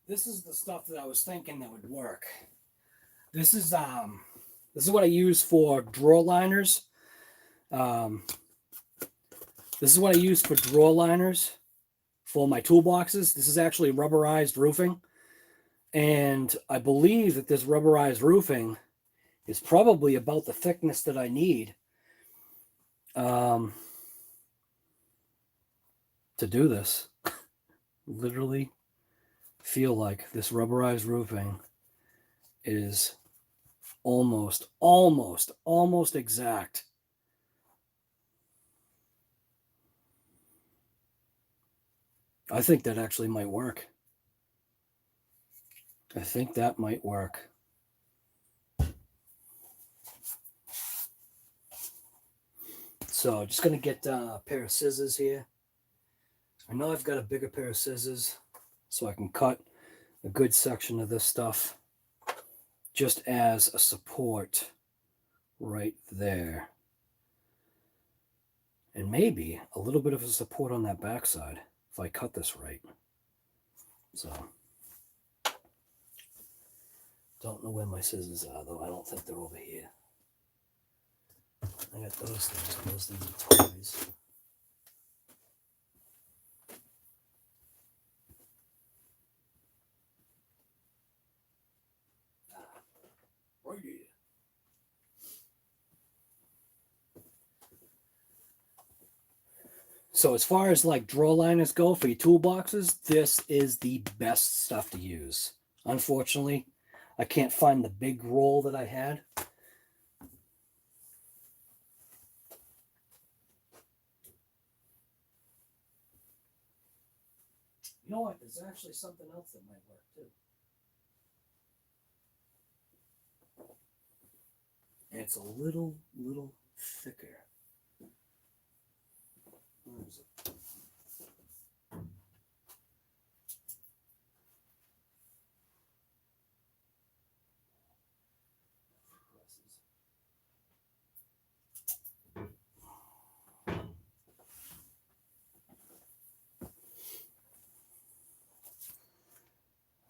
this is the stuff that I was thinking that would work. This is what I use for drawer liners. This is what I use for drawer liners for my toolboxes. This is actually rubberized roofing. And I believe that this rubberized roofing is probably about the thickness that I need to do this. Literally feel like this rubberized roofing is almost exact. I think that actually might work. I think that might work. So just going to get a pair of scissors here. I know I've got a bigger pair of scissors so I can cut a good section of this stuff just as a support right there. And maybe a little bit of a support on that backside if I cut this right. So, don't know where my scissors are though. I don't think they're over here. I got those things. Those things are toys. Right here. So as far as like drawer liners go for your toolboxes, this is the best stuff to use. Unfortunately, I can't find the big roll that I had. You know what? There's actually something else that might work too. And it's a little thicker. Where is it?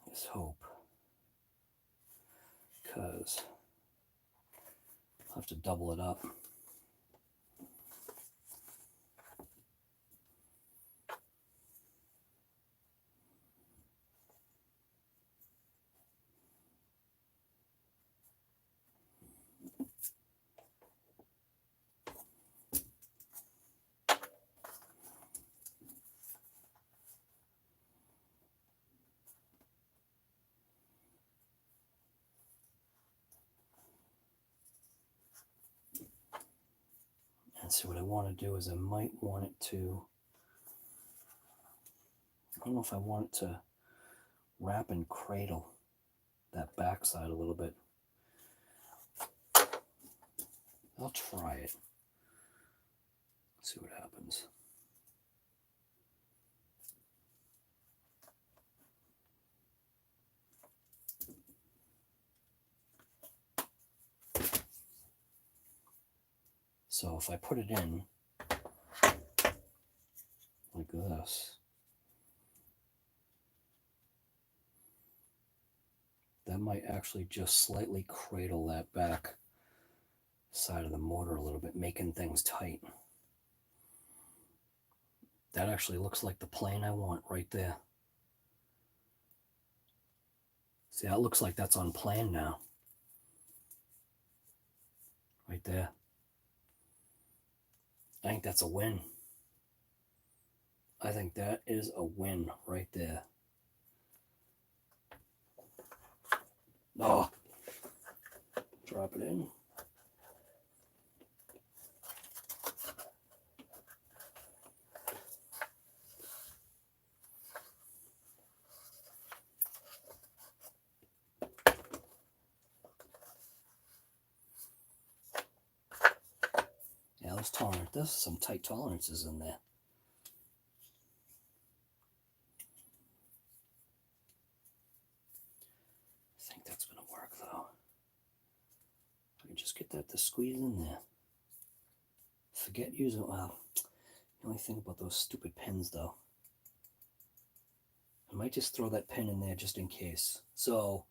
Let's hope. Because I'll have to double it up. And so what I want to do is I might want it to, I don't know if I want it to wrap and cradle that backside a little bit. I'll try it. See what happens. So if I put it in like this, that might actually just slightly cradle that back side of the motor a little bit, making things tight. That actually looks like the plane I want right there. See, that looks like that's on plan now. Right there. I think that's a win. I think that is a win right there. Oh, drop it in. Yeah, let's tolerate this. Some tight tolerances in there. I think that's going to work though. I can just get that to squeeze in there. Forget using, well, the only thing about those stupid pins though. I might just throw that pin in there just in case. So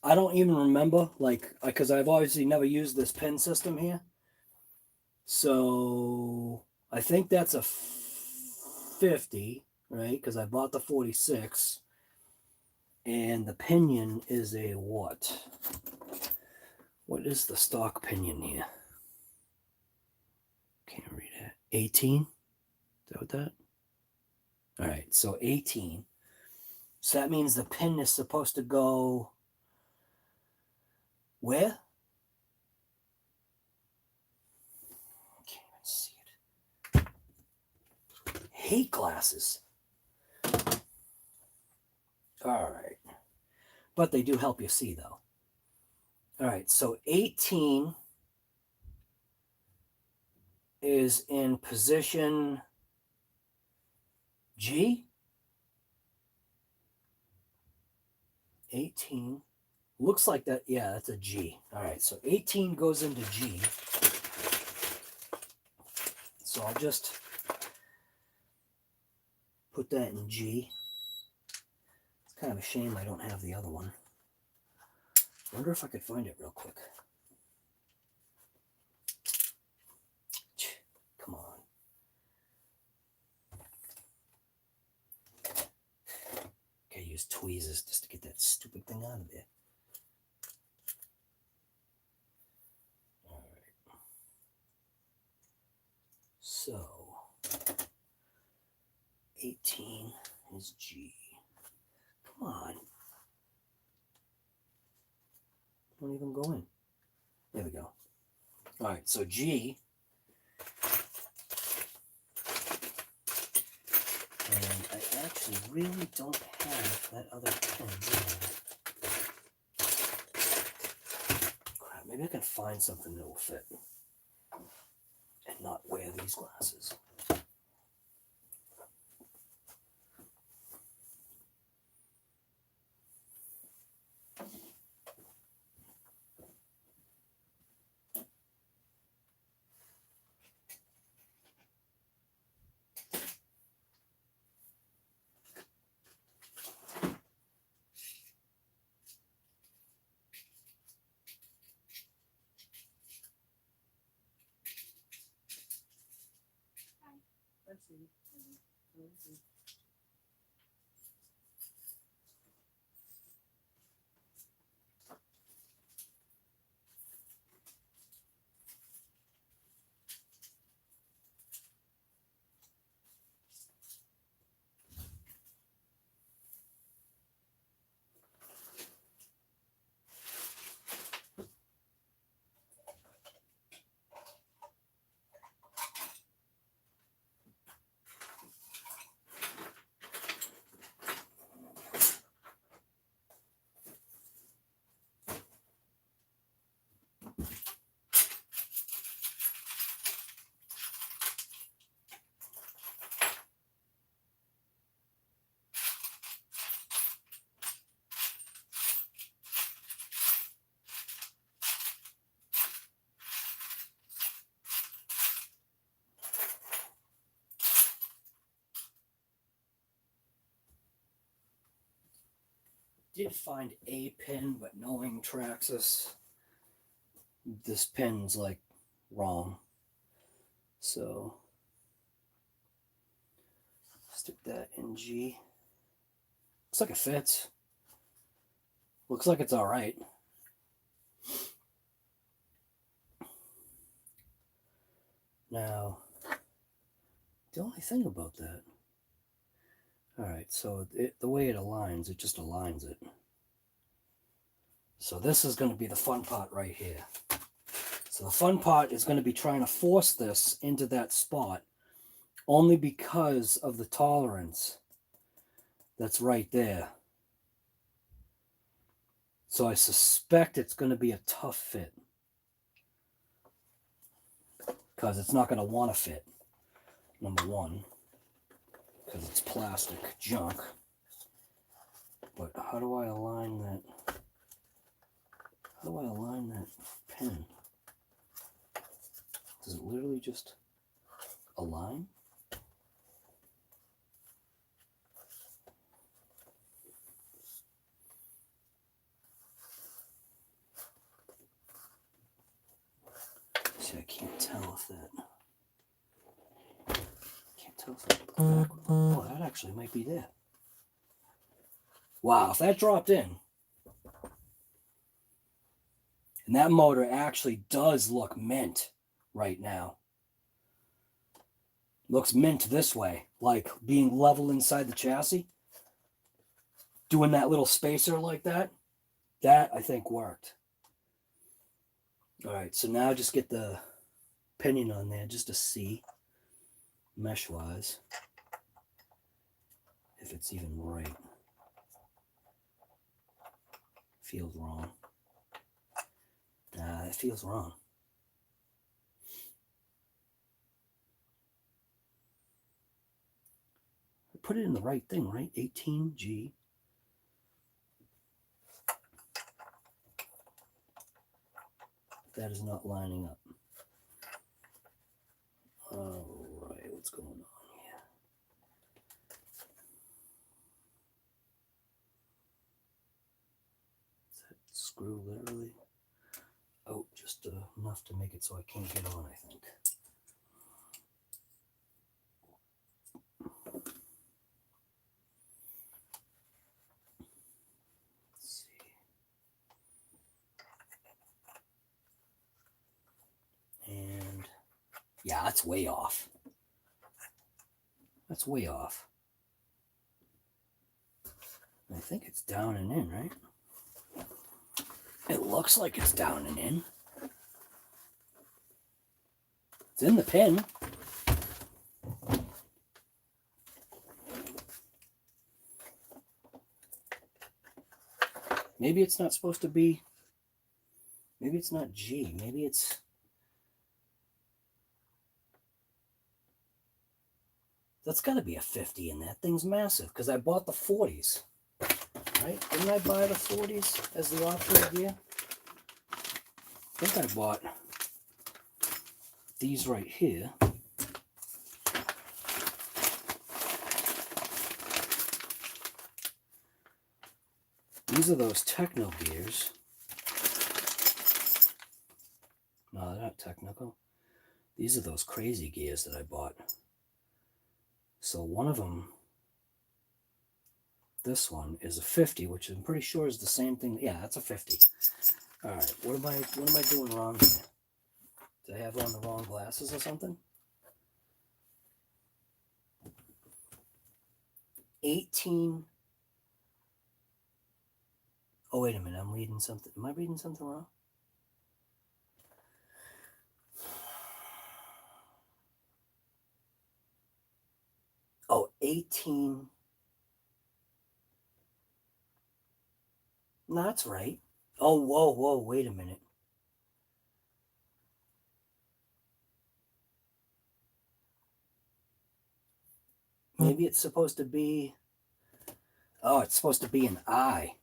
I don't even remember, like, because I've obviously never used this pin system here. So I think that's a 50, right? Because I bought the 46. And the pinion is a what? What is the stock pinion here? Can't read it. 18? Is that what that? All right, so 18. So that means the pin is supposed to go where? Can't even see it. Hate glasses. All right. But they do help you see, though. All right, so 18 is in position G. 18 looks like that. Yeah, that's a G. All right, so 18 goes into G. So I'll just put that in G. It's kind of a shame I don't have the other one. Wonder if I could find it real quick. Come on. Gotta use tweezers just to get that stupid thing out of there. All right. So 18 is G. Come on. Don't even go in. There we go. All right, so G. And I actually really don't have that other pen. Crap, maybe I can find something that will fit and not wear these glasses. Let's see. Did find a pin, but knowing TRAXXAS, this pin's like wrong. So stick that in G. Looks like it fits. Looks like it's all right. Now, the only thing about that, all right, so the way it aligns, it just aligns it. So this is going to be the fun part right here. So the fun part is going to be trying to force this into that spot only because of the tolerance that's right there. So I suspect it's going to be a tough fit because it's not going to want to fit, number one, because it's plastic junk. But how do I align that? How do I align that pin? Does it literally just align? tell something. Oh, that actually might be there. Wow, if that dropped in. And that motor actually does look mint right now. Looks mint this way, like being level inside the chassis. Doing that little spacer like that. That, I think, worked. All right, so now just get the pinion on there just to see, mesh-wise, if it's even right. Feels wrong. Nah, it feels wrong. I put it in the right thing, right? 18G. That is not lining up. All right, what's going on here? Is that screw literally? Oh, just enough to make it so I can't get on, I think. Let's see. And yeah, that's way off. That's way off. I think it's down and in, right? It looks like it's down and in. It's in the pin. Maybe it's not supposed to be. Maybe it's not G. Maybe it's. That's got to be a 50 in that thing's massive because I bought the 40s. Right? Didn't I buy the 40s as the off-road gear? I think I bought these right here. These are those techno gears. No, they're not technical. These are those crazy gears that I bought. So one of them, this one is a 50, which I'm pretty sure is the same thing. Yeah, that's a 50. All right, what am I doing wrong here? Did I have on the wrong glasses or something? 18. Oh, wait a minute. I'm reading something. Am I reading something wrong? Oh, 18. No, that's right. Oh, whoa, wait a minute. Maybe it's supposed to be. Oh, it's supposed to be an I.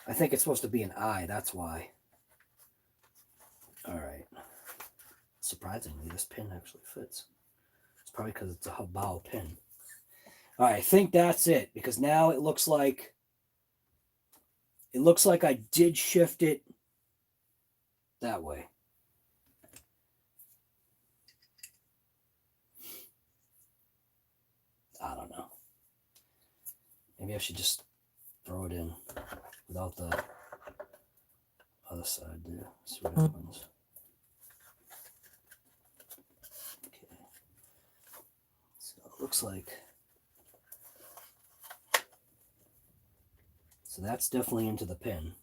I think it's supposed to be an I. That's why. All right. Surprisingly, this pin actually fits. It's probably because it's a Hobao pin. All right, I think that's it because now it looks like I did shift it that way. I don't know. Maybe I should just throw it in without the other side there. See what happens. Okay. So it looks like. So that's definitely into the pin.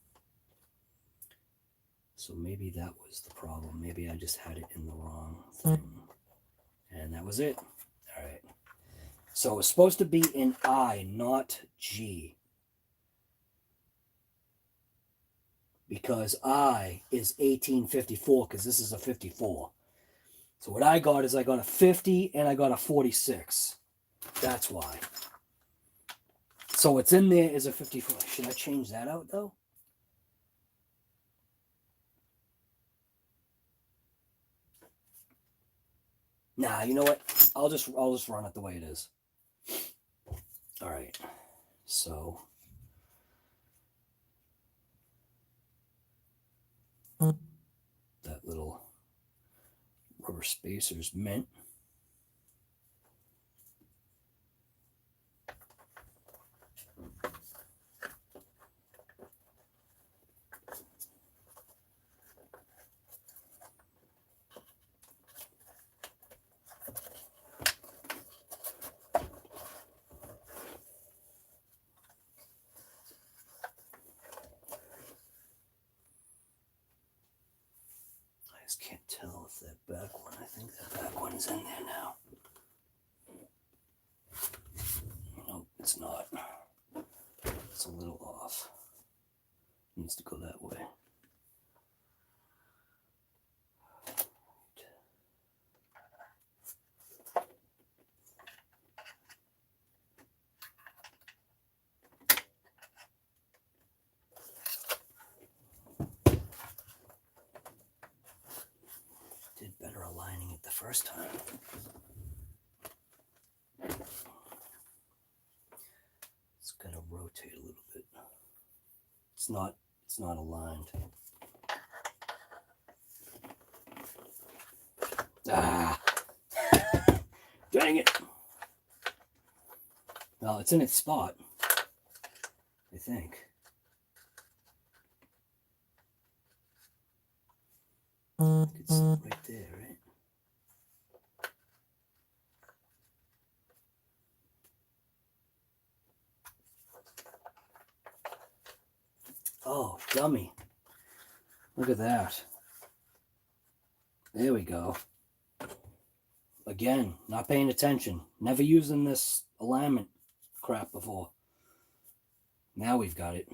So maybe that was the problem. Maybe I just had it in the wrong thing. And that was it. All right. So it's supposed to be an I, not G. Because I is 1854, because this is a 54. So what I got is I got a 50 and I got a 46. That's why. So what's in there is a 54. Should I change that out though? Nah, you know what? I'll just run it the way it is. All right. So that little rubber spacer's mint. That's a little off. Needs to go that way. Did better aligning it the first time. It's gonna rotate a little bit. It's not aligned. Ah, dang it. Well, it's in its spot, I think. It's right there, right? Oh, dummy. Look at that. There we go. Again, not paying attention. Never using this alignment crap before. Now we've got it.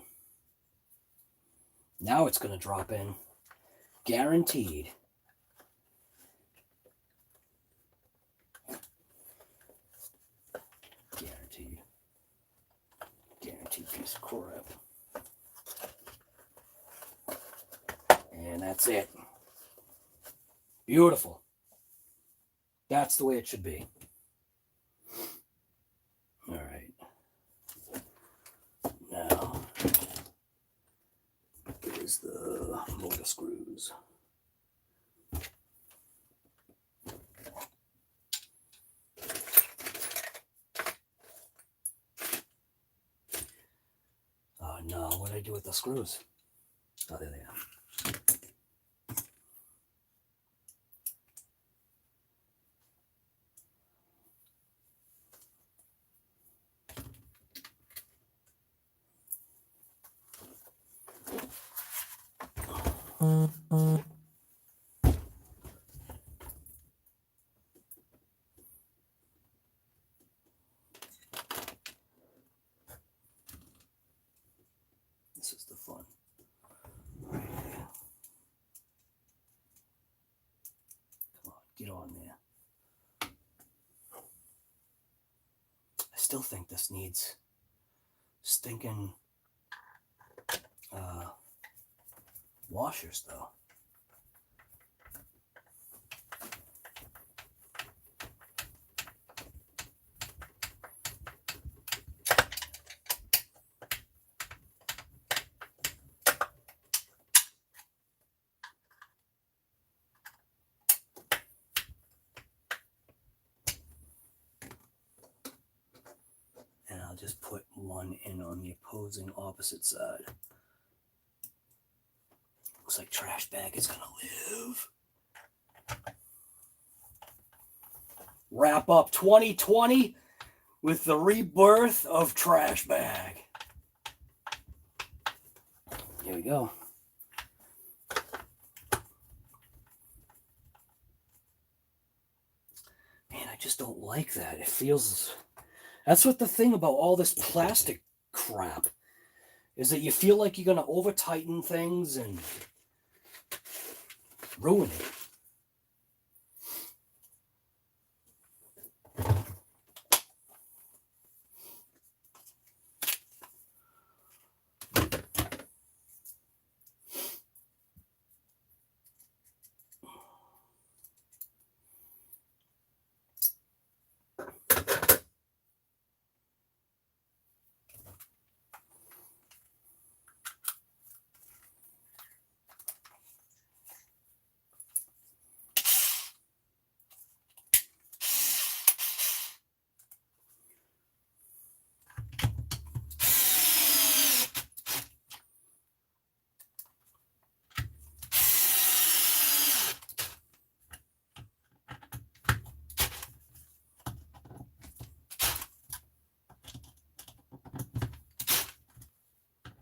Now it's going to drop in. Guaranteed. Guaranteed. Guaranteed piece of crap. And that's it. Beautiful. That's the way it should be. All right. Now, here's the motor screws. Oh no, what did I do with the screws? Oh, there they are. This is the fun. Right here. Come on, get on there. I still think this needs stinking washers, though. And I'll just put one in on the opposing opposite side. Looks like trash bag is gonna live. Wrap up 2020 with the rebirth of trash bag. Here we go. Man, I just don't like that. It feels... That's what the thing about all this plastic crap is, that you feel like you're going to over tighten things and ruin it.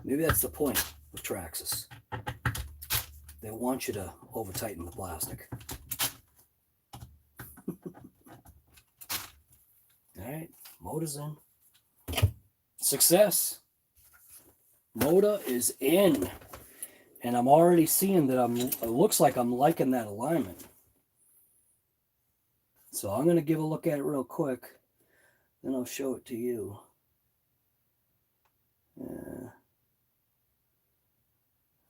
Maybe that's the point of TRAXXAS. They want you to over tighten the plastic. All right, motor's in. Success. Motor is in. And I'm already seeing that it looks like I'm liking that alignment. So I'm going to give a look at it real quick. Then I'll show it to you. It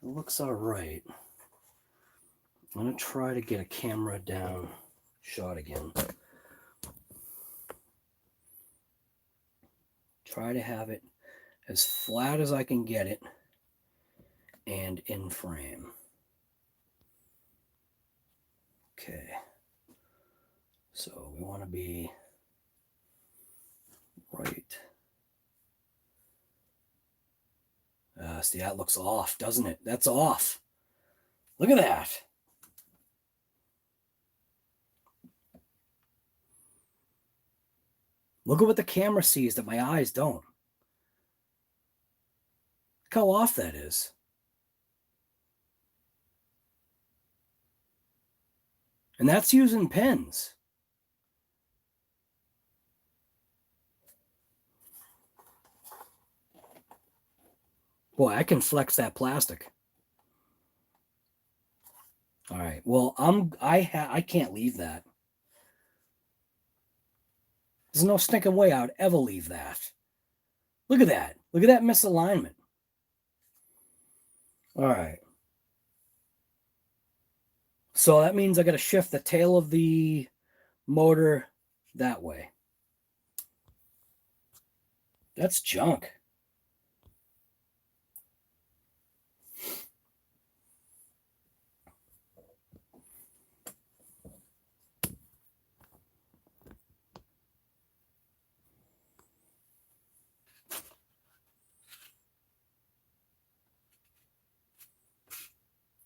looks all right. I'm going to try to get a camera down shot again. Try to have it as flat as I can get it and in frame. Okay. So we want to be right. See, that looks off, doesn't it? That's off. Look at that. Look at what the camera sees that my eyes don't. Look how off that is. And that's using pens. Boy, I can flex that plastic. All right. Well, I can't leave that. There's no stinking way I would ever leave that. Look at that. Look at that misalignment. All right. So that means I got to shift the tail of the motor that way. That's junk.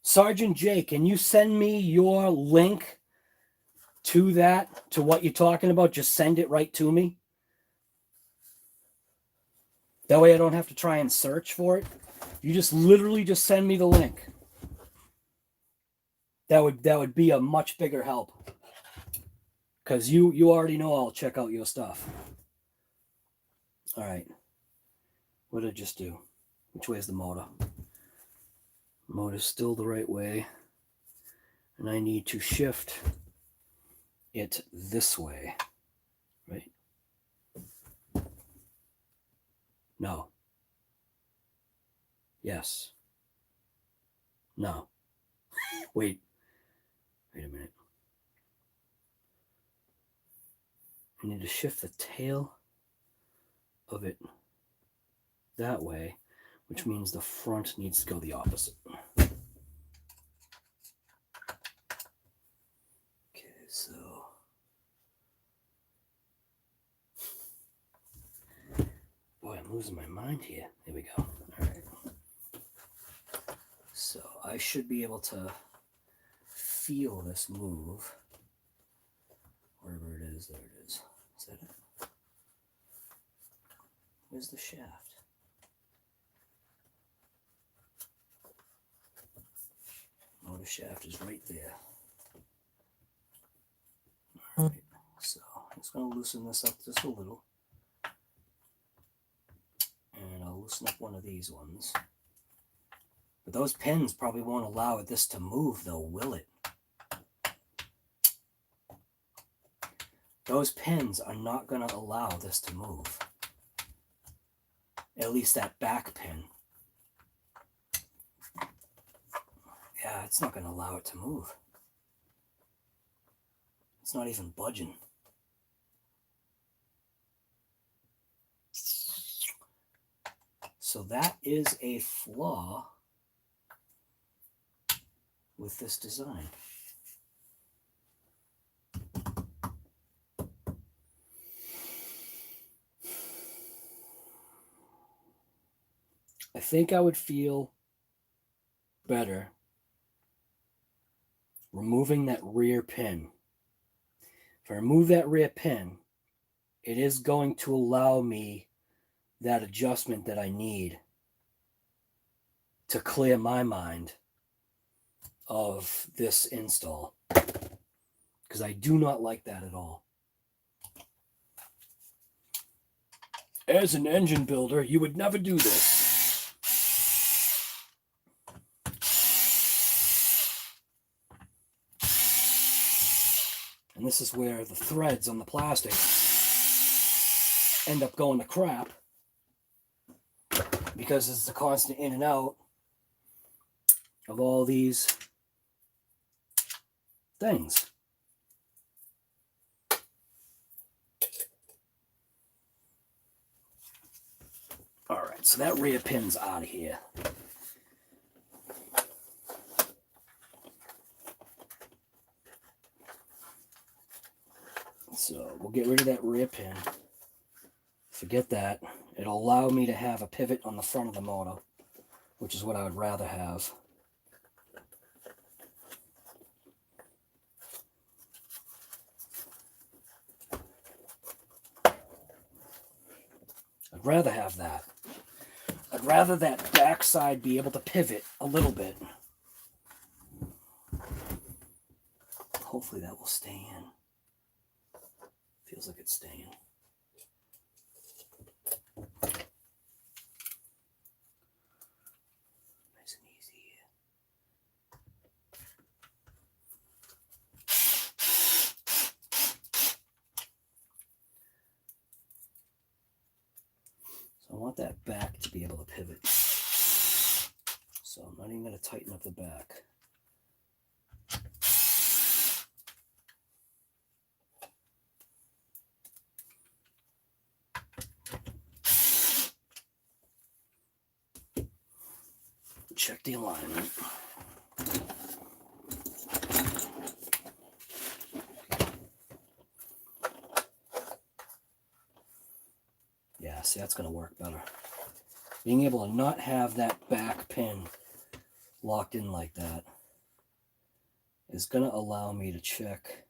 Sergeant J, can you send me your link to that, to what you're talking about? Just send it right to me. That way I don't have to try and search for it. You just literally just send me the link. That would be a much bigger help. Because you already know I'll check out your stuff. All right. What did I just do? Which way is the motor? Motor's still the right way. And I need to shift it this way. Right? No. Yes. No. Wait a minute. I need to shift the tail of it that way, which means the front needs to go the opposite. Okay, so boy, I'm losing my mind here. There we go. All right. So I should be able to feel this move. Wherever it is, there it is. Is that it? Where's the shaft? Motor shaft is right there. All right, so I'm just going to loosen this up just a little. And I'll loosen up one of these ones. But those pins probably won't allow this to move, though, will it? Those pins are not going to allow this to move. At least that back pin. Yeah, it's not going to allow it to move. It's not even budging. So that is a flaw with this design. I think I would feel better removing that rear pin. If I remove that rear pin, it is going to allow me that adjustment that I need to clear my mind of this install. Because I do not like that at all. As an engine builder, you would never do this. this is where the threads on the plastic end up going to crap, because it's the constant in and out of all these things. All right, so that rear pin's out of here. So we'll get rid of that rear pin. Forget that. It'll allow me to have a pivot on the front of the motor, which is what I would rather have. I'd rather have that. I'd rather that back side be able to pivot a little bit. Hopefully that will stay in. Feels like it's staying. Nice and easy here. So I want that back to be able to pivot. So I'm not even going to tighten up the back. Check the alignment. Yeah, see, that's going to work better. Being able to not have that back pin locked in like that is going to allow me to check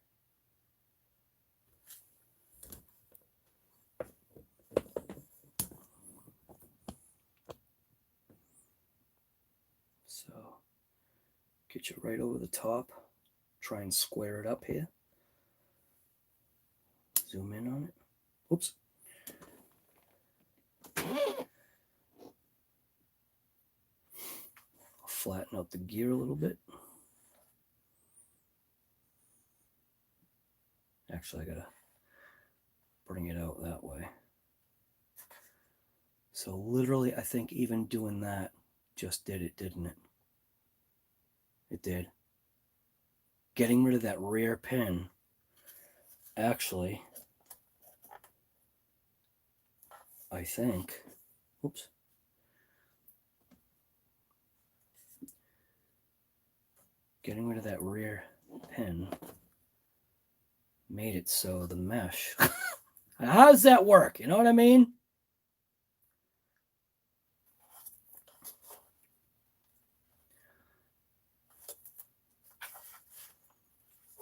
get you right over the top. Try and square it up here. Zoom in on it. Oops. Flatten out the gear a little bit. Actually, I gotta bring it out that way. So literally, I think even doing that just did it, didn't it? It did. Getting rid of that rear pin actually, I think, oops. Getting rid of that rear pin made it so the mesh. How does that work? You know what I mean?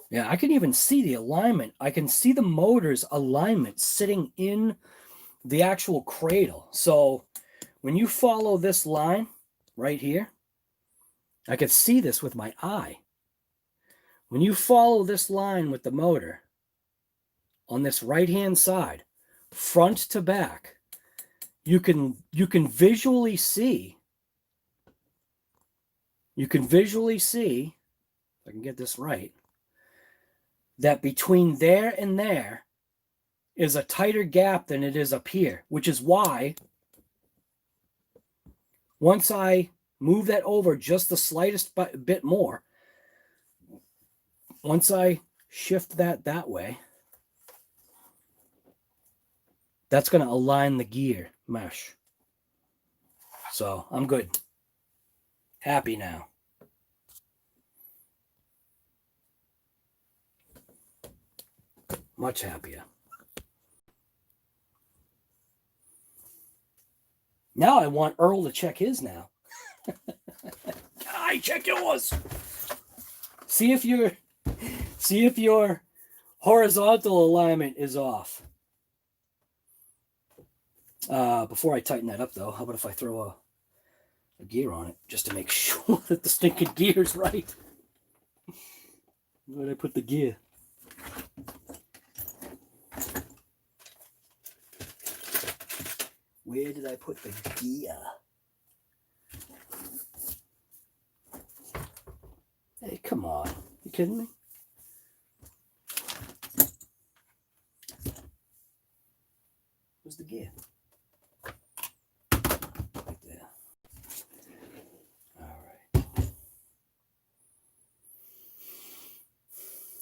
Yeah, I can even see the alignment. I can see the motor's alignment sitting in the actual cradle. So when you follow this line right here, I can see this with my eye. When you follow this line with the motor on this right-hand side, front to back, you can visually see. You can visually see, if I can get this right, that between there and there is a tighter gap than it is up here, which is why once I move that over just the slightest bit more, once I shift that way, that's going to align the gear mesh. So I'm good. Happy now. Much happier. Now I want Earl to check his now. Guy, check yours. See if your horizontal alignment is off. Before I tighten that up though, how about if I throw a gear on it just to make sure that the stinking gear's right? Where did I put the gear? Where did I put the gear? Hey, come on. You kidding me? Where's the gear? Right there. All right.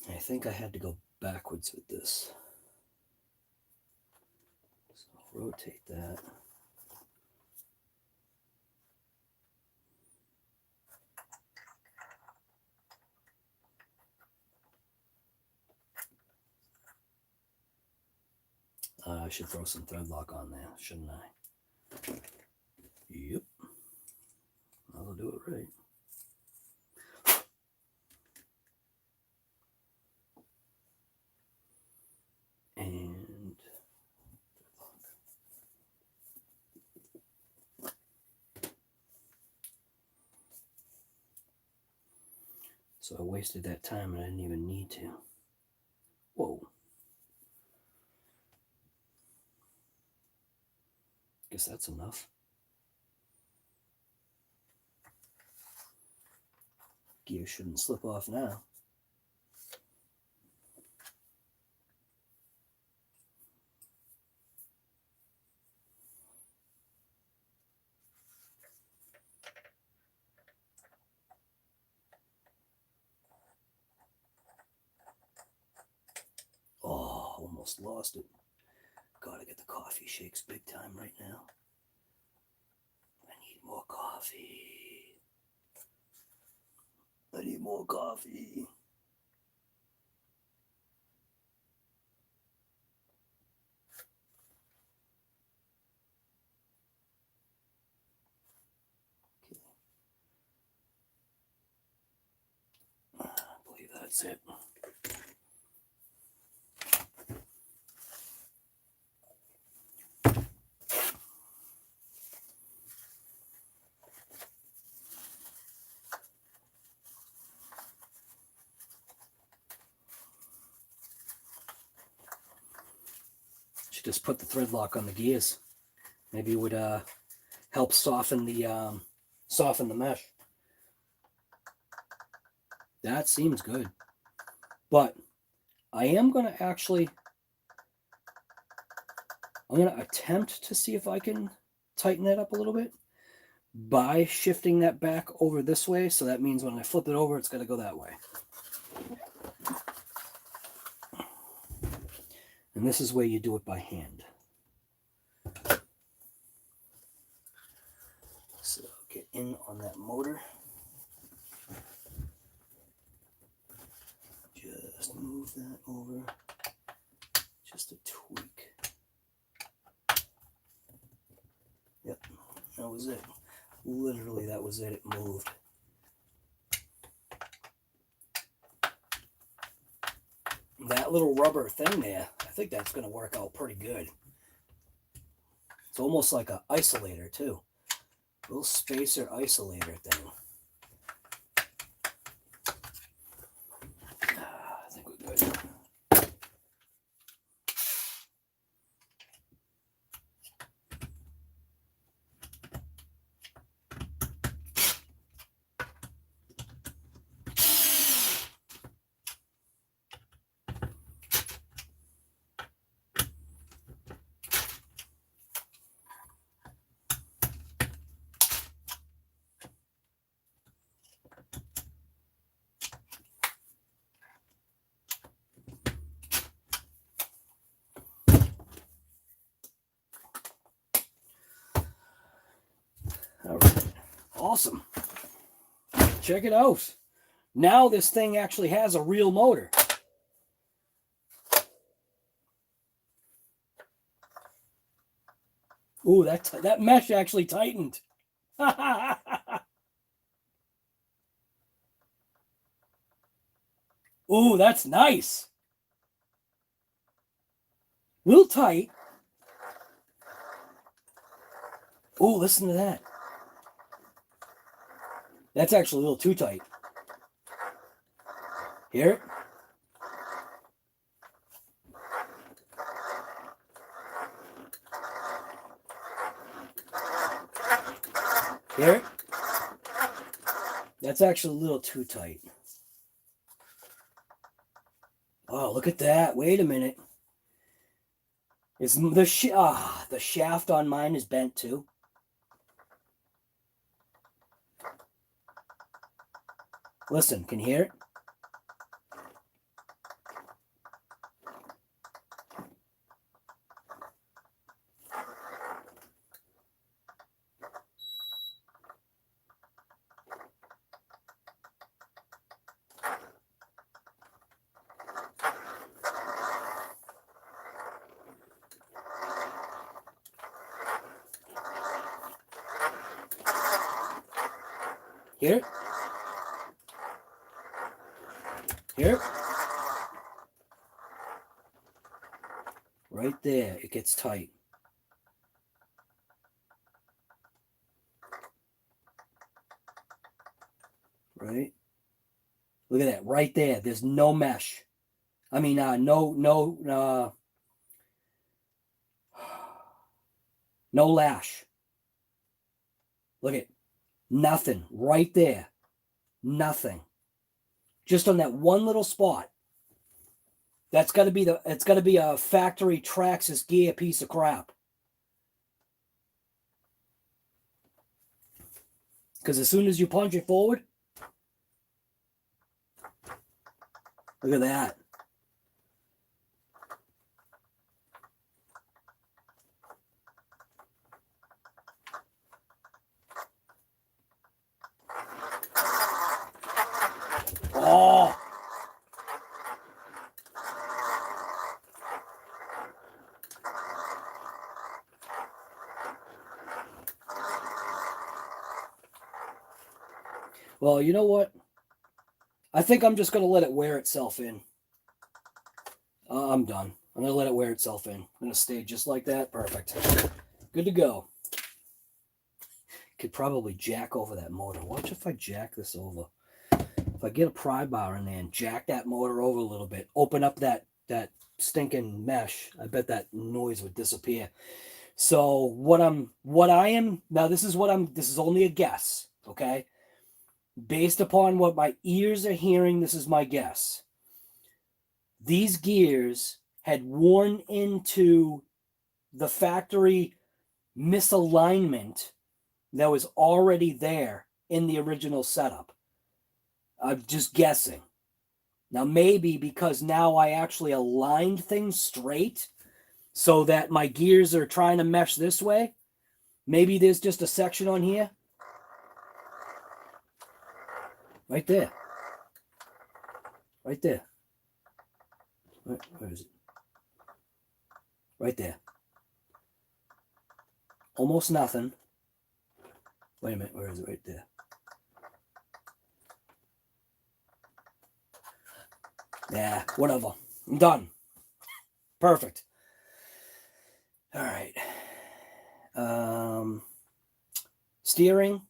I think I had to go backwards with this. So I'll rotate that. I should throw some thread lock on there, shouldn't I? Yep. I'll do it right. And so I wasted that time and I didn't even need to. Whoa. Guess that's enough. Gear shouldn't slip off now. Oh, almost lost it. Gotta get the coffee shakes big time right now. I need more coffee. I need more coffee. Okay. I believe that's it. Just put the thread lock on the gears. Maybe it would help soften the mesh. That seems good. But I am going to actually, I'm going to attempt to see if I can tighten that up a little bit by shifting that back over this way. So that means when I flip it over, it's got to go that way. And this is where you do it by hand. So get in on that motor. Just move that over. Just a tweak. Yep, that was it. Literally, that was it. It moved. That little rubber thing there, I think that's going to work out pretty good. It's almost like an isolator too. Little spacer isolator thing. I think we're good. All right. Awesome. Check it out. Now this thing actually has a real motor. Ooh, that mesh actually tightened. Ooh, that's nice. Real tight. Ooh, listen to that. That's actually a little too tight. Hear it? Hear it? That's actually a little too tight. Oh, look at that. Wait a minute. Is the shaft on mine is bent too. Listen, can you hear it? Hear it? Hear it? Right there, it gets tight. Right? Look at that, right there. There's no mesh. I mean, no lash. Look at nothing right there. Nothing. Just on that one little spot. That's got to be it's got to be a factory TRAXXAS gear piece of crap. Because as soon as you punch it forward, look at that. Oh. Well, you know what? I think I'm just going to let it wear itself in. I'm done. I'm going to let it wear itself in. I'm going to stay just like that. Perfect. Good to go. Could probably jack over that motor. Watch if I jack this over. If I get a pry bar in there and jack that motor over a little bit, open up that stinking mesh, I bet that noise would disappear. So this is only a guess, okay? Based upon what my ears are hearing, this is my guess. These gears had worn into the factory misalignment that was already there in the original setup. I'm just guessing. Now, maybe because now I actually aligned things straight so that my gears are trying to mesh this way. Maybe there's just a section on here. Right there. Right there. Where is it? Right there. Almost nothing. Wait a minute. Where is it? Right there. Yeah, whatever. I'm done. Perfect. All right. Steering.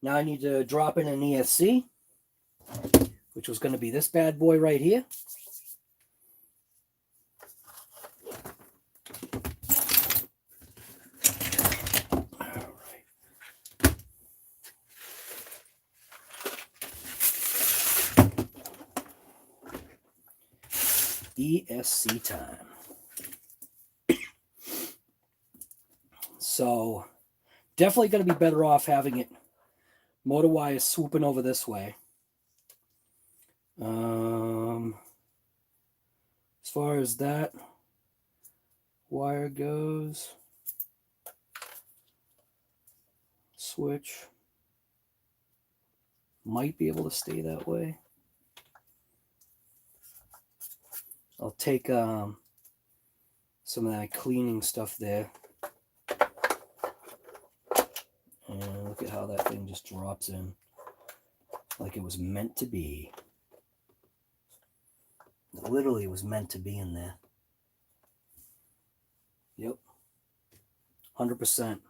Now I need to drop in an ESC, which was going to be this bad boy right here. All right. ESC time. So definitely going to be better off having it motor wire swooping over this way. As far as that wire goes, switch might be able to stay that way. I'll take some of that cleaning stuff there. And look at how that thing just drops in like it was meant to be. It literally was meant to be in there. Yep. 100%.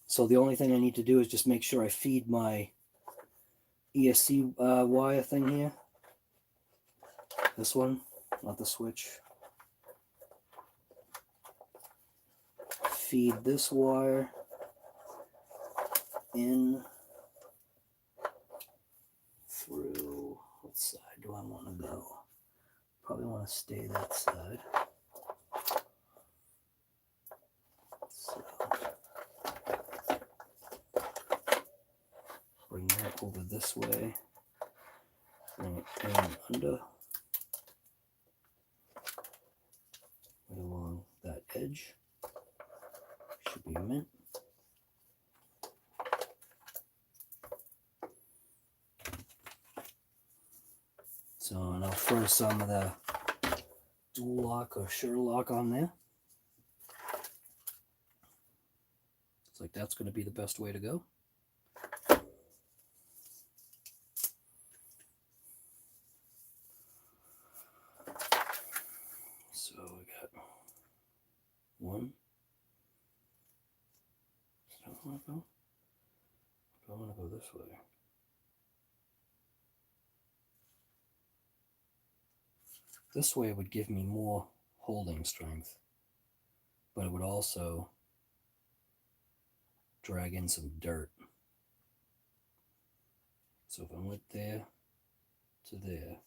So the only thing I need to do is just make sure I feed my ESC wire thing here. This one, not the switch. Feed this wire in through, what side do I want to go? probably want to stay that side. So bring that over this way. Bring it in under. Right along that edge. Should be mint. So, and I'll throw some of the dual lock or sure lock on there. It's like that's going to be the best way to go. So we got one. So I want to go. I want to go this way. This way would give me more holding strength, but it would also drag in some dirt. So if I went there to there,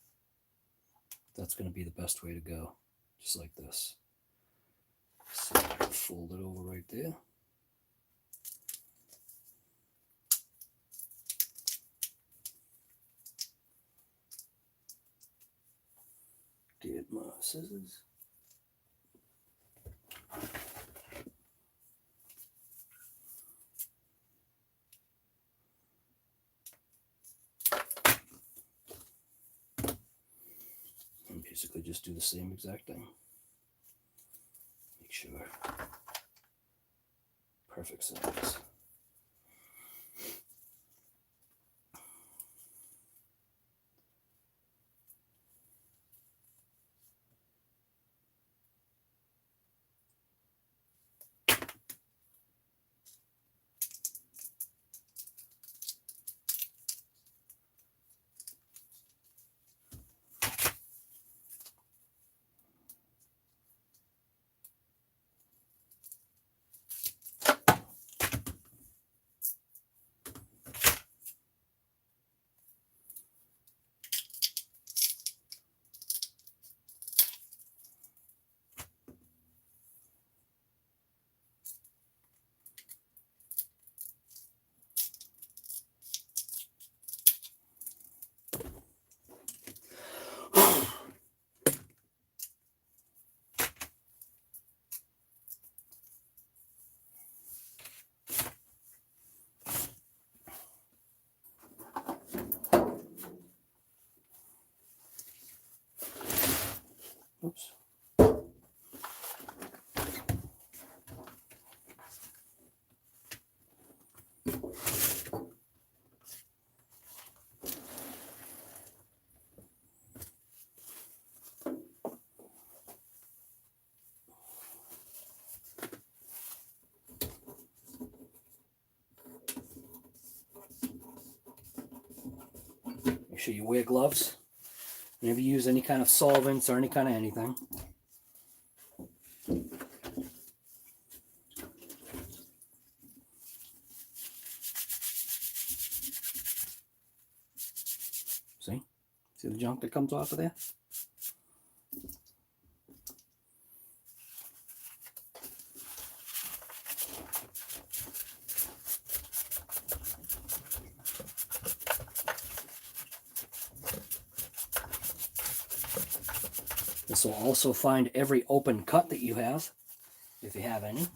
that's going to be the best way to go, just like this. So fold it over right there. Get my scissors. And basically just do the same exact thing. Make sure. Perfect size. Oops. Make sure you wear gloves. Whenever you use any kind of solvents or any kind of anything. See? See the junk that comes off of there? This will also find every open cut that you have, if you have any.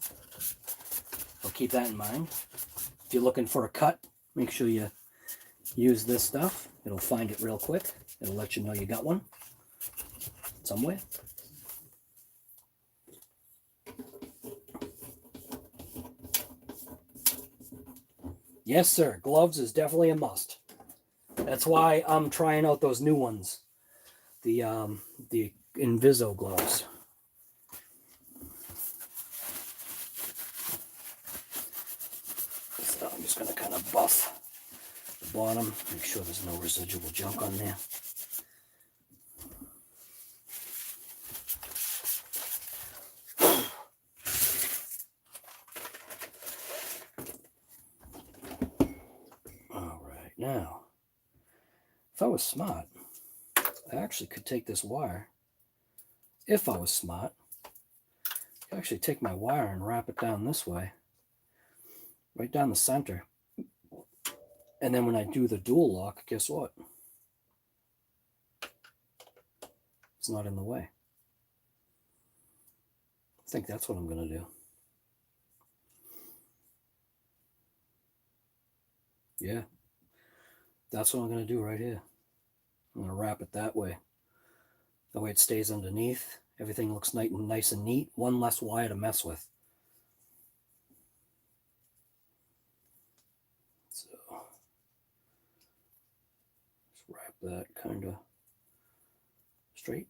So keep that in mind. If you're looking for a cut, make sure you use this stuff. It'll find it real quick. It'll let you know you got one somewhere. Yes, sir. Gloves is definitely a must. That's why I'm trying out those new ones. The Inviso gloves. So I'm just going to kind of buff the bottom, make sure there's no residual junk on there. All right, now, if I was smart, I actually could take this wire if I was smart, I could actually take my wire and wrap it down this way, right down the center. And then when I do the dual lock, guess what? It's not in the way. I think that's what I'm going to do. Yeah, that's what I'm going to do right here. I'm going to wrap it that way. That way it stays underneath. Everything looks nice and neat. One less wire to mess with. So, just wrap that kind of straight.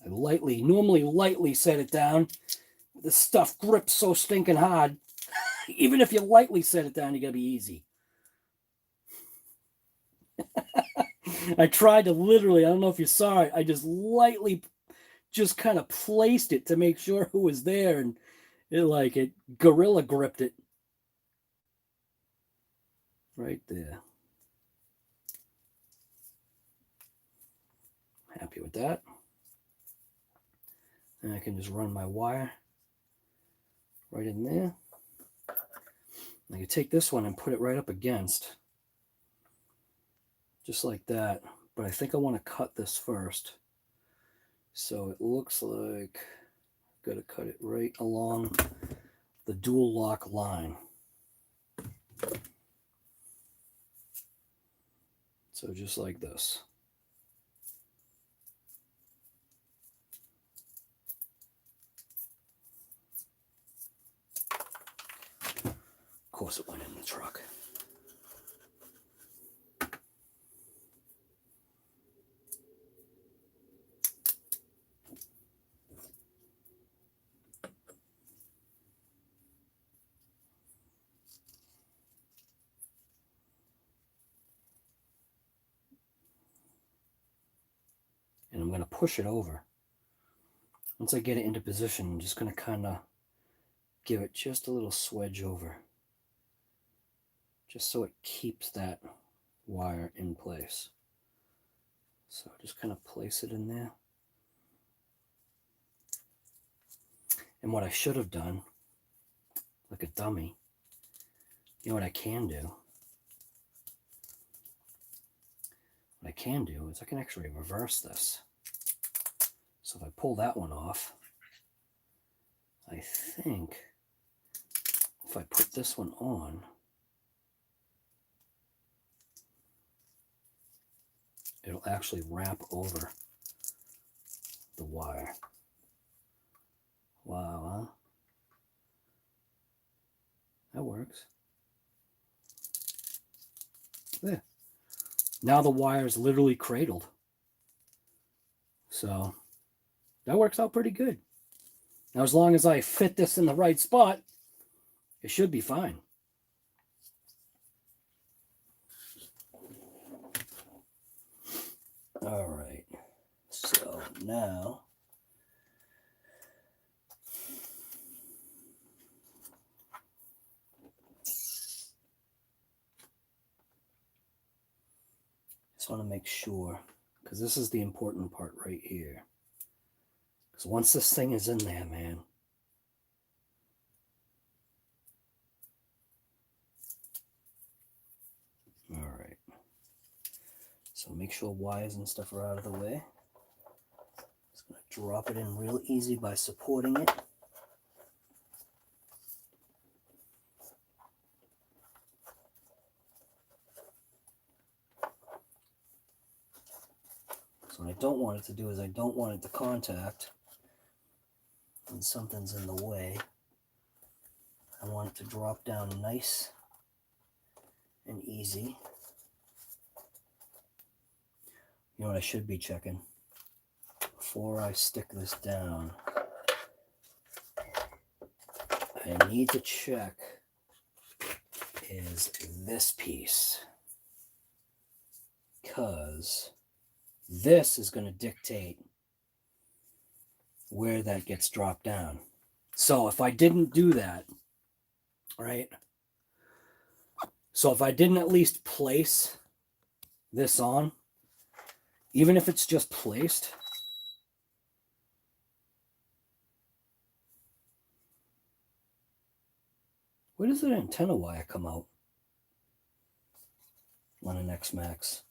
I normally lightly set it down. This stuff grips so stinking hard. Even if you lightly set it down, you gotta be easy. I tried to literally, I don't know if you saw it, I just lightly just kind of placed it to make sure who was there, and it gorilla gripped it. Right there. Happy with that. And I can just run my wire right in there. I can take this one and put it right up against. Just like that. But I think I want to cut this first. So it looks like I've got to cut it right along the dual lock line. So just like this. Of course it went in the truck. And I'm going to push it over. Once I get it into position, I'm just going to kind of give it just a little swedge over. Just so it keeps that wire in place. So just kind of place it in there. And what I should have done, like a dummy, you know what I can do? What I can do is I can actually reverse this. So if I pull that one off, I think if I put this one on, it'll actually wrap over the wire. Wow, huh? That works. There. Now the wire is literally cradled. So that works out pretty good. Now as long as I fit this in the right spot, it should be fine. All right, so now just want to make sure, because this is the important part right here. Because once this thing is in there, man, all right. So make sure wires and stuff are out of the way. Just going to drop it in real easy by supporting it. So what I don't want it to do is I don't want it to contact when something's in the way. I want it to drop down nice and easy. You know what I should be checking? Before I stick this down, I need to check is this piece, because this is going to dictate where that gets dropped down. So if I didn't do that, right? So if I didn't at least place this on, even if it's just placed, where does that antenna wire come out on an XMAXX?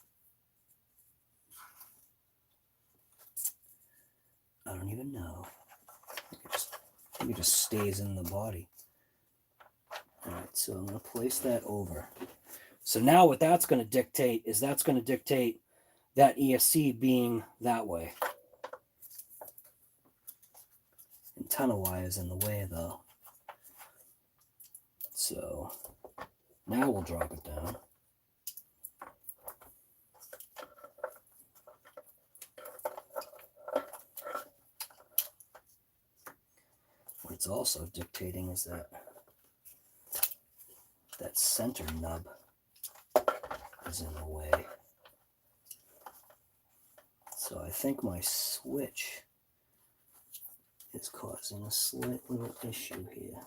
I don't even know. I think it just stays in the body. All right, so I'm going to place that over. So now what that's going to dictate is that's going to dictate that ESC being that way. Antenna wire is in the way though. So now we'll drop it down. What it's also dictating is that center nub is in the way. So I think my switch is causing a slight little issue here.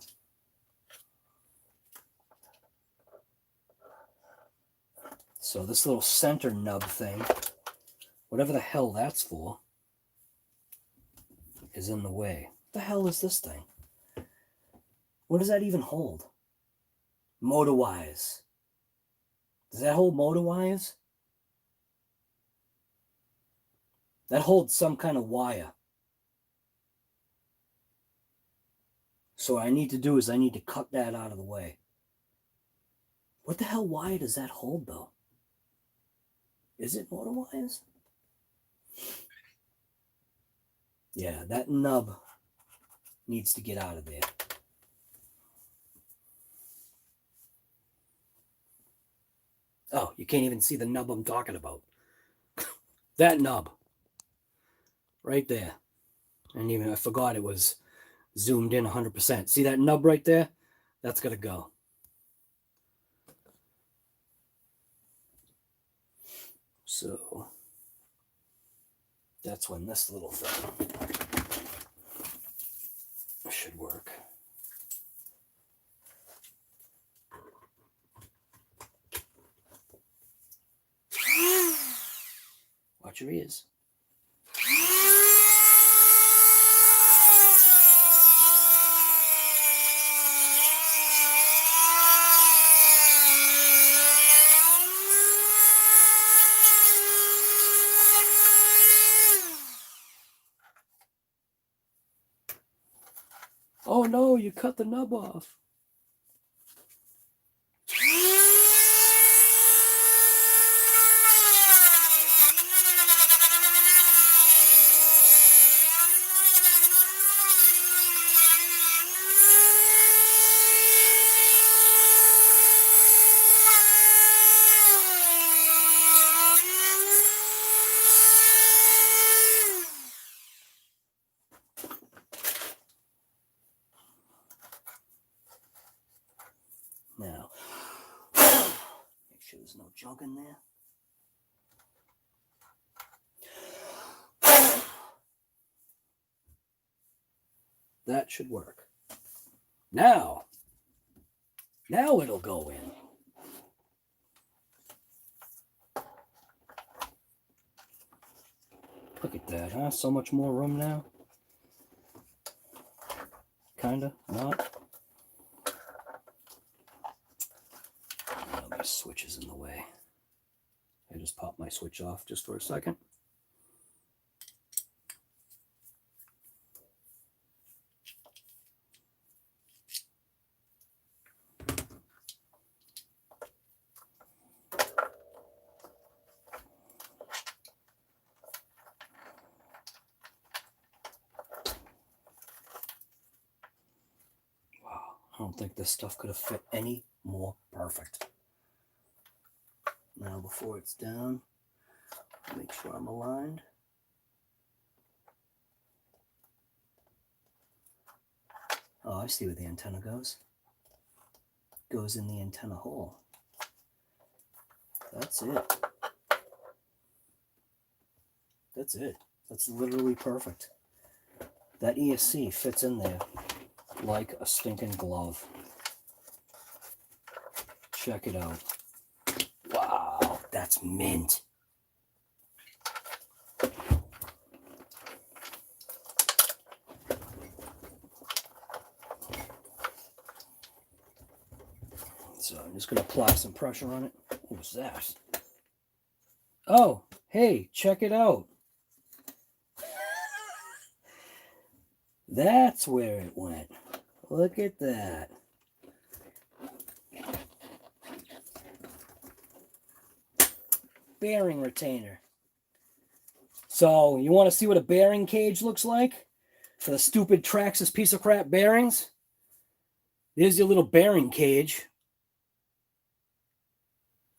So this little center nub thing, whatever the hell that's for, is in the way. What the hell is this thing? What does that even hold? Motor wires. Does that hold motor wires? That holds some kind of wire. So what I need to do is I need to cut that out of the way. What the hell wire does that hold though? Is it motor wires? Yeah, that nub needs to get out of there. Oh, you can't even see the nub I'm talking about. That nub. Right there. And even I forgot it was zoomed in 100%. See that nub right there? That's got to go. So that's when this little thing should work. Watch your ears. Oh no, you cut the nub off. Now, make sure there's no junk in there. That should work. Now it'll go in. Look at that, huh? So much more room now. Kinda, not. My switch is in the way. I just popped my switch off just for a second. Wow, I don't think this stuff could have fit any more perfect. Now before it's down, make sure I'm aligned. Oh, I see where the antenna goes. goes in the antenna hole. That's it. That's it. That's literally perfect. That ESC fits in there like a stinking glove. Check it out. Wow, that's mint. So I'm just going to apply some pressure on it. What was that? Oh, hey, check it out. That's where it went. Look at that. Bearing retainer. So you want to see what a bearing cage looks like for the stupid TRAXXAS piece of crap bearings? There's your little bearing cage.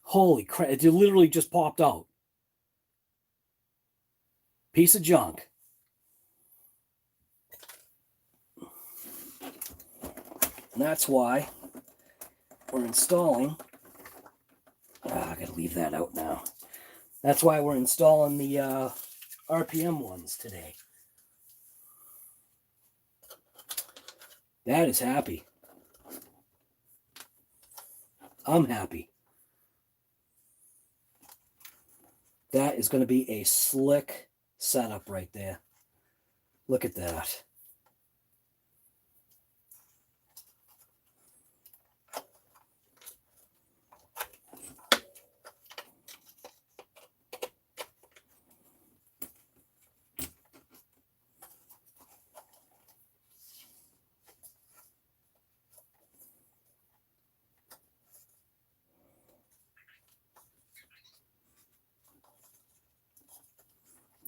Holy crap, it literally just popped out. Piece of junk. And that's why we're installing, I gotta leave that out now. That's why we're installing the RPM ones today. That is happy. I'm happy. That is going to be a slick setup right there. Look at that.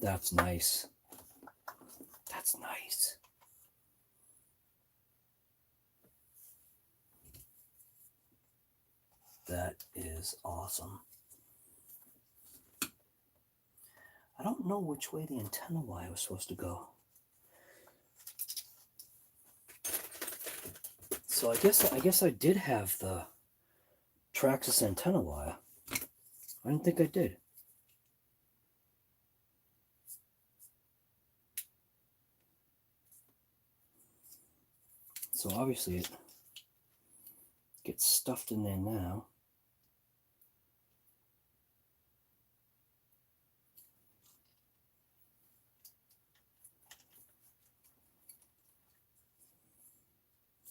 That's nice. That's nice. That is awesome. I don't know which way the antenna wire was supposed to go. So I guess I did have the TRAXXAS antenna wire. I didn't think I did. So obviously it gets stuffed in there now.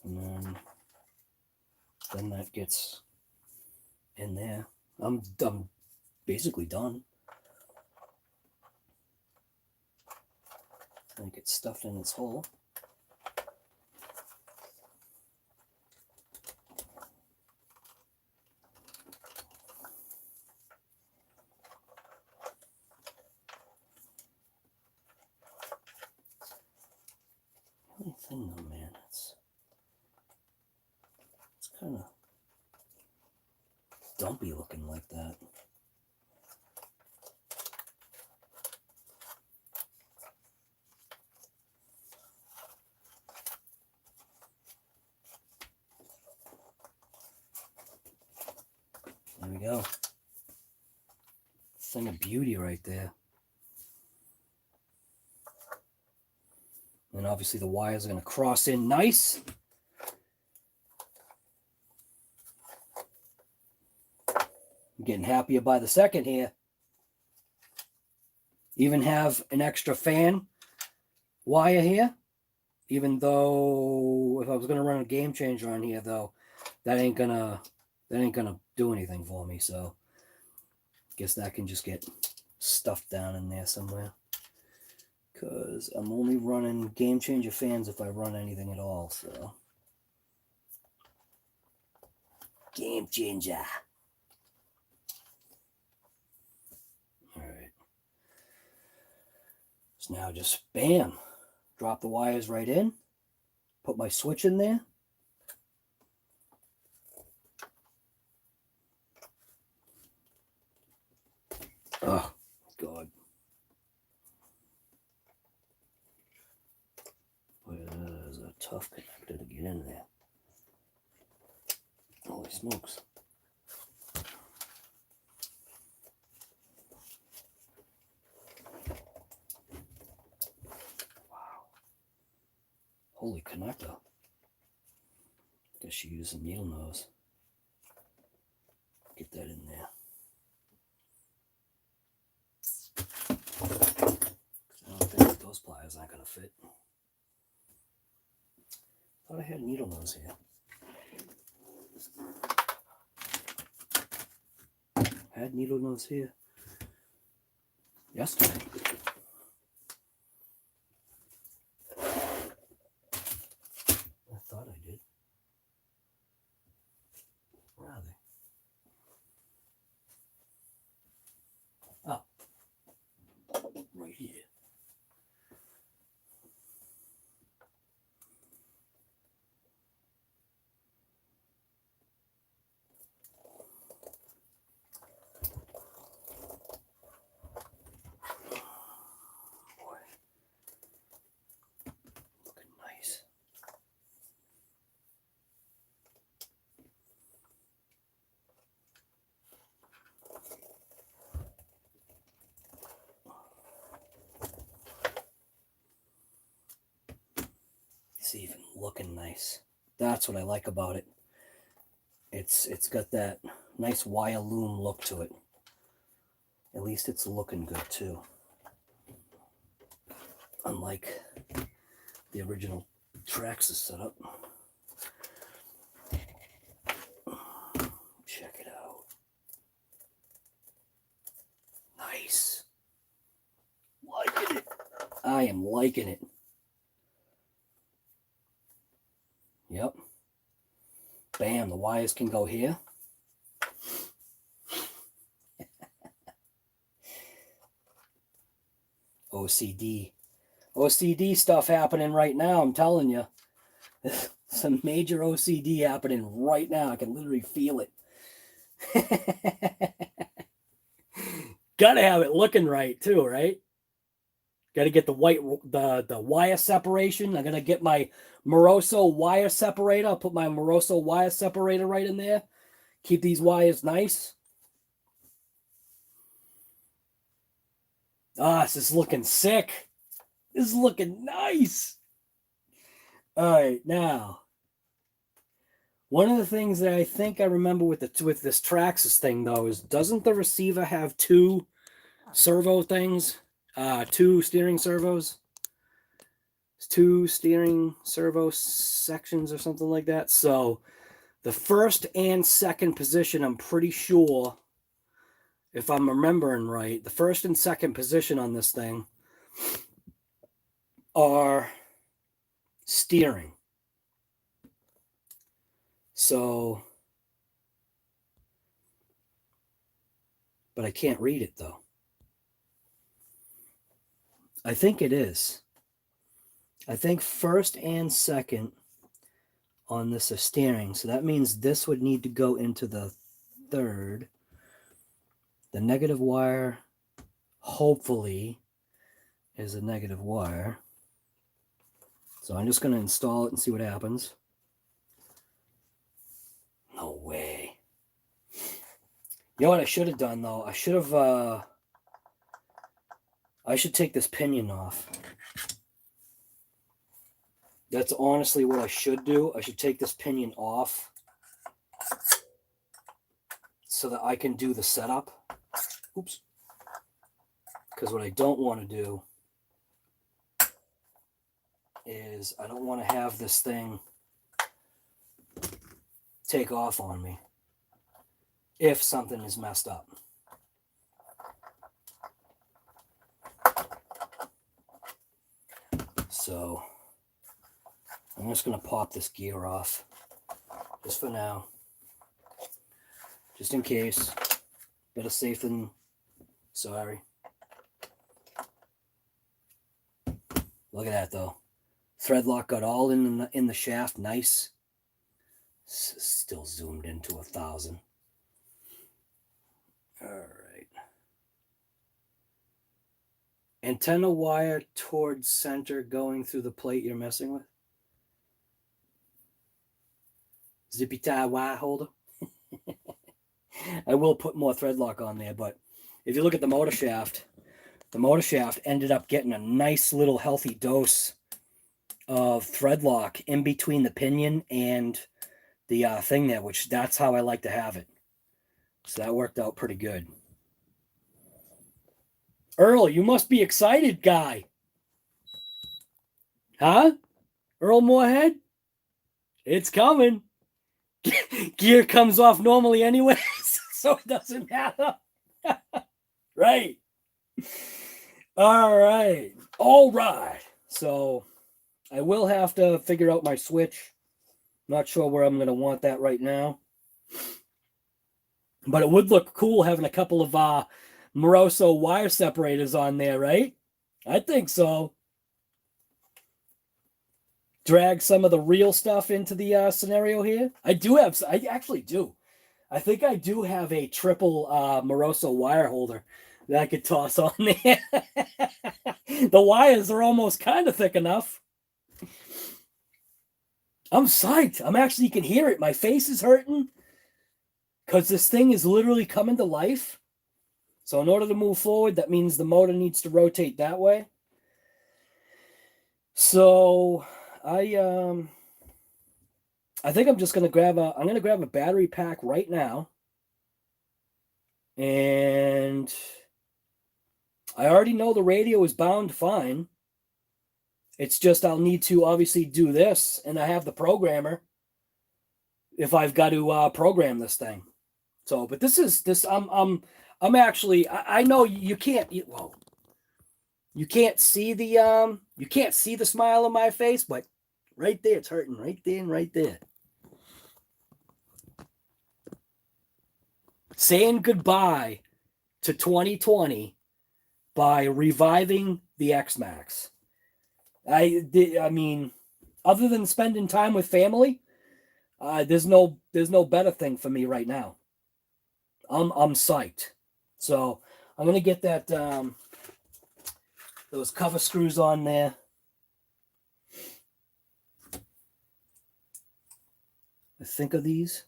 And then that gets in there. I'm basically done. And it gets stuffed in its hole. The only thing though, man, it's kind of dumpy looking like that. There we go. Thing of beauty right there. And obviously the wires are going to cross in nice. I'm getting happier by the second here. Even have an extra fan wire here. Even though if I was going to run a game changer on here though, that ain't gonna do anything for me. So guess that can just get stuffed down in there somewhere. Because I'm only running game changer fans if I run anything at all. So game changer. All right. So now just bam, drop the wires right in, put my switch in there. Oh, God. Boy, that is a tough connector to get in there. Holy smokes. Wow. Holy connector. Guess she used a needle nose. Get that in there. I don't think those pliers aren't going to fit. Thought I had a needle nose here. Had needle nose here yesterday. I thought I did. Where are they? Oh, right here. It's even looking nice. That's what I like about it. It's got that nice wire loom look to it. At least it's looking good too. Unlike the original TRAXXAS setup. Check it out. Nice. Liking it. I am liking it. Yep. Bam, the wires can go here. OCD. OCD stuff happening right now, I'm telling you. Some major OCD happening right now. I can literally feel it. Gotta have it looking right too, right? Gotta get the the wire separation. I gotta get my Moroso wire separator. I'll put my Moroso wire separator right in there. Keep these wires nice. Ah, this is looking sick. This is looking nice. All right, now. One of the things that I think I remember with this TRAXXAS thing though is, doesn't the receiver have two servo things? Two steering servos? Two steering servo sections or something like that. So the first and second position, I'm pretty sure, if I'm remembering right, the first and second position on this thing are steering. So, but I can't read it though. I think it is. I think first and second on this are steering. So that means this would need to go into the third. The negative wire, hopefully, is a negative wire. So I'm just going to install it and see what happens. No way. You know what I should have done, though? I should have... I should take this pinion off. That's honestly what I should do. I should take this pinion off so that I can do the setup. Oops. Because what I don't want to do is I don't want to have this thing take off on me if something is messed up. So I'm just going to pop this gear off just for now, just in case. Better safe than sorry. Look at that though. Thread lock got all in the shaft. Nice. Still zoomed into 1,000. All right. Antenna wire towards center going through the plate you're messing with. Zippy tie wire holder. I will put more thread lock on there, but if you look at the motor shaft ended up getting a nice little healthy dose of thread lock in between the pinion and the thing there, which that's how I like to have it. So that worked out pretty good. Earl, you must be excited, guy. Huh? Earl Moorhead? It's coming. Gear comes off normally anyways, so it doesn't matter. Right. All right. All right. So I will have to figure out my switch. Not sure where I'm going to want that right now. But it would look cool having a couple of Moroso wire separators on there, right? I think so. Drag some of the real stuff into the scenario here. I actually do. I think I do have a triple Moroso wire holder that I could toss on there. The wires are almost kind of thick enough. I'm psyched. You can hear it. My face is hurting because this thing is literally coming to life. So in order to move forward, that means the motor needs to rotate that way. So I think I'm just going to grab a battery pack right now. And I already know the radio is bound fine. It's just I'll need to obviously do this, and I have the programmer if I've got to program this thing. So, but I'm actually, I know you can't, well, you can't see the smile on my face, but right there, it's hurting right there and right there. Saying goodbye to 2020 by reviving the XMAXX. I mean, other than spending time with family, there's no better thing for me right now. I'm psyched. So I'm gonna get that those cover screws on there. I think of these.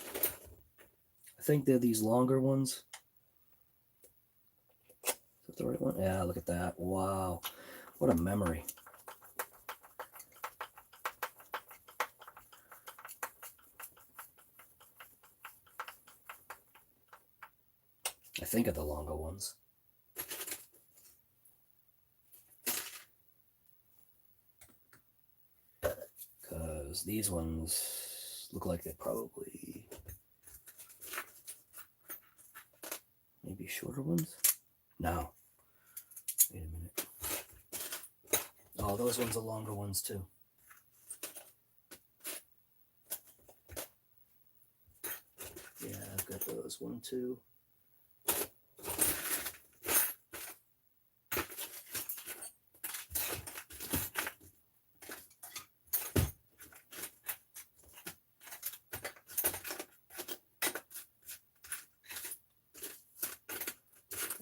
I think they're these longer ones. Is that the right one? Yeah, look at that. Wow. What a memory. I think of the longer ones. Because these ones look like they're probably maybe shorter ones. No. Wait a minute. Oh, those ones are longer ones too. Yeah, I've got those. 1, 2.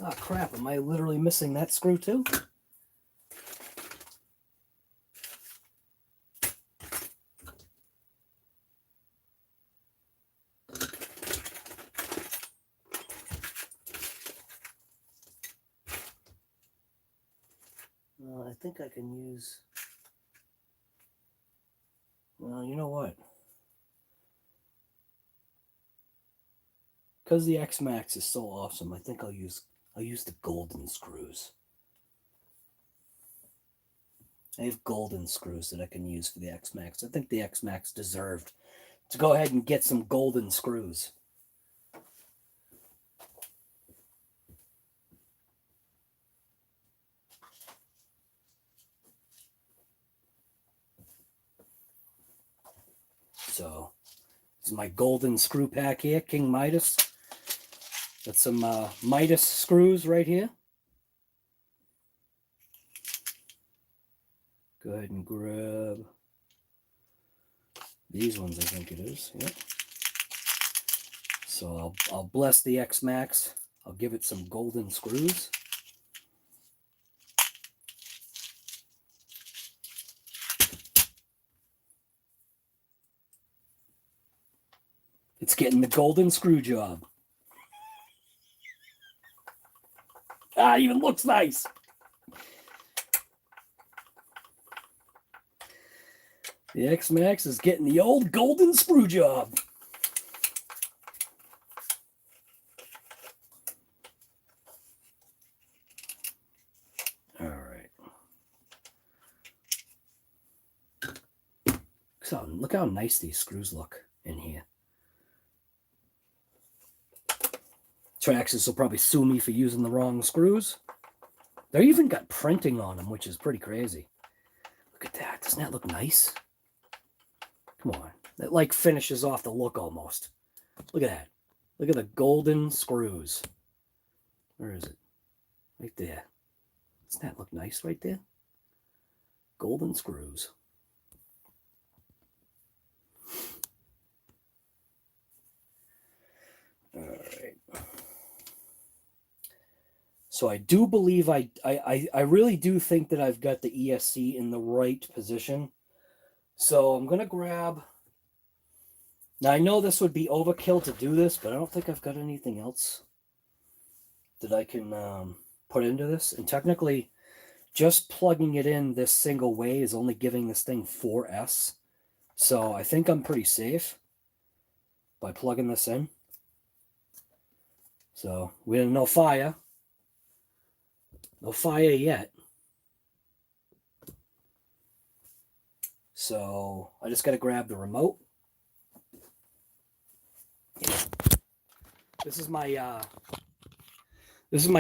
Oh crap, am I literally missing that screw too? I think I can use... Well, you know what? Because the XMAXX is so awesome, I think I'll use the golden screws. I have golden screws that I can use for the XMAXX. I think the XMAXX deserved to go ahead and get some golden screws. So, this is my golden screw pack here, King Midas. Got some Midas screws right here. Go ahead and grab these ones, I think it is. Yep. So I'll bless the XMAXX. I'll give it some golden screws. It's getting the golden screw job. Ah, even looks nice. The XMAXX is getting the old golden screw job. All right. So look how nice these screws look in here. TRAXXAS will probably sue me for using the wrong screws. They even got printing on them, which is pretty crazy. Look at that. Doesn't that look nice? Come on. That like finishes off the look almost. Look at that. Look at the golden screws. Where is it? Right there. Doesn't that look nice right there? Golden screws. All right. So I do believe I really do think that I've got the ESC in the right position. So I'm going to grab... Now, I know this would be overkill to do this, but I don't think I've got anything else that I can put into this. And technically, just plugging it in this single way is only giving this thing 4S. So I think I'm pretty safe by plugging this in. So we have no fire. No fire yet. So I just got to grab the remote. This is my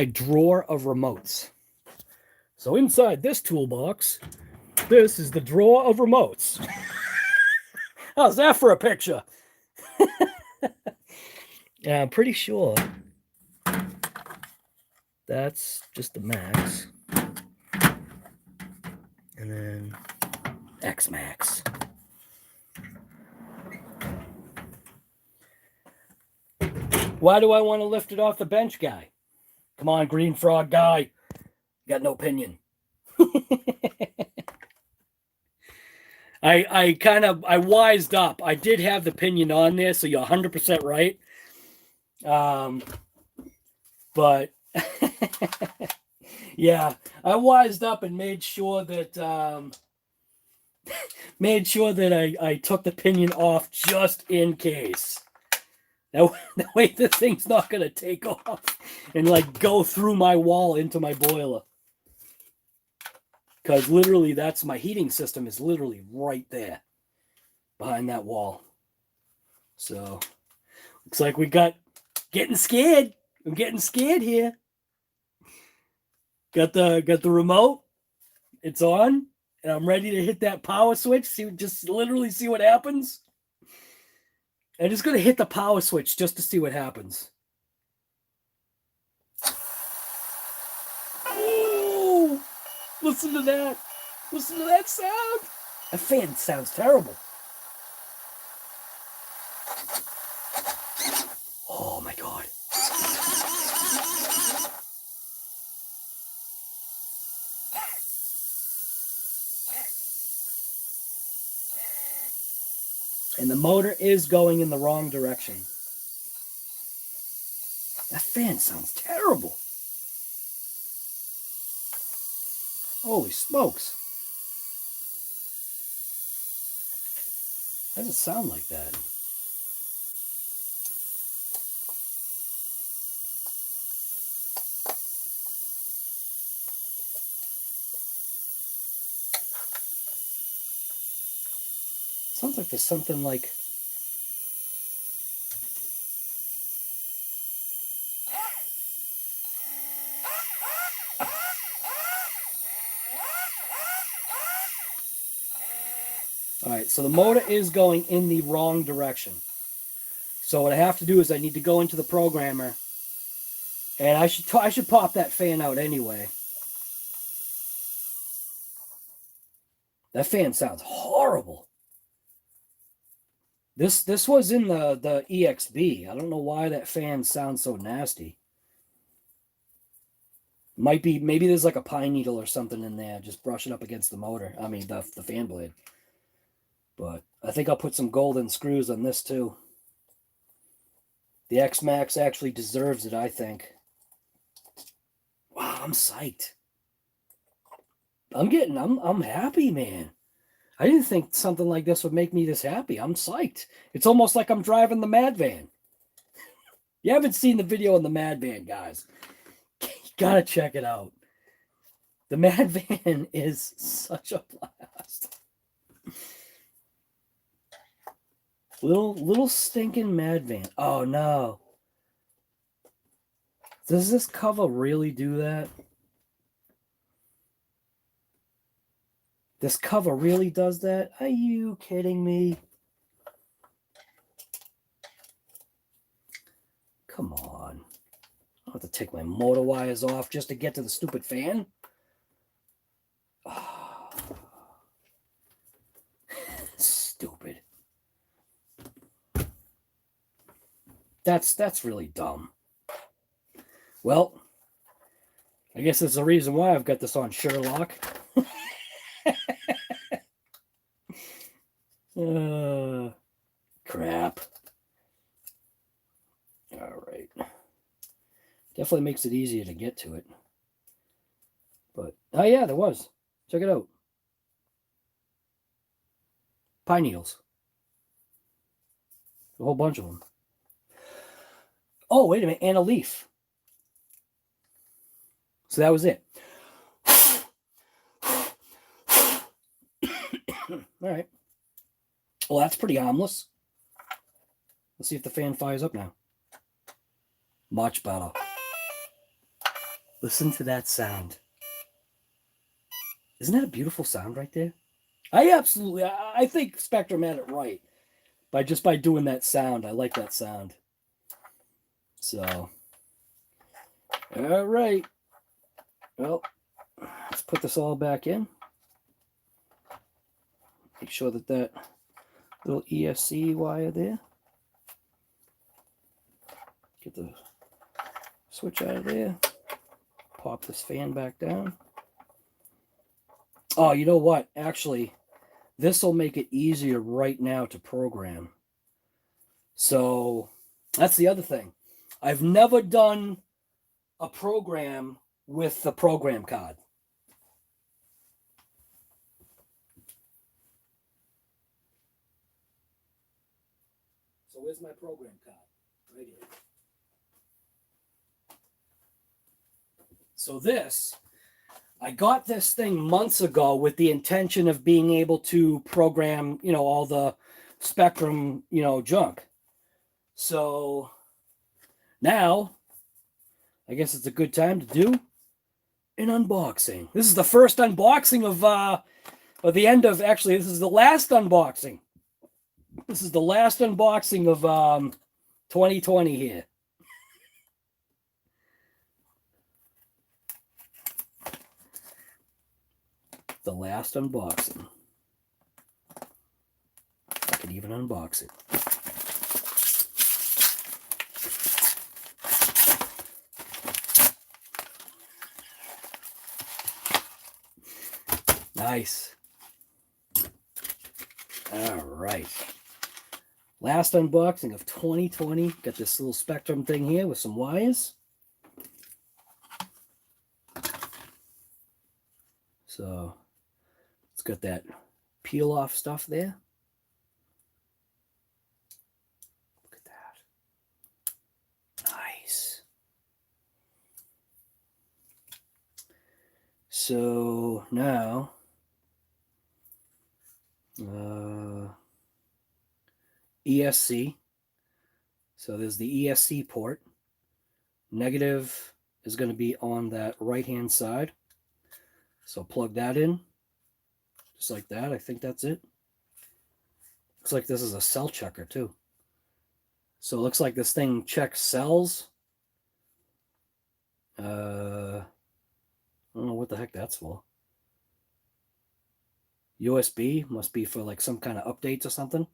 drawer of remotes. So inside this toolbox, this is the drawer of remotes. How's that for a picture? Yeah, I'm pretty sure that's just the max. And then XMAXX. Why do I want to lift it off the bench, guy? Come on, green frog guy. You got no opinion. I wised up. I did have the opinion on there, so you're 100% right. But yeah, I wised up and made sure that I took the pinion off just in case. That way the thing's not gonna take off and like go through my wall into my boiler. Because literally that's my heating system is literally right there behind that wall. So looks like we got getting scared. I'm getting scared here. Got the remote. It's on. And I'm ready to hit that power switch. Just literally see what happens. I'm just going to hit the power switch just to see what happens. Oh, listen to that. Listen to that sound. That fan sounds terrible. Oh my God. And the motor is going in the wrong direction. That fan sounds terrible. Holy smokes. Why does it sound like that? Sounds like there's something like... All right, so the motor is going in the wrong direction. So what I have to do is I need to go into the programmer, and I should pop that fan out anyway. That fan sounds horrible. This was in the EXB. I don't know why that fan sounds so nasty. Maybe there's like a pine needle or something in there. Just brush it up against the motor. I mean the fan blade. But I think I'll put some golden screws on this too. The XMAXX actually deserves it, I think. Wow, I'm psyched. I'm happy, man. I didn't think something like this would make me this happy. I'm psyched. It's almost like I'm driving the Mad Van. You haven't seen the video on the Mad Van, guys. You gotta check it out. The Mad Van is such a blast. Little stinking Mad Van. Oh no. Does this cover really do that? This cover really does that? Are you kidding me? Come on. I'll have to take my motor wires off just to get to the stupid fan. Oh. Stupid. That's really dumb. Well, I guess that's the reason why I've got this on Sherlock. Crap. All right. Definitely makes it easier to get to it. But, oh yeah, there was. Check it out. Pine needles. A whole bunch of them. Oh, wait a minute. And a leaf. So that was it. All right. Well, that's pretty harmless. Let's see if the fan fires up now. Much better. Listen to that sound. Isn't that a beautiful sound right there? I think Spectrum had it right. Just by doing that sound. I like that sound. So, all right. Well, let's put this all back in. Make sure that that little ESC wire there. Get the switch out of there. Pop this fan back down. Oh, you know what? Actually, this will make it easier right now to program. So that's the other thing. I've never done a program with the program card. So where's my program card? Right here. So this, I got this thing months ago with the intention of being able to program, all the Spectrum, junk. So now, I guess it's a good time to do an unboxing. This is the first unboxing of the end of, actually, this is the last unboxing. This is the last unboxing of 2020 here. The last unboxing. I could even unbox it. Nice. All right. Last unboxing of 2020. Got this little Spectrum thing here with some wires. So it's got that peel off stuff there. Look at that. Nice. So now ESC. So there's the ESC port. Negative is going to be on that right hand side. So plug that in. Just like that. I think that's it. Looks like this is a cell checker too. So it looks like this thing checks cells. I don't know what the heck that's for. USB must be for like some kind of updates or something.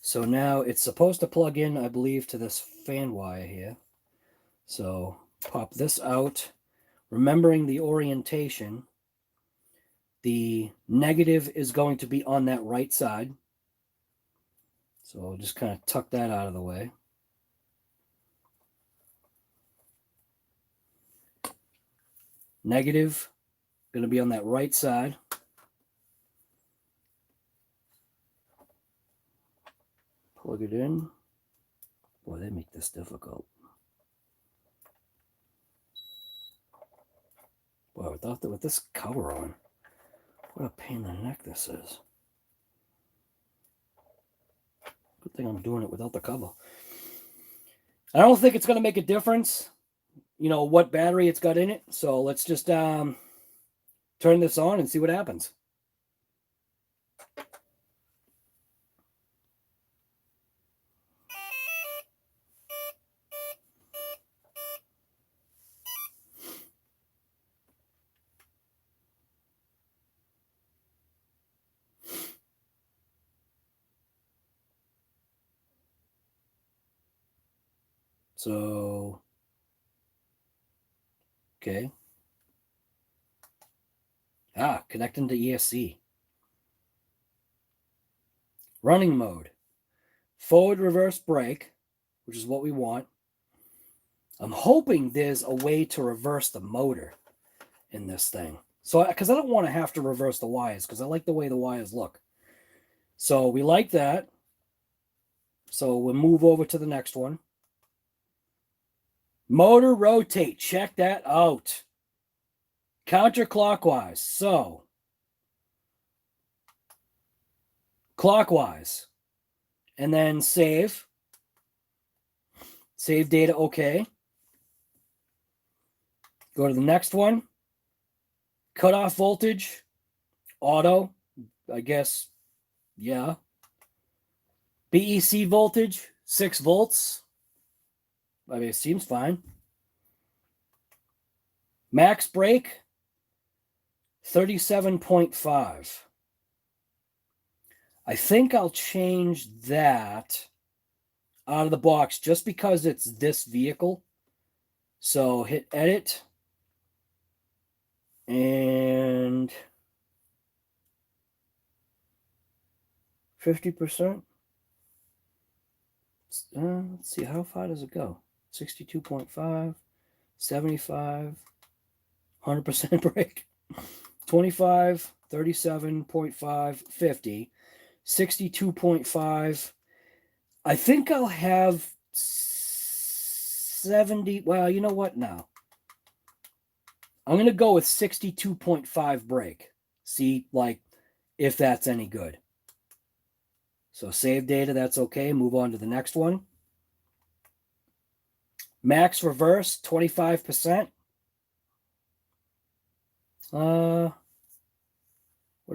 So now it's supposed to plug in, I believe, to this fan wire here. So pop this out. Remembering the orientation, the negative is going to be on that right side. So I'll just kind of tuck that out of the way. Negative, going to be on that right side. Plug it in. Boy, they make this difficult. Boy, with this cover on, what a pain in the neck this is. Good thing I'm doing it without the cover. I don't think it's going to make a difference, you know, what battery it's got in it. So let's just turn this on and see what happens. So, okay. Connecting to ESC. Running mode. Forward reverse brake, which is what we want. I'm hoping there's a way to reverse the motor in this thing. So, because I don't want to have to reverse the wires, because I like the way the wires look. So we like that. So we'll move over to the next one. Motor rotate. Check that out. Counterclockwise. So, clockwise. And then save. Save data, okay. Go to the next one. Cutoff voltage. Auto. I guess, yeah. BEC voltage, 6 volts. I mean, it seems fine. Max brake, 37.5. I think I'll change that out of the box just because it's this vehicle. So hit edit. And 50%. Let's see, how far does it go? 62.5, 75, 100% brake, 25, 37.5, 50, 62.5. I think I'll have 70. Well, you know what now? I'm going to go with 62.5 brake. See, like, if that's any good. So save data, that's okay. Move on to the next one. Max reverse, 25%. What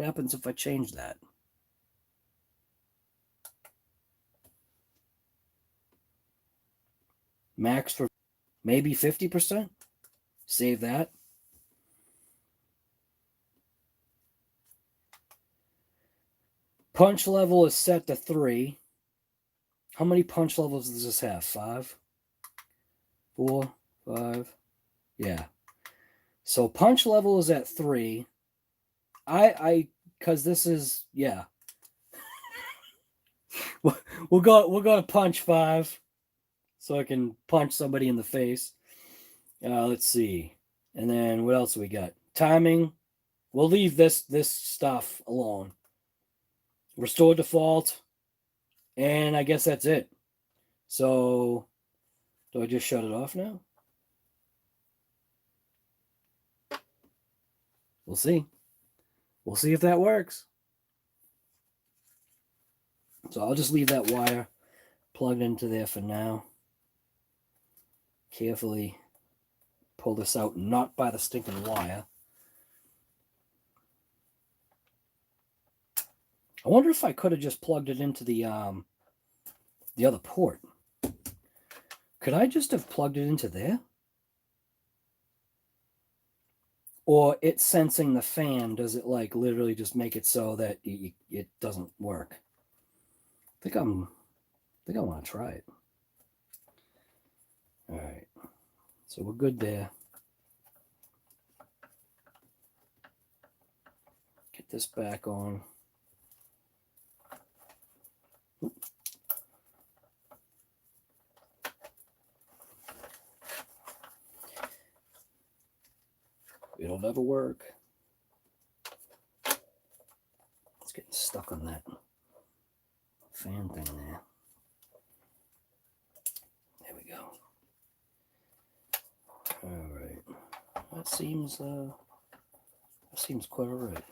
happens if I change that? Max for maybe 50%. Save that. Punch level is set to 3. How many punch levels does this have? 5? 4? 5? Yeah. So punch level is at 3. Because this is, yeah. we'll go to punch 5. So I can punch somebody in the face. Let's see. And then what else we got? Timing. We'll leave this stuff alone. Restore default. And I guess that's it. So, do I just shut it off now? We'll see. We'll see if that works. So I'll just leave that wire plugged into there for now. Carefully pull this out, not by the stinking wire. I wonder if I could have just plugged it into the other port. Could I just have plugged it into there? Or it's sensing the fan, does it like literally just make it so that it doesn't work? I think I want to try it. All right. So we're good there. Get this back on. It'll never work. It's getting stuck on that fan thing there. There we go. All right. That seems quite all right.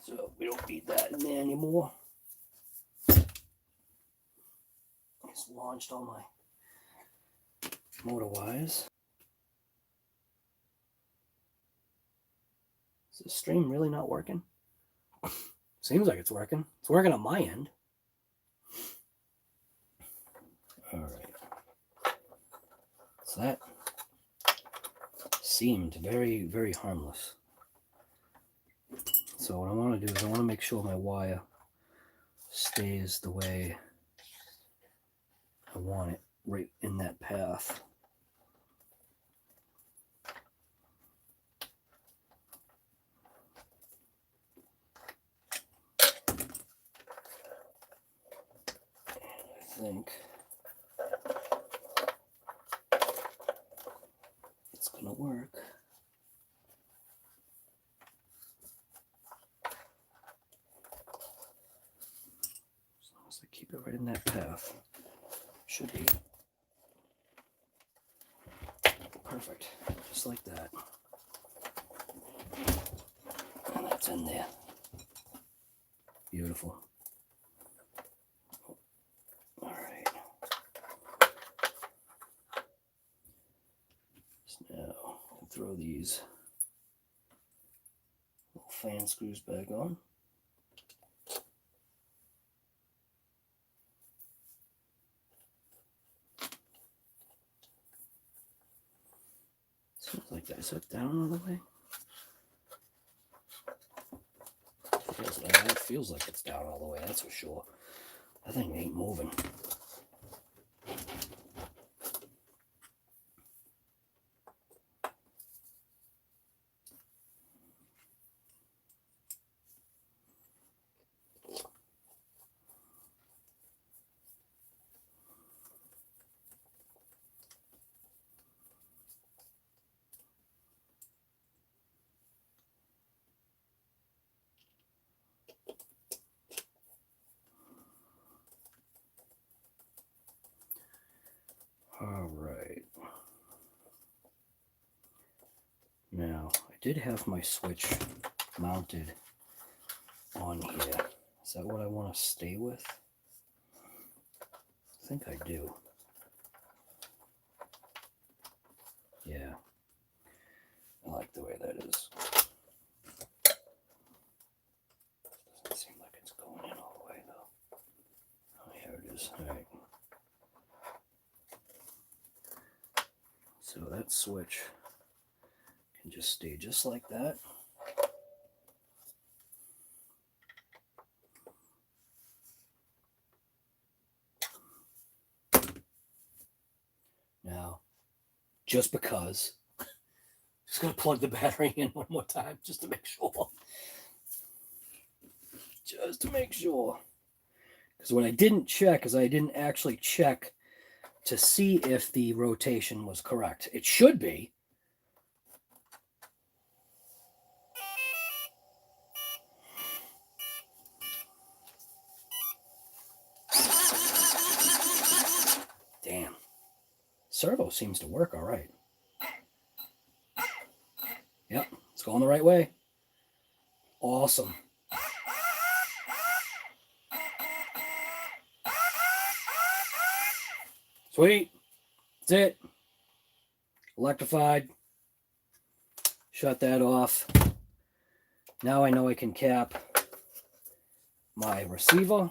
So we don't need that in there anymore. Just launched all my motor wires. Is the stream really not working? Seems like it's working. It's working on my end. All right. So that seemed very, very harmless. So what I want to do is I want to make sure my wire stays the way I want it, right in that path. And I think it's gonna work. As long as I keep it right in that path. Should be perfect, just like that. And that's in there. Beautiful. All right. So now I'll throw these little fan screws back on. Seems like that. Is that down all the way? It feels like it's down all the way, that's for sure. That thing ain't moving. All right. Now, I did have my switch mounted on here. Is that what I want to stay with? I think I do. Yeah. I like the way that is. Doesn't seem like it's going in all the way, though. Oh, here it is. All right. So that switch can just stay just like that. Now, just because, just gonna plug the battery in one more time just to make sure. Just to make sure. Because what I didn't check is I didn't actually check to see if the rotation was correct. It should be. Damn. Servo seems to work all right. Yep, it's going the right way. Awesome. Sweet. That's it. Electrified. Shut that off. Now I know I can cap my receiver.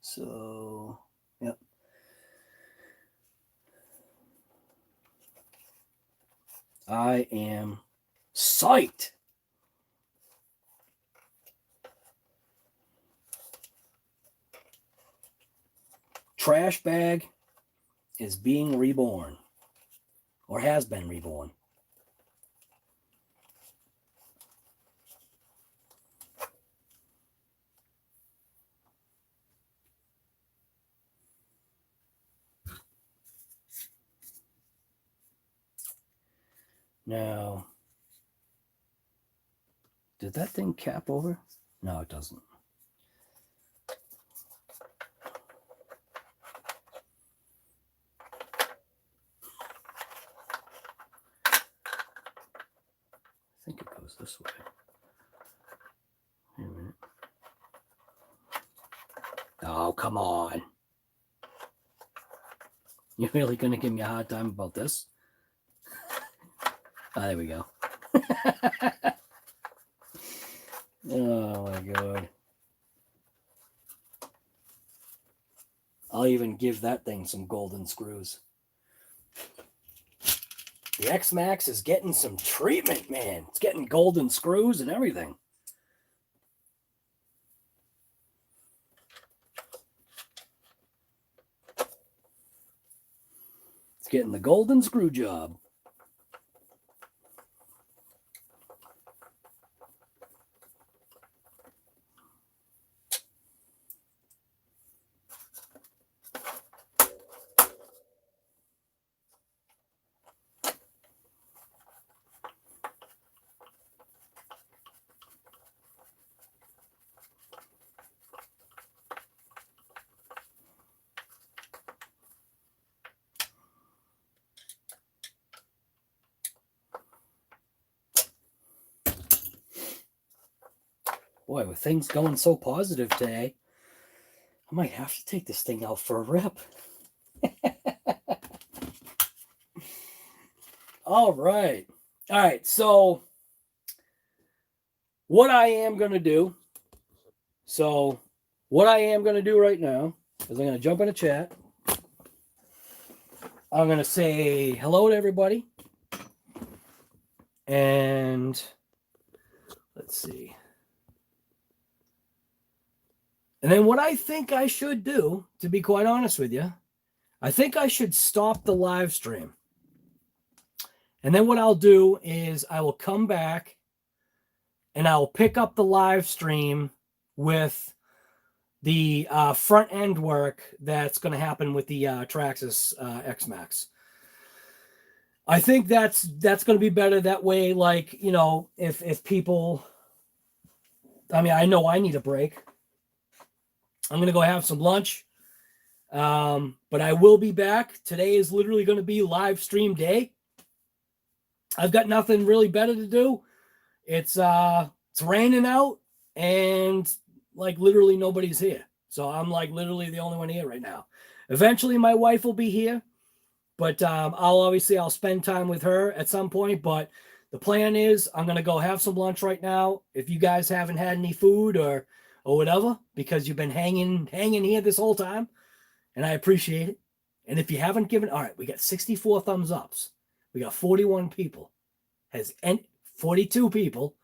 So, yep. I am psyched. Trash bag is being reborn, or has been reborn. Now, did that thing cap over? No, it doesn't. I think it goes this way. Wait a minute. Oh, come on. You're really going to give me a hard time about this? Oh, there we go. Oh, my God. I'll even give that thing some golden screws. The XMAXX is getting some treatment, man. It's getting golden screws and everything. It's getting the golden screw job. Boy, with things going so positive today, I might have to take this thing out for a rip. All right. All right. So what I am going to do right now is I'm going to jump in a chat. I'm going to say hello to everybody. And let's see. And then what I think I should do, to be quite honest with you, I think I should stop the live stream. And then what I'll do is I will come back and I'll pick up the live stream with the front end work that's going to happen with the TRAXXAS XMAXX. I think that's going to be better that way. Like, you know, if people, I mean, I know I need a break. I'm going to go have some lunch. But I will be back. Today is literally going to be live stream day. I've got nothing really better to do. It's raining out and like literally nobody's here. So I'm like literally the only one here right now. Eventually my wife will be here, but I'll spend time with her at some point. But the plan is I'm going to go have some lunch right now. If you guys haven't had any food or whatever, because you've been hanging here this whole time, and I appreciate it. And if you haven't given, all right, we got 64 thumbs ups. We got 41 people. 42 people.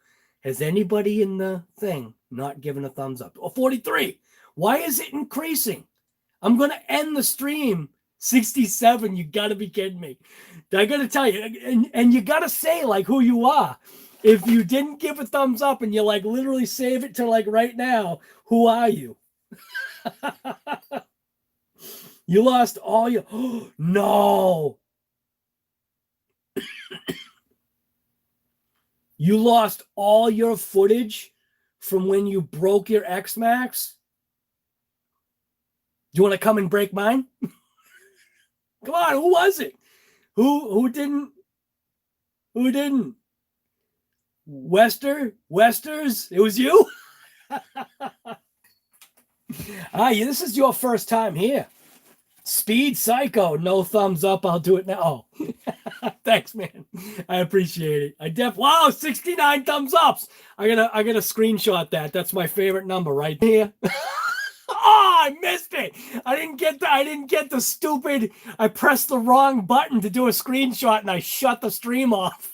Has anybody in the thing not given a thumbs up? Or 43. Why is it increasing? I'm going to end the stream. 67. You got to be kidding me. I got to tell you, and you got to say like who you are. If you didn't give a thumbs up and you like literally save it to like right now, who are you? You lost all your, oh, no. You lost all your footage from when you broke your XMAXX? Do you want to come and break mine? Come on, who was it? Who didn't? Who didn't? Westers? It was you? This is your first time here. Speed Psycho, no thumbs up. I'll do it now. Oh. Thanks, man. I appreciate it. Wow, 69 thumbs ups. I gotta screenshot that. That's my favorite number right here. Oh, I missed it. I didn't get the stupid. I pressed the wrong button to do a screenshot and I shut the stream off.